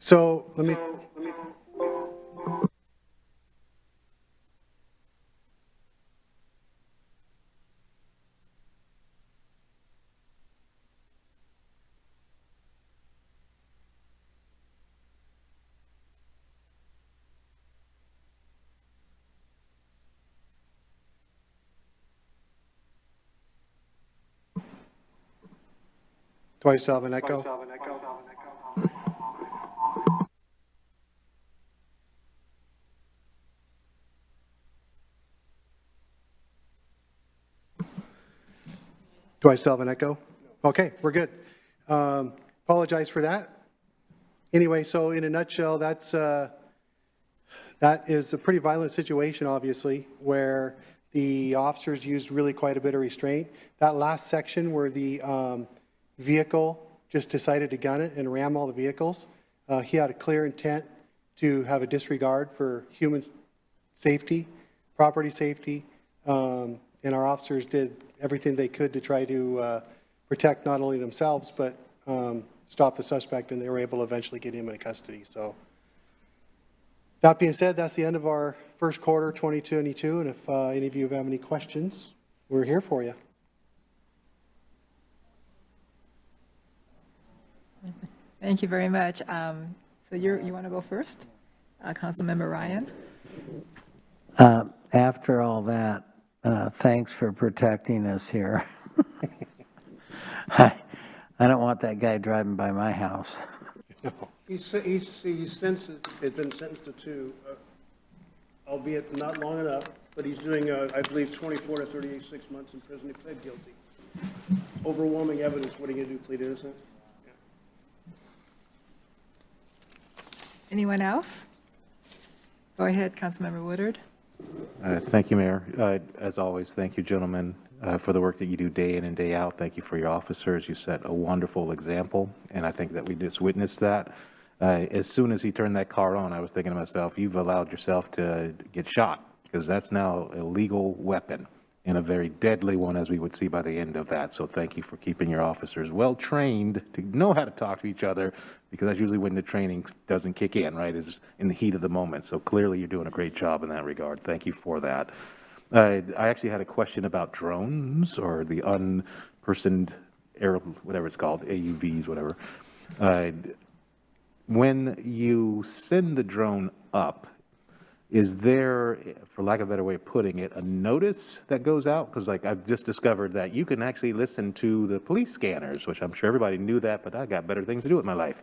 So let me. Do I still have an echo? Do I still have an echo? Okay, we're good. Apologize for that. Anyway, so in a nutshell, that is a pretty violent situation, obviously, where the officers used really quite a bit of restraint. That last section where the vehicle just decided to gun it and ram all the vehicles, he had a clear intent to have a disregard for human safety, property safety, and our officers did everything they could to try to protect not only themselves, but stop the suspect, and they were able to eventually get him into custody. So that being said, that's the end of our first quarter 2022, and if any of you have any questions, we're here for you. Thank you very much. So you want to go first? Councilmember Ryan? After all that, thanks for protecting us here. I don't want that guy driving by my house. He's sentenced, has been sentenced to 2, albeit not long enough, but he's doing, I believe, 24 to 36 months in prison. He pled guilty. Overwhelming evidence. What are you going to do, plead innocent? Anyone else? Go ahead, Councilmember Woodard. Thank you, Mayor. As always, thank you, gentlemen. for the work that you do day in and day out. Thank you for your officers. You set a wonderful example, and I think that we just witnessed that. As soon as he turned that car on, I was thinking to myself, you've allowed yourself to get shot, because that's now a legal weapon and a very deadly one, as we would see by the end of that. So thank you for keeping your officers well-trained to know how to talk to each other, because that's usually when the training doesn't kick in, right, is in the heat of the moment. So clearly you're doing a great job in that regard. Thank you for that. I actually had a question about drones, or the unpersoned air, whatever it's called, AUVs, whatever. When you send the drone up, is there, for lack of a better way of putting it, a notice that goes out? Because like I've just discovered that you can actually listen to the police scanners, which I'm sure everybody knew that, but I got better things to do with my life,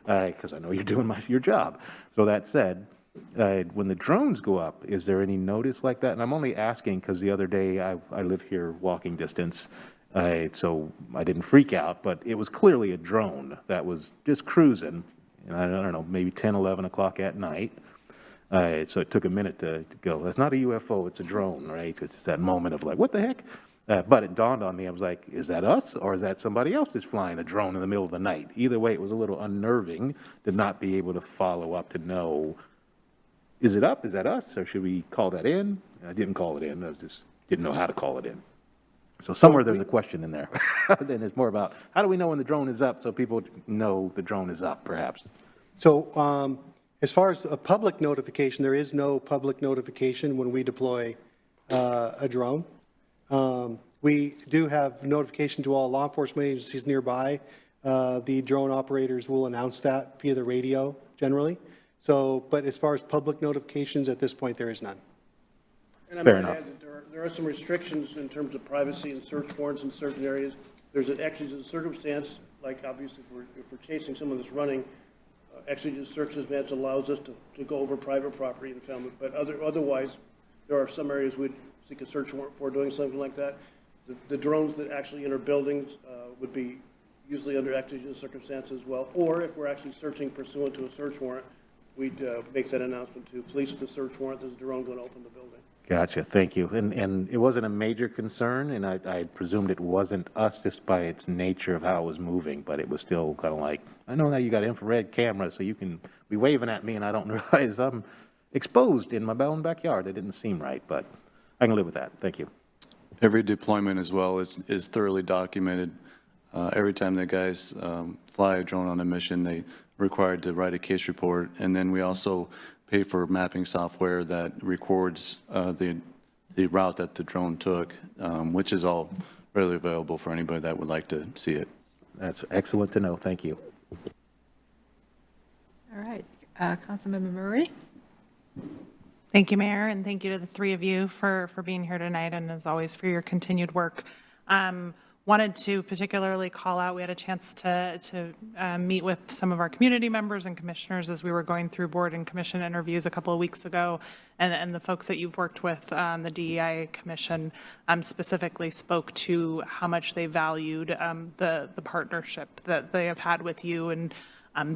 because I know you're doing your job. So that said, when the drones go up, is there any notice like that? And I'm only asking because the other day I live here walking distance, so I didn't freak out, but it was clearly a drone that was just cruising, and I don't know, maybe 10, 11 o'clock at night. So it took a minute to go, that's not a UFO, it's a drone, right? It's just that moment of like, what the heck? But it dawned on me, I was like, is that us, or is that somebody else that's flying a drone in the middle of the night? Either way, it was a little unnerving to not be able to follow up to know, is it up, is that us, or should we call that in? I didn't call it in, I just didn't know how to call it in. So somewhere there's a question in there. Then it's more about, how do we know when the drone is up so people know the drone is up, perhaps? So as far as a public notification, there is no public notification when we deploy a drone. We do have notification to all law enforcement agencies nearby. The drone operators will announce that via the radio generally. So, but as far as public notifications, at this point, there is none. And I Fair might enough. add that there are some restrictions in terms of privacy and search warrants in certain areas. There's an exigent circumstance, like obviously if we're chasing someone that's running, exigent circumstance allows us to go over private property and family, but otherwise, there are some areas we'd seek a search warrant for doing something like that. The drones that actually enter buildings would be usually under exigent circumstances as well, or if we're actually searching pursuant to a search warrant, we'd make that announcement to police the search warrant, there's a drone going to open the building. Gotcha, thank you. And it wasn't a major concern, and I presumed it wasn't us just by its nature of how it was moving, but it was still kind of like, I know now you got infrared cameras, so you can be waving at me and I don't realize I'm exposed in my own backyard. It didn't seem right, but I can live with that. Thank you. Every deployment as well is thoroughly documented. Every time the guys fly a drone on a mission, they required to write a case report, and then we also pay for mapping software that records the route that the drone took, which is all readily available for anybody that would like to see it. That's excellent to know. Thank you. All right, Councilmember Murray? Thank you, Mayor, and thank you to the three of you for being here tonight, and as always, for your continued work. Wanted to particularly call out, we had a chance to meet with some of our community members and commissioners as we were going through board and commission interviews a couple of weeks ago, and the folks that you've worked with on the DEI commission specifically spoke to how much they valued the partnership that they have had with you, and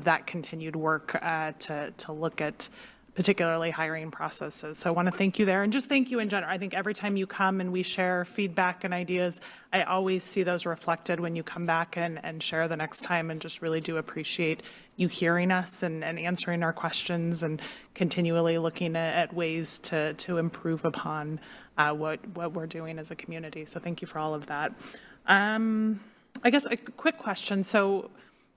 that continued work to look at particularly hiring processes. So I want to thank you there, and just thank you in general. I think every time you come and we share feedback and ideas, I always see those reflected when you come back and share the next time, and just really do appreciate you hearing us and answering our questions and continually looking at ways to improve upon what we're doing as a community. So thank you for all of that. I guess a quick question. So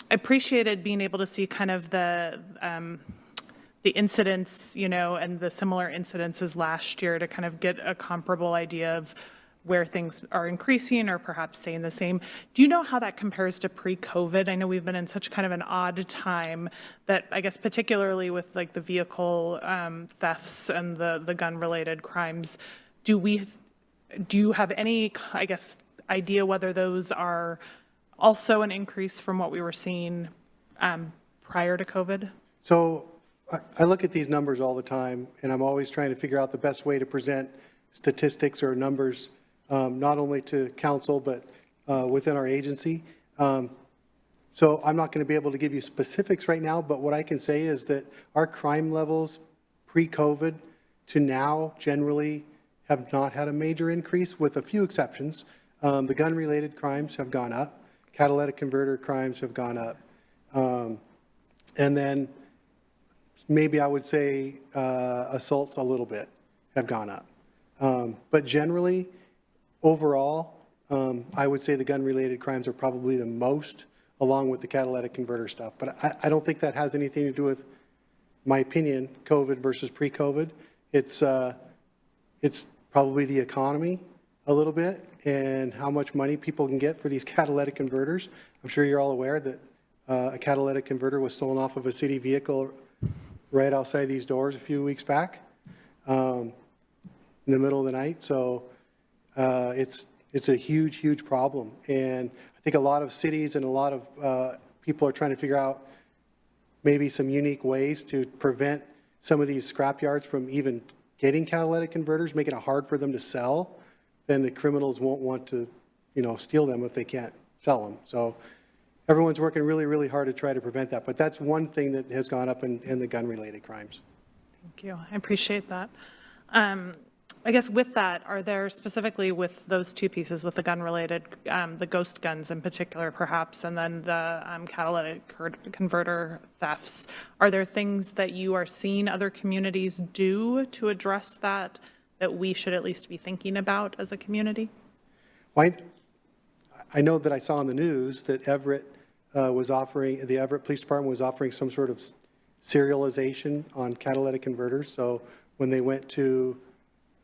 I appreciated being able to see kind of the incidents, and the similar incidences last year to kind of get a comparable idea of where things are increasing or perhaps staying the same. Do you know how that compares to pre-COVID? I know we've been in such kind of an odd time that I guess particularly with like the vehicle thefts and the gun-related crimes, do you have any, I guess, idea whether those are also an increase from what we were seeing prior to COVID? So I look at these numbers all the time, and I'm always trying to figure out the best way to present statistics or numbers, not only to council, but within our agency. So I'm not going to be able to give you specifics right now, but what I can say is that our crime levels pre-COVID to now generally have not had a major increase, with a few exceptions. The gun-related crimes have gone up. Catalytic converter crimes have gone up. And then maybe I would say assaults a little bit have gone up. But generally, overall, I would say the gun-related crimes are probably the most, along with the catalytic converter stuff. But I don't think that has anything to do with, my opinion, COVID versus pre-COVID. It's probably the economy a little bit and how much money people can get for these catalytic converters. I'm sure you're all aware that a catalytic converter was stolen off of a city vehicle right outside these doors a few weeks back in the middle of the night. So it's a huge, huge problem. And I think a lot of cities and a lot of people are trying to figure out maybe some unique ways to prevent some of these scrapyards from even getting catalytic converters, making it hard for them to sell. Then the criminals won't want to, steal them if they can't sell them. So everyone's working really, really hard to try to prevent that. But that's one thing that has gone up in the gun-related crimes. Thank you. I appreciate that. I guess with that, are there specifically with those two pieces, with the gun-related, the ghost guns in particular perhaps, and then the catalytic converter thefts, are there things that you are seeing other communities do to address that we should at least be thinking about as a community? Well, I know that I saw on the news that the Everett Police Department was offering some sort of serialization on catalytic converters. So when they went to,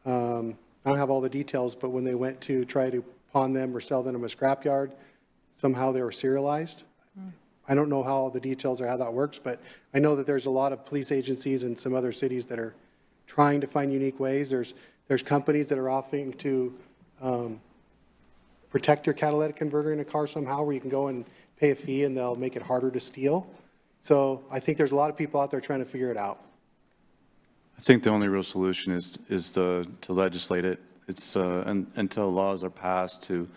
I don't have all the details, but when they went to try to pawn them or sell them in a scrapyard, somehow they were serialized. I don't know how the details or how that works, but I know that there's a lot of police agencies in some other cities that are trying to find unique ways. There's companies that are offering to protect your catalytic converter in a car somehow, where you can go and pay a fee and they'll make it harder to steal. So I think there's a lot of people out there trying to figure it out. I think the only real solution is to legislate it. It's until laws are passed to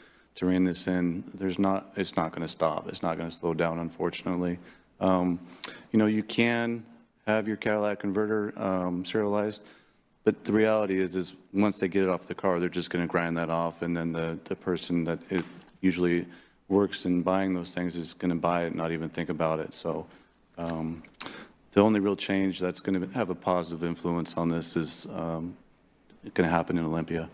rein this in, it's not going to stop. It's not going to slow down, unfortunately. You can have your catalytic converter serialized, but the reality is once they get it off the car, they're just going to grind that off, and then the person that it usually works in buying those things is going to buy it and not even think about it. So the only real change that's going to have a positive influence on this is going to happen in Olympia.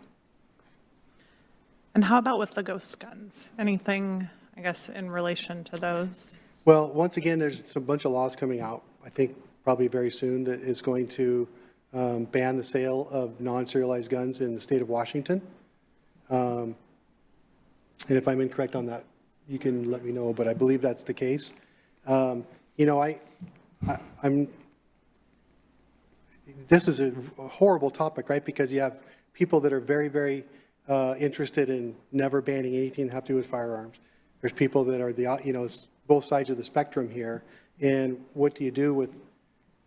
And how about with the ghost guns? Anything, I guess, in relation to those? Well, once again, there's a bunch of laws coming out, I think probably very soon, that is going to ban the sale of non-serialized guns in the state of Washington. And if I'm incorrect on that, you can let me know, but I believe that's the case. This is a horrible topic, right? Because you have people that are very, very interested in never banning anything that have to do with firearms. There's people that are both sides of the spectrum here. And what do you do with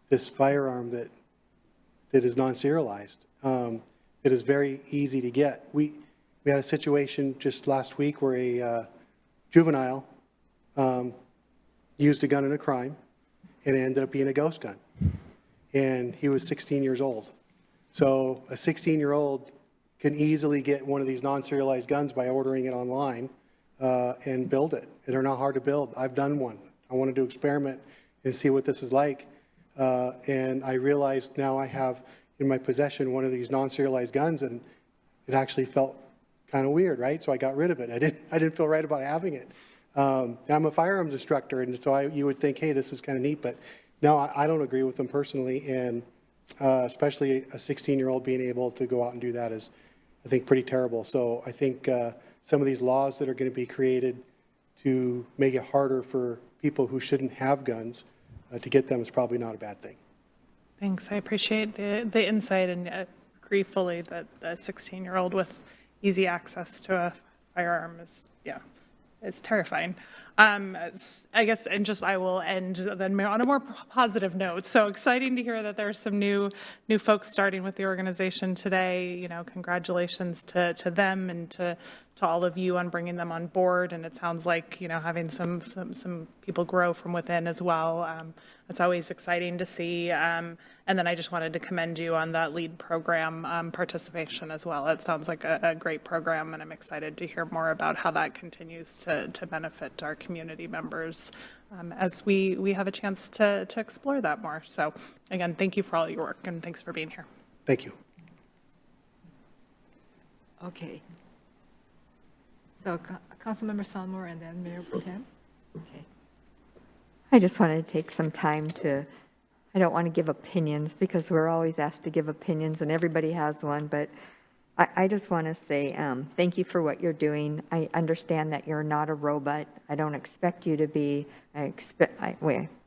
this firearm that is non-serialized? It is very easy to get. We had a situation just last week where a juvenile used a gun in a crime, and it ended up being a ghost gun. And he was 16 years old. So a 16-year-old can easily get one of these non-serialized guns by ordering it online and build it. They're not hard to build. I've done one. I wanted to experiment and see what this is like. And I realized now I have in my possession one of these non-serialized guns, and it actually felt kind of weird, right? So I got rid of it. I didn't feel right about having it. And I'm a firearms instructor, and so you would think, hey, this is kind of neat, but no, I don't agree with them personally, and especially a 16-year-old being able to go out and do that is, I think, pretty terrible. So I think some of these laws that are going to be created to make it harder for people who shouldn't have guns to get them is probably not a bad thing. Thanks. I appreciate the insight, and agree fully that a 16-year-old with easy access to a firearm is terrifying. I guess, and just I will end then on a more positive note. So exciting to hear that there's some new folks starting with the organization today. You know, congratulations to them and to all of you on bringing them on board. And it sounds like, you know, having some people grow from within as well. It's always exciting to see. And then I just wanted to commend you on that LEAD program participation as well. It sounds like a great program, and I'm excited to hear more about how that continues to benefit our community members as we have a chance to explore that more. So again, thank you for all your work, and thanks for being here. Thank you. Okay. So Councilmember Sonmore and then Mayor Pro Tem. Okay. I just wanted to take some time I don't want to give opinions because we're always asked to give opinions and everybody has one, but I just want to say thank you for what you're doing. I understand that you're not a robot. I don't expect you to be.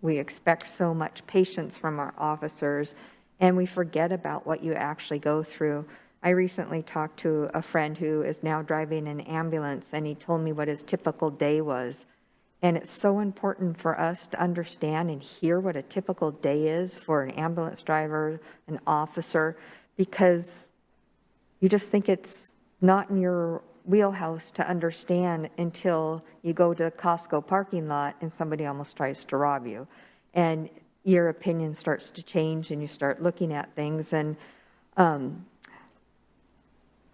We expect so much patience from our officers, and we forget about what you actually go through. I recently talked to a friend who is now driving an ambulance, and he told me what his typical day was. And it's so important for us to understand and hear what a typical day is for an ambulance driver, an officer, because you just think it's not in your wheelhouse to understand until you go to the Costco parking lot and somebody almost tries to rob you. And your opinion starts to change and you start looking at things. And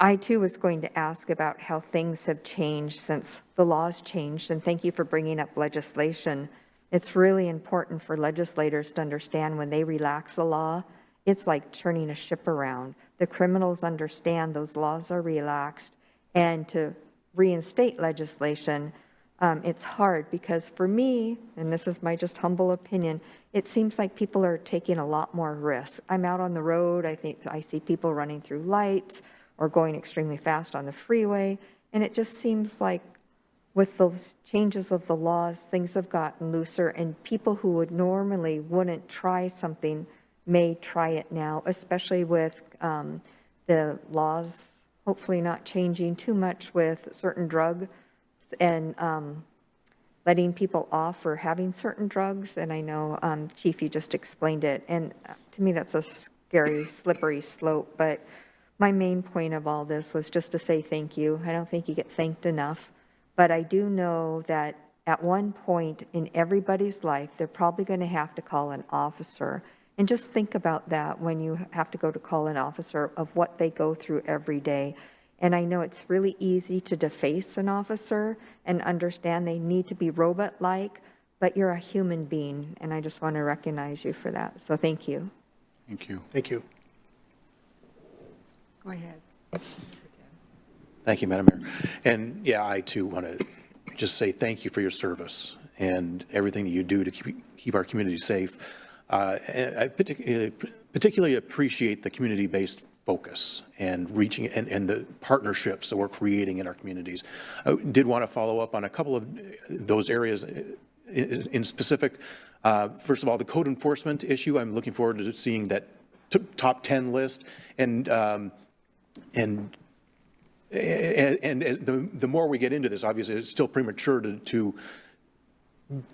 I too was going to ask about how things have changed since the laws changed, and thank you for bringing up legislation. It's really important for legislators to understand when they relax a law, it's like turning a ship around. The criminals understand those laws are relaxed, and to reinstate legislation, it's hard because for me, and this is my just humble opinion, it seems like people are taking a lot more risk. I'm out on the road, I see people running through lights, or going extremely fast on the freeway. And it just seems like with those changes of the laws, things have gotten looser, and people who would normally wouldn't try something may try it now, especially with the laws hopefully not changing too much with certain drugs and letting people off for having certain drugs. And I know, Chief, you just explained it. And to me, that's a scary, slippery slope. But my main point of all this was just to say thank you. I don't think you get thanked enough, but I do know that at one point in everybody's life, they're probably going to have to call an officer. And just think about that when you have to go to call an officer of what they go through every day. And I know it's really easy to deface an officer and understand they need to be robot-like, but you're a human being, and I just want to recognize you for that. So thank you. Thank you. Thank you. Go ahead. Thank you, Madam Mayor. And yeah, I too want to just say thank you for your service and everything that you do to keep our community safe. And I particularly appreciate the community-based focus and reaching and the partnerships that we're creating in our communities. I did want to follow up on a couple of those areas in specific. First of all, the code enforcement issue, I'm looking forward to seeing that top 10 list. And the more we get into this, obviously, it's still premature to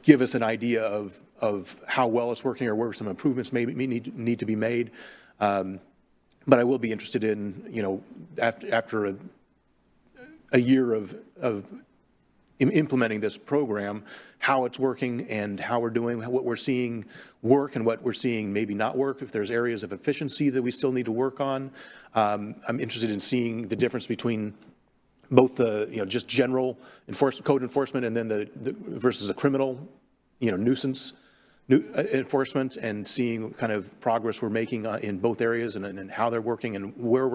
give us an idea of how well it's working or where some improvements may need to be made. But I will be interested in, you know, after a year of implementing this program, how it's working and how we're doing, what we're seeing work and what we're seeing maybe not work, if there's areas of efficiency that we still need to work on. I'm interested in seeing the difference between both the, you know, just general code enforcement and then the versus the criminal, you know, nuisance enforcement, and seeing kind of progress we're making in both areas and how they're working and where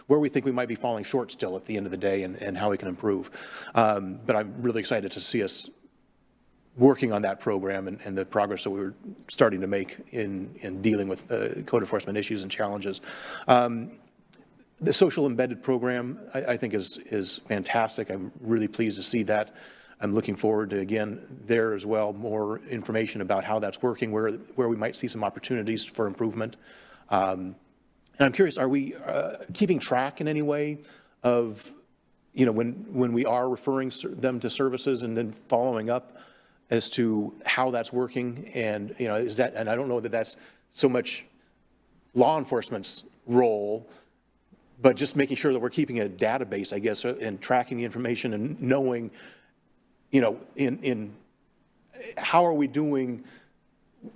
we think we might be falling short still at the end of the day and how we can improve. But I'm really excited to see us working on that program and the progress that we're starting to make in dealing with code enforcement issues and challenges. The social embedded program, I think is fantastic. I'm really pleased to see that. I'm looking forward to, again, there as well, more information about how that's working, where we might see some opportunities for improvement. And I'm curious, are we keeping track in any way of, you know, when we are referring them to services and then following up as to how that's working, and, you know, is that, and I don't know that that's so much law enforcement's role, but just making sure that we're keeping a database, I guess, and tracking the information and knowing, you know, in how are we doing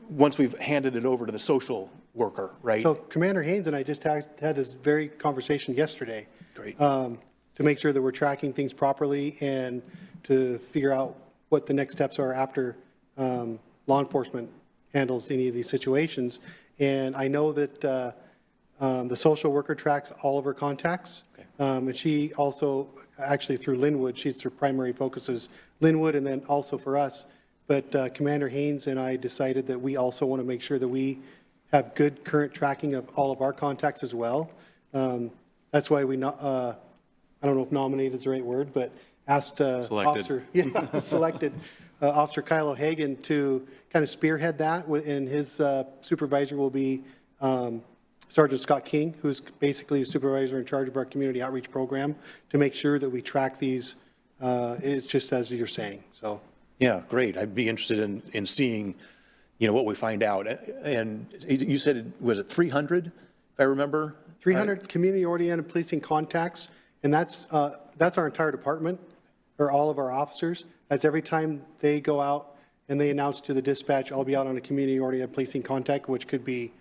once we've handed it over to the social worker, right? So Commander Haynes and I just had this very conversation yesterday. Great. To make sure that we're tracking things properly and to figure out what the next steps are after law enforcement handles any of these situations. And I know that the social worker tracks all of her contacts. Okay. And she also, actually through Linwood, she's her primary focus is Linwood, and then also for us. But Commander Haynes and I decided that we also want to make sure that we have good current tracking of all of our contacts as well. That's why we, I don't know if nominated is the right word, but asked Selected. selected Officer Kyle O'Hagan to kind of spearhead that, and his supervisor will be Sergeant Scott King, who's basically a supervisor in charge of our community outreach program, to make sure that we track these, it's just as you're saying, so. Yeah, great. I'd be interested in seeing, you know, what we find out. And you said, was it 300, if I remember? 300 community-oriented policing contacts, and that's our entire department, or all of our officers. That's every time they go out and they announce to the dispatch, I'll be out on a community-oriented policing contact, which could be,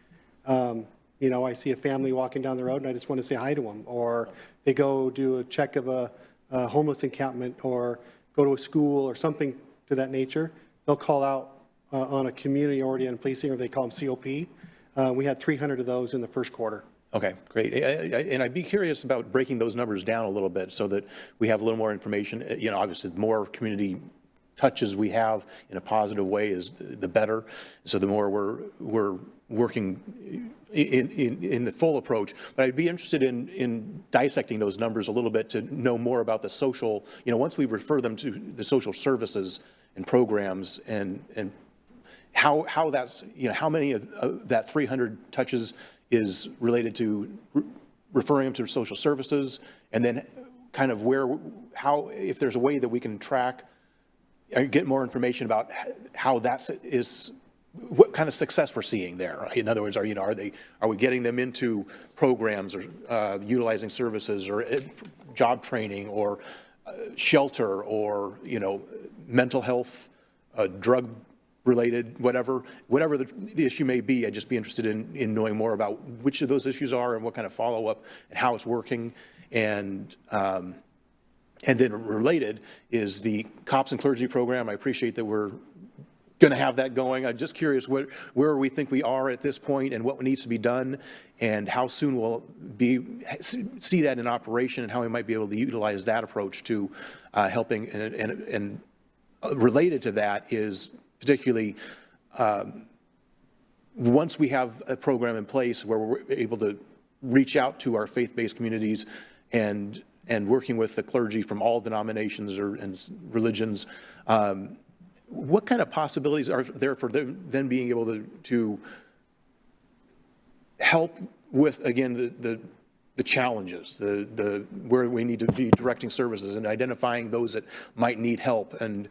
you know, I see a family walking down the road and I just want to say hi to them, or they go do a check of a homeless encampment, or go to a school or something to that nature. They'll call out on a community-oriented policing, or they call them COP. We had 300 of those in the first quarter. Okay, great. And I'd be curious about breaking those numbers down a little bit so that we have a little more information. You know, obviously, the more community touches we have in a positive way is the better. So the more we're working in the full approach. But I'd be interested in dissecting those numbers a little bit to know more about the social, you know, once we refer them to the social services and programs, and how that's, you know, how many of that 300 touches is related to referring them to social services, and then kind of how, if there's a way that we can track or get more information about how that is, what kind of success we're seeing there. In other words, are we getting them into programs, or utilizing services, or job training, or shelter, or, you know, mental health, drug related, whatever the issue may be. I'd just be interested in knowing more about which of those issues are and what kind of follow-up and how it's working. And then related is the Cops and Clergy program. I appreciate that we're going to have that going. I'm just curious where we think we are at this point and what needs to be done, and how soon we'll see that in operation, and how we might be able to utilize that approach to helping. And related to that is particularly once we have a program in place where we're able to reach out to our faith-based communities and working with the clergy from all denominations and religions, what kind of possibilities are there for them then being able to help with, again, the challenges, where we need to be directing services and identifying those that might need help and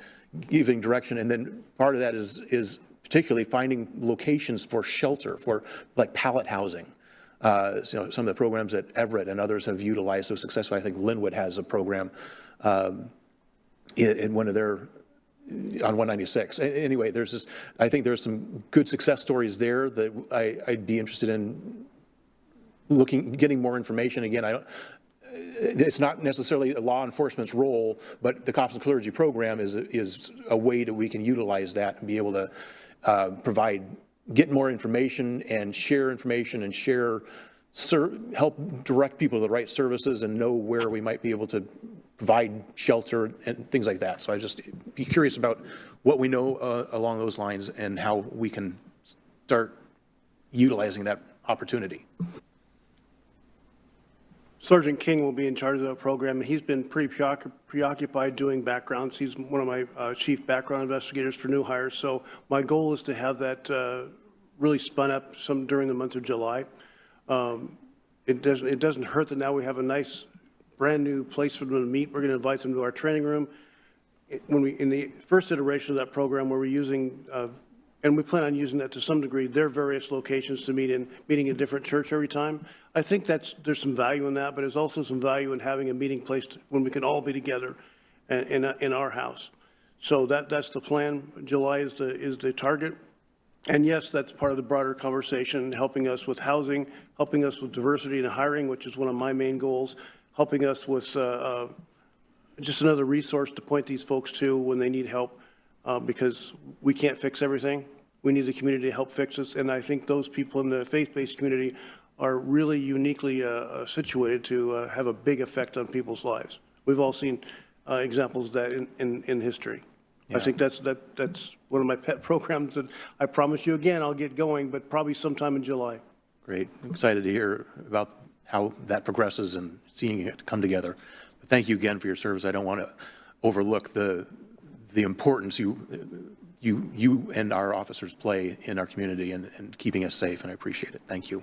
giving direction. And then part of that is particularly finding locations for shelter, for like pallet housing. You know, some of the programs that Everett and others have utilized so successfully. I think Linwood has a program in one of their, on 196. Anyway, I think there's some good success stories there that I'd be interested in getting more information. Again, it's not necessarily a law enforcement's role, but the Cops and Clergy program is a way that we can utilize that and be able to get more information and share information and help direct people to the right services and know where we might be able to provide shelter and things like that. So I just be curious about what we know along those lines and how we can start utilizing that opportunity. Sergeant King will be in charge of the program, and he's been pretty preoccupied doing backgrounds. He's one of my chief background investigators for new hires. So my goal is to have that really spun up during the month of July. It doesn't hurt that now we have a nice brand new place for them to meet. We're going to invite them to our training room. in the first iteration of that program, where we're using, and we plan on using that to some degree, their various locations to meeting in a different church every time. I think there's some value in that, but there's also some value in having a meeting place when we can all be together in our house. So that's the plan. July is the target. And yes, that's part of the broader conversation, helping us with housing, helping us with diversity and hiring, which is one of my main goals, helping us with just another resource to point these folks to when they need help, because we can't fix everything. We need the community to help fix us. And I think those people in the faith-based community are really uniquely situated to have a big effect on people's lives. We've all seen examples of that in history. Yeah. I think that's one of my pet programs that I promise you again, I'll get going, but probably sometime in July. Great. I'm excited to hear about how that progresses and seeing it come together. But thank you again for your service. I don't want to overlook the importance you and our officers play in our community and keeping us safe, and I appreciate it. Thank you.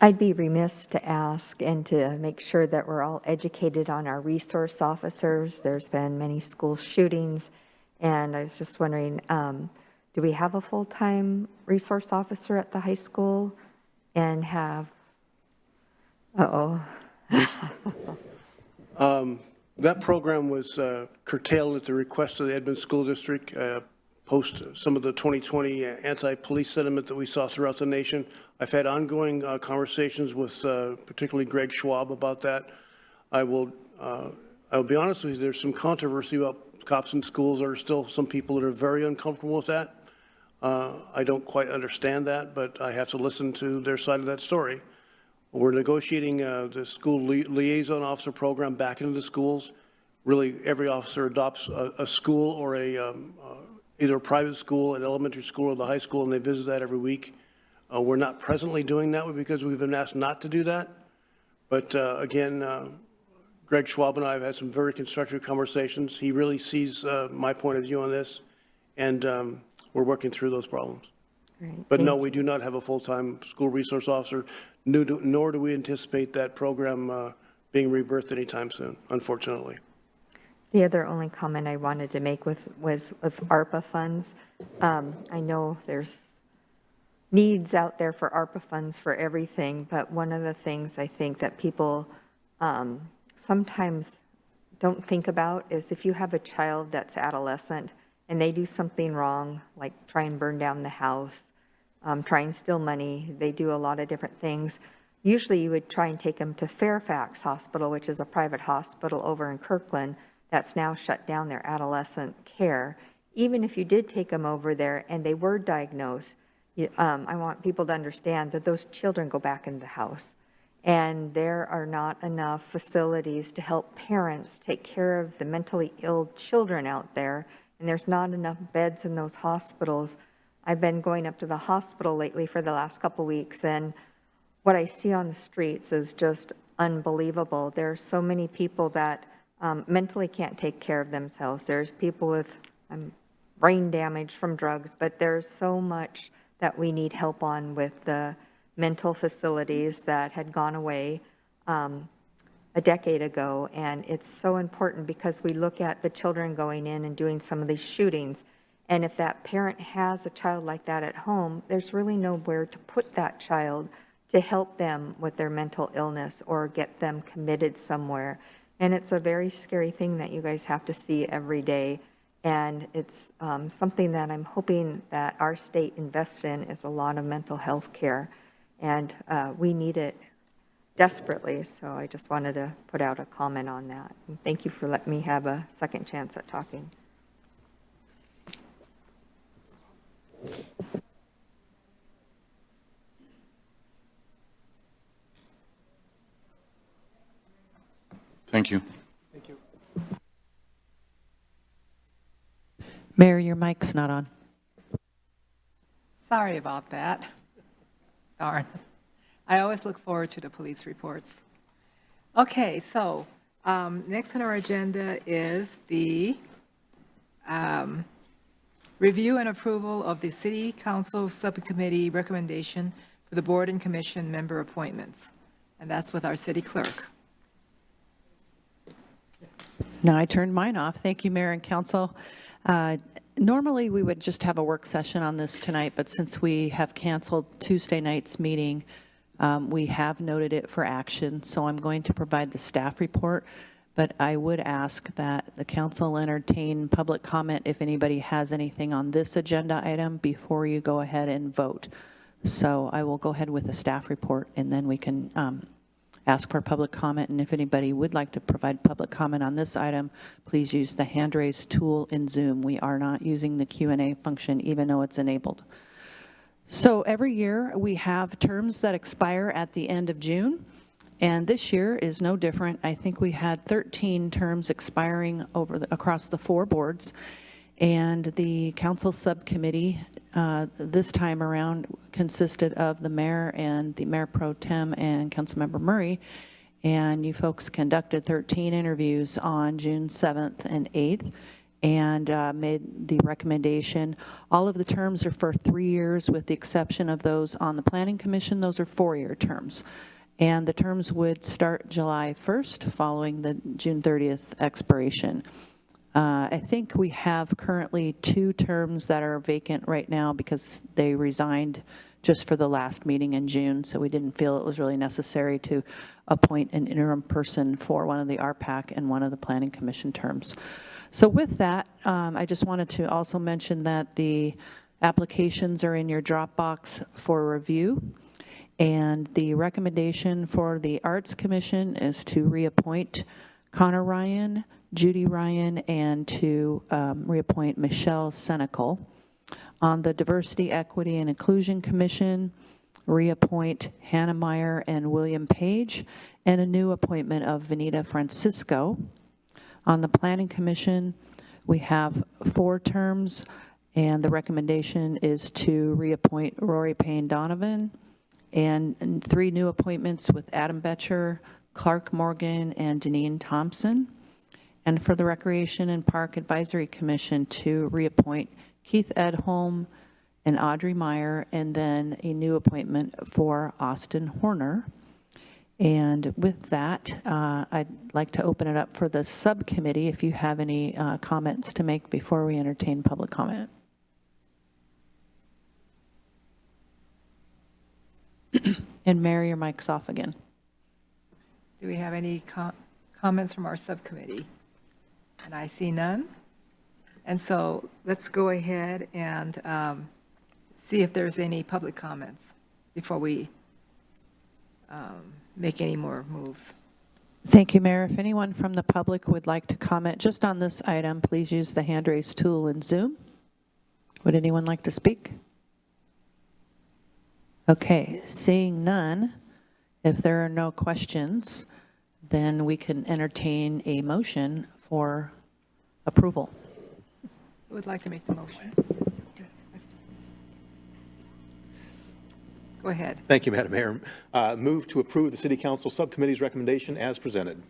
I'd be remiss to ask and to make sure that we're all educated on our resource officers. There's been many school shootings, and I was just wondering, do we have a full-time resource officer at the high school? And have, That program was curtailed at the request of the Edmond School District, post some of the 2020 anti-police sentiment that we saw throughout the nation. I've had ongoing conversations with particularly Greg Schwab about that. I'll be honest with you, there's some controversy about cops in schools. There are still some people that are very uncomfortable with that. I don't quite understand that, but I have to listen to their side of that story. We're negotiating the school liaison officer program back into the schools. Really, every officer adopts a school or either a private school, an elementary school, or the high school, and they visit that every week. We're not presently doing that because we've been asked not to do that. But again, Greg Schwab and I have had some very constructive conversations. He really sees my point of view on this, and we're working through those problems. Great. But no, we do not have a full-time school resource officer, nor do we anticipate that program being rebirthed anytime soon, unfortunately. The other only comment I wanted to make was with ARPA funds. I know there's needs out there for ARPA funds for everything, but one of the things I think that people sometimes don't think about is if you have a child that's adolescent and they do something wrong, like try and burn down the house, try and steal money, they do a lot of different things. Usually you would try and take them to Fairfax Hospital, which is a private hospital over in Kirkland that's now shut down their adolescent care. Even if you did take them over there and they were diagnosed, I want people to understand that those children go back in the house. And there are not enough facilities to help parents take care of the mentally ill children out there. And there's not enough beds in those hospitals. I've been going up to the hospital lately for the last couple weeks, and what I see on the streets is just unbelievable. There are so many people that mentally can't take care of themselves. There's people with brain damage from drugs, but there's so much that we need help on with the mental facilities that had gone away a decade ago. And it's so important because we look at the children going in and doing some of these shootings. And if that parent has a child like that at home, there's really nowhere to put that child to help them with their mental illness or get them committed somewhere. And it's a very scary thing that you guys have to see every day. And it's something that I'm hoping that our state invests in is a lot of mental health care. And we need it desperately. So I just wanted to put out a comment on that. And thank you for letting me have a second chance at talking. Thank you. Thank you. Mayor, your mic's not on. Sorry about that. Darn. I always look forward to the police reports. Okay, so next on our agenda is the review and approval of the City Council Subcommittee recommendation for the Board and Commission member appointments. And that's with our city clerk. Now I turned mine off. Thank you, Mayor and Council. Normally, we would just have a work session on this tonight, but since we have canceled Tuesday night's meeting, we have noted it for action, so I'm going to provide the staff report, but I would ask that the council entertain public comment if anybody has anything on this agenda item before you go ahead and vote. So I will go ahead with the staff report, and then we can ask for public comment, and if anybody would like to provide public comment on this item, please use the hand raise tool in Zoom. We are not using the Q&A function, even though it's enabled. So every year we have terms that expire at the end of June, and this year is no different. I think we had 13 terms expiring across the 4 boards, and the council subcommittee this time around consisted of the mayor and the mayor pro tem and Councilmember Murray, and you folks conducted 13 interviews on June 7th and 8th and made the recommendation. All of the terms are for 3 years with the exception of those on the Planning Commission. Those are 4-year terms. And the terms would start July 1st following the June 30th expiration. I think we have currently 2 terms that are vacant right now because they resigned just for the last meeting in June, so we didn't feel it was really necessary to appoint an interim person for one of the RPAC and one of the Planning Commission terms. So with that, I just wanted to also mention that the applications are in your Dropbox for review, and the recommendation for the Arts Commission is to reappoint Connor Ryan, Judy Ryan, and to reappoint Michelle Senecal. On the Diversity, Equity, and Inclusion Commission, reappoint Hannah Meyer and William Page, and a new appointment of Vanita Francisco. On the Planning Commission, we have 4 terms, and the recommendation is to reappoint Rory Payne Donovan, and 3 new appointments with Adam Betcher, Clark Morgan, and Deneen Thompson. And for the Recreation and Park Advisory Commission, to reappoint Keith Edholm and Audrey Meyer, and then a new appointment for Austin Horner. And with that, I'd like to open it up for the subcommittee if you have any comments to make before we entertain public comment. And Mary, your mic's off again. Do we have any comments from our subcommittee? And I see none. And so let's go ahead and see if there's any public comments before we make any more moves. Thank you, Mayor. If anyone from the public would like to comment just on this item, please use the hand raise tool in Zoom. Would anyone like to speak? Okay, seeing none, if there are no questions, then we can entertain a motion for approval. Who would like to make the motion? Go ahead. Thank you, Madam Mayor. Move to approve the City Council Subcommittee's recommendation as presented.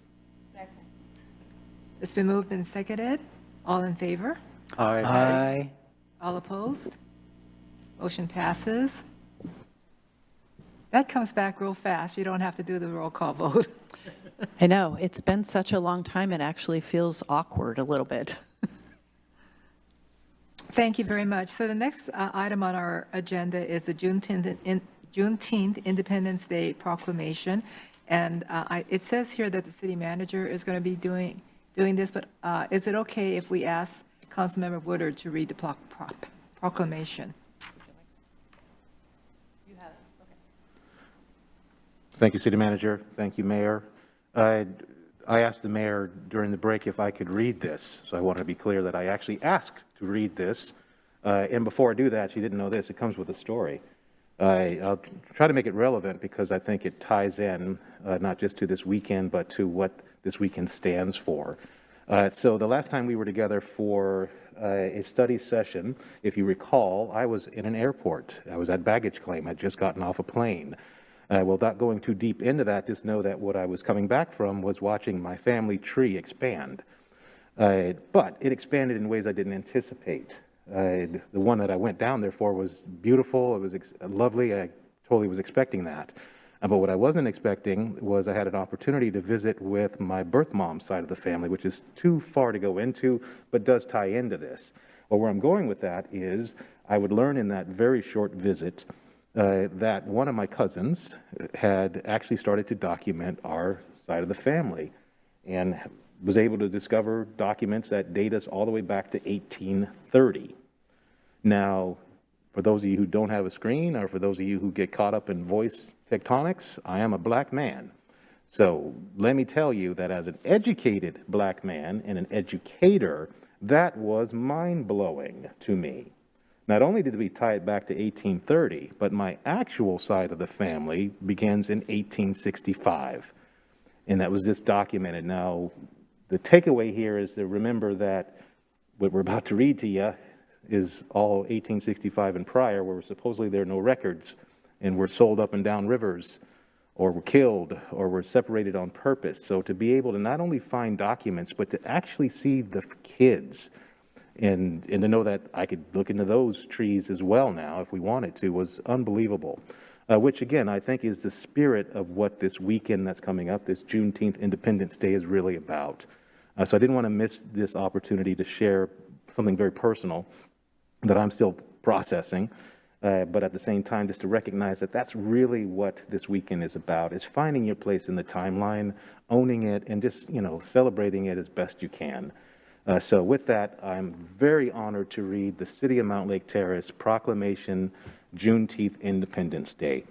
It's been moved and seconded. All in favor? Aye. All opposed? Motion passes. That comes back real fast. You don't have to do the roll call vote. I know, it's been such a long time, it actually feels awkward a little bit. Thank you very much. So the next item on our agenda is the Juneteenth Independence Day Proclamation. And it says here that the city manager is going to be doing this, but is it okay if we ask Councilmember Woodard to read the proclamation? Thank you, City Manager. Thank you, Mayor. I asked the mayor during the break if I could read this, so I want to be clear that I actually asked to read this. And before I do that, she didn't know this. It comes with a story. I'll try to make it relevant because I think it ties in not just to this weekend, but to what this weekend stands for. So the last time we were together for a study session, if you recall, I was in an airport. I was at baggage claim. I'd just gotten off a plane. Well, without going too deep into that, just know that what I was coming back from was watching my family tree expand. But it expanded in ways I didn't anticipate. The one that I went down there for was beautiful. It was lovely. I totally was expecting that. But what I wasn't expecting was I had an opportunity to visit with my birth mom's side of the family, which is too far to go into, but does tie into this. Well, where I'm going with that is I would learn in that very short visit that one of my cousins had actually started to document our side of the family and was able to discover documents that date us all the way back to 1830. Now, for those of you who don't have a screen, or for those of you who get caught up in voice tectonics, I am a black man. So let me tell you that as an educated black man and an educator, that was mind-blowing to me. Not only did we tie it back to 1830, but my actual side of the family begins in 1865. And that was just documented. Now, the takeaway here is to remember that what we're about to read to you is all 1865 and prior, where supposedly there are no records and were sold up and down rivers, or were killed, or were separated on purpose. So to be able to not only find documents, but to actually see the kids, and to know that I could look into those trees as well now if we wanted to, was unbelievable. Which again, I think is the spirit of what this weekend that's coming up, this Juneteenth Independence Day, is really about. So I didn't want to miss this opportunity to share something very personal that I'm still processing, but at the same time, just to recognize that that's really what this weekend is about, is finding your place in the timeline, owning it, and just, celebrating it as best you can. So with that, I'm very honored to read the City of Mountlake Terrace Proclamation, Juneteenth Independence Day.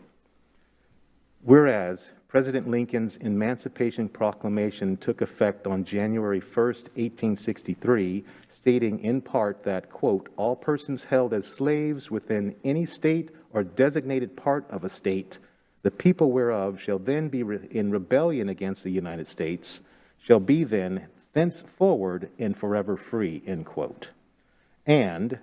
Whereas President Lincoln's Emancipation Proclamation took effect on January 1st, 1863, stating in part that, quote, all persons held as slaves within any state or designated part of a state, the people whereof shall then be in rebellion against the United States, shall be then thenceforward and forever free, end quote. And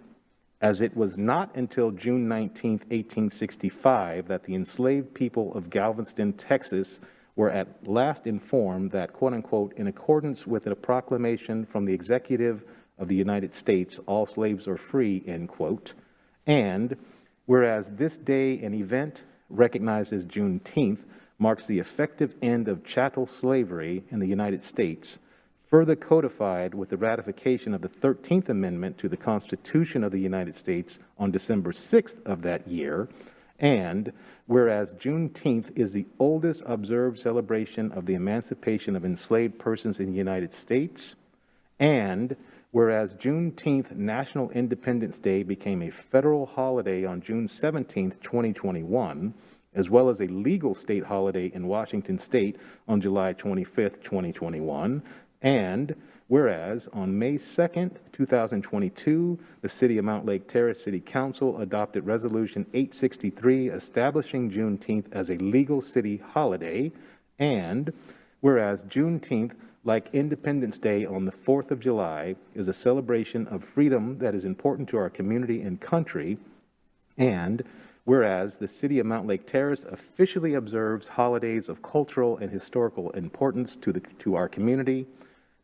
as it was not until June 19, 1865, that the enslaved people of Galveston, Texas, were at last informed that, quote unquote, in accordance with a proclamation from the executive of the United States, all slaves are free, end quote. And whereas this day and event, recognized as Juneteenth, marks the effective end of chattel slavery in the United States, further codified with the ratification of the 13th Amendment to the Constitution of the United States on December 6th of that year, and whereas Juneteenth is the oldest observed celebration of the emancipation of enslaved persons in the United States, and whereas Juneteenth National Independence Day became a federal holiday on June 17th, 2021, as well as a legal state holiday in Washington State on July 25th, 2021, and whereas on May 2nd, 2022, the City of Mountlake Terrace City Council adopted Resolution 863 establishing Juneteenth as a legal city holiday, and whereas Juneteenth, like Independence Day on the 4th of July, is a celebration of freedom that is important to our community and country, and whereas the City of Mountlake Terrace officially observes holidays of cultural and historical importance to our community,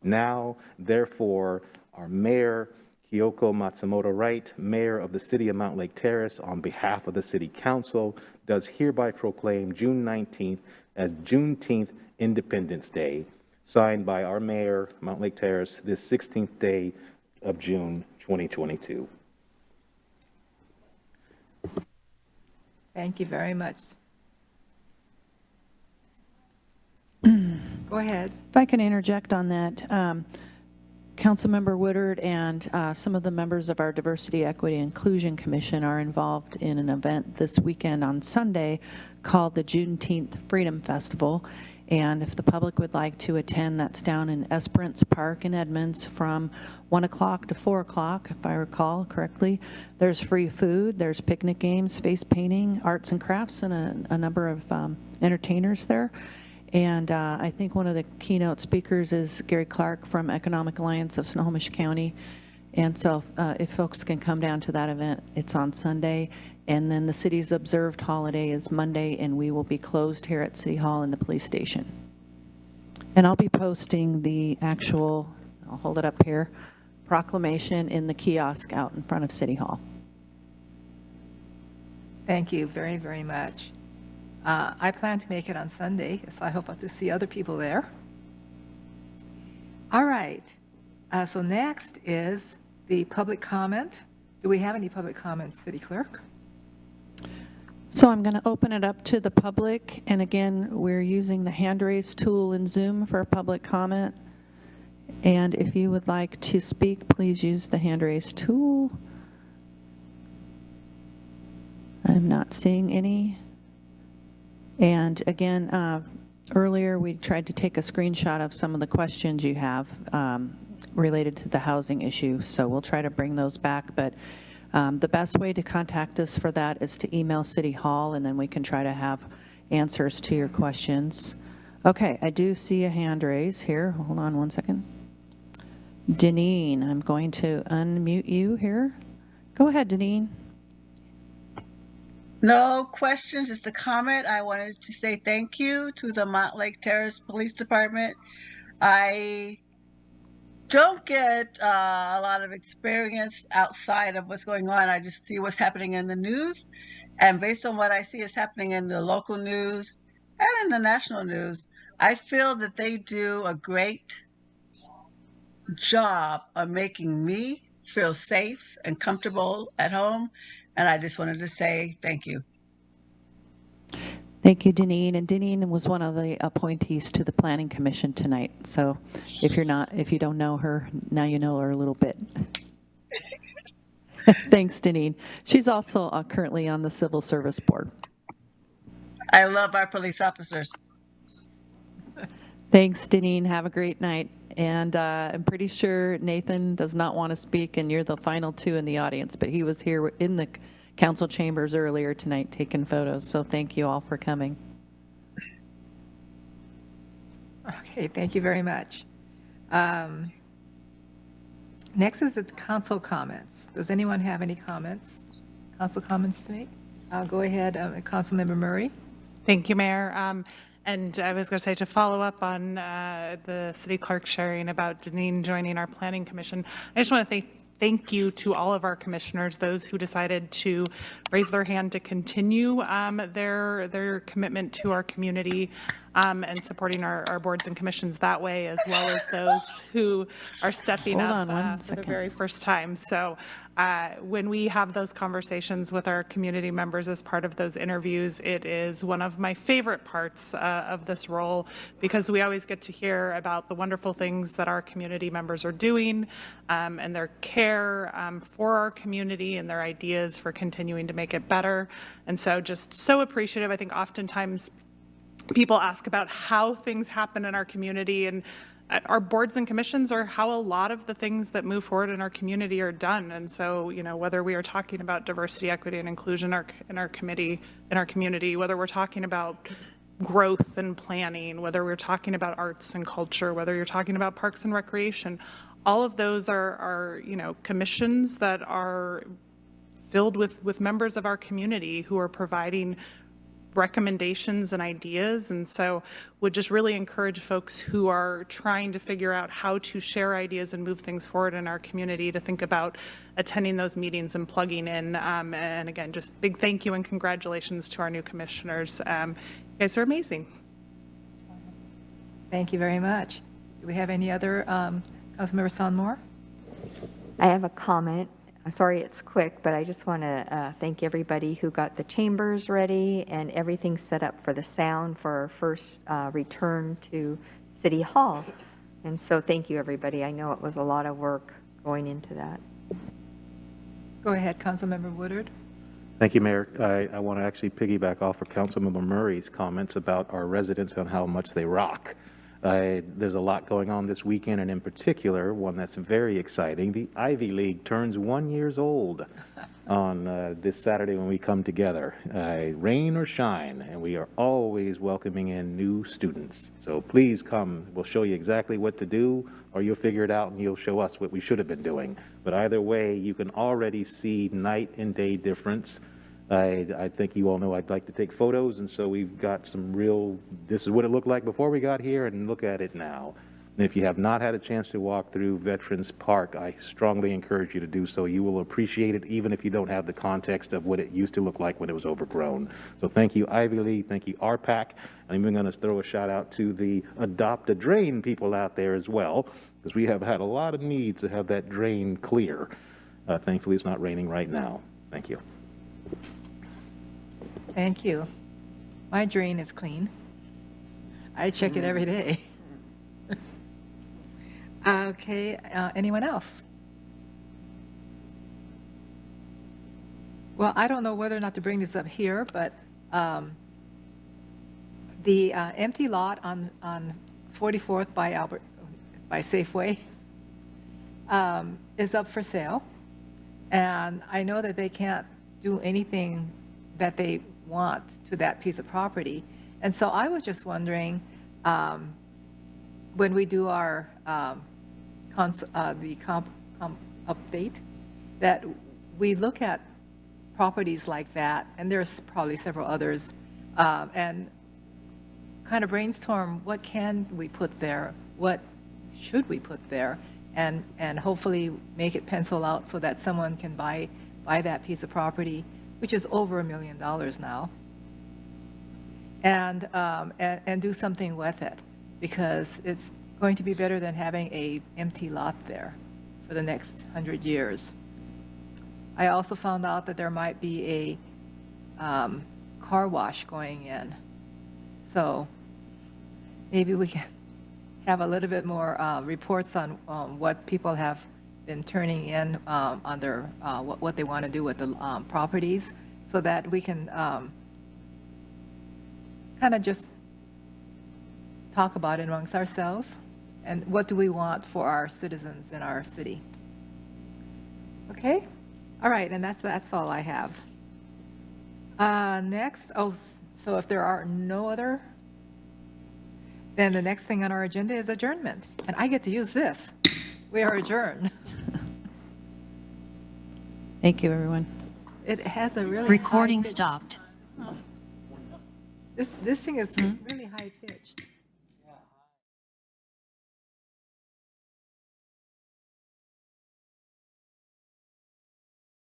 now, therefore, our Mayor, Kyoko Matsumoto Wright, Mayor of the City of Mountlake Terrace, on behalf of the City Council, does hereby proclaim June 19th as Juneteenth Independence Day, signed by our Mayor, Mountlake Terrace, this 16th day of June, 2022. Thank you very much. Go ahead. If I can interject on that, Councilmember Woodard and some of the members of our Diversity, Equity, and Inclusion Commission are involved in an event this weekend on Sunday called the Juneteenth Freedom Festival. And if the public would like to attend, that's down in Esperance Park in Edmonds from 1 o'clock to 4 o'clock, if I recall correctly. There's free food, there's picnic games, face painting, arts and crafts, and a number of entertainers there. And I think one of the keynote speakers is Gary Clark from Economic Alliance of Snohomish County. And so if folks can come down to that event, it's on Sunday. And then the city's observed holiday is Monday, and we will be closed here at City Hall and the police station. And I'll be posting the actual, I'll hold it up here, proclamation in the kiosk out in front of City Hall. Thank you very, very much. I plan to make it on Sunday, so I hope to see other people there. All right. So next is the public comment. Do we have any public comments, City Clerk? So I'm going to open it up to the public, and again, we're using the hand raise tool in Zoom for public comment. And if you would like to speak, please use the hand raise tool. I'm not seeing any. And again, earlier we tried to take a screenshot of some of the questions you have related to the housing issue, so we'll try to bring those back. But the best way to contact us for that is to email City Hall, and then we can try to have answers to your questions. Okay, I do see a hand raise here. Hold on one second. Deneen, I'm going to unmute you here. Go ahead, Deneen. No questions, just a comment. I wanted to say thank you to the Mountlake Terrace Police Department. I don't get a lot of experience outside of what's going on. I just see what's happening in the news. And based on what I see is happening in the local news and in the national news, I feel that they do a great job of making me feel safe and comfortable at home. And I just wanted to say thank you. Thank you, Deneen. And Deneen was one of the appointees to the Planning Commission tonight. So if you don't know her, now you know her a little bit. Thanks, Deneen. She's also currently on the Civil Service Board. I love our police officers. Thanks, Deneen. Have a great night. And I'm pretty sure Nathan does not want to speak, and you're the final two in the audience, but he was here in the council chambers earlier tonight taking photos. So thank you all for coming. Okay, thank you very much. Next is the council comments. Does anyone have any comments, council comments to make? I'll go ahead, Councilmember Murray. Thank you, Mayor. And I was going to say, to follow up on the city clerk sharing about Deneen joining our planning commission, I just want to thank you to all of our commissioners, those who decided to raise their hand to continue their commitment to our community and supporting our boards and commissions that way, as well as those who are stepping up for the very first time. So when we have those conversations with our community members as part of those interviews, it is one of my favorite parts of this role, because we always get to hear about the wonderful things that our community members are doing and their care for our community and their ideas for continuing to make it better. And so just so appreciative. I think oftentimes people ask about how things happen in our community, and our boards and commissions are how a lot of the things that move forward in our community are done. And so, whether we are talking about diversity, equity, and inclusion in our community, whether we're talking about growth and planning, whether we're talking about arts and culture, whether you're talking about parks and recreation, all of those are commissions that are filled with members of our community who are providing recommendations and ideas. And so would just really encourage folks who are trying to figure out how to share ideas and move things forward in our community to think about attending those meetings and plugging in. And again, just big thank you and congratulations to our new commissioners. You guys are amazing. Thank you very much. Do we have any other, Councilmember Sonmore? I have a comment. I'm sorry it's quick, but I just want to thank everybody who got the chambers ready and everything set up for the sound for our first return to City Hall. And so thank you, everybody. I know it was a lot of work going into that. Go ahead, Councilmember Woodard. Thank you, Mayor. I want to actually piggyback off of Councilmember Murray's comments about our residents and how much they rock. There's a lot going on this weekend, and in particular, one that's very exciting. The Ivy League turns 1 year old on this Saturday when we come together, rain or shine, and we are always welcoming in new students. So please come. We'll show you exactly what to do, or you'll figure it out and you'll show us what we should have been doing. But either way, you can already see night and day difference. I think you all know I'd like to take photos, and so we've got some real, this is what it looked like before we got here, and look at it now. And if you have not had a chance to walk through Veterans Park, I strongly encourage you to do so. You will appreciate it, even if you don't have the context of what it used to look like when it was overgrown. So thank you, Ivy League. Thank you, RPAC. I'm even going to throw a shout out to the Adopt a Drain people out there as well, because we have had a lot of needs to have that drain clear. Thankfully, it's not raining right now. Thank you. Thank you. My drain is clean. I check it every day. Okay, anyone else? Well, I don't know whether or not to bring this up here, but the empty lot on 44th by Safeway is up for sale. And I know that they can't do anything that they want to that piece of property. And so I was just wondering, when we do our update, that we look at properties like that, and there's probably several others, and kind of brainstorm what can we put there, what should we put there, and hopefully make it pencil out so that someone can buy that piece of property, which is over $1 million now, and do something with it, because it's going to be better than having an empty lot there for the next 100 years. I also found out that there might be a car wash going in. So maybe we can have a little bit more reports on what people have been turning in on their, what they want to do with the properties, so that we can kind of just talk about it amongst ourselves, and what do we want for our citizens in our city. Okay? All right, and that's all I have. Next, so if there are no other, then the next thing on our agenda is adjournment, and I get to use this. We are adjourned. Thank you, everyone. It has a really Recording high pitch. stopped. This thing is really high pitched.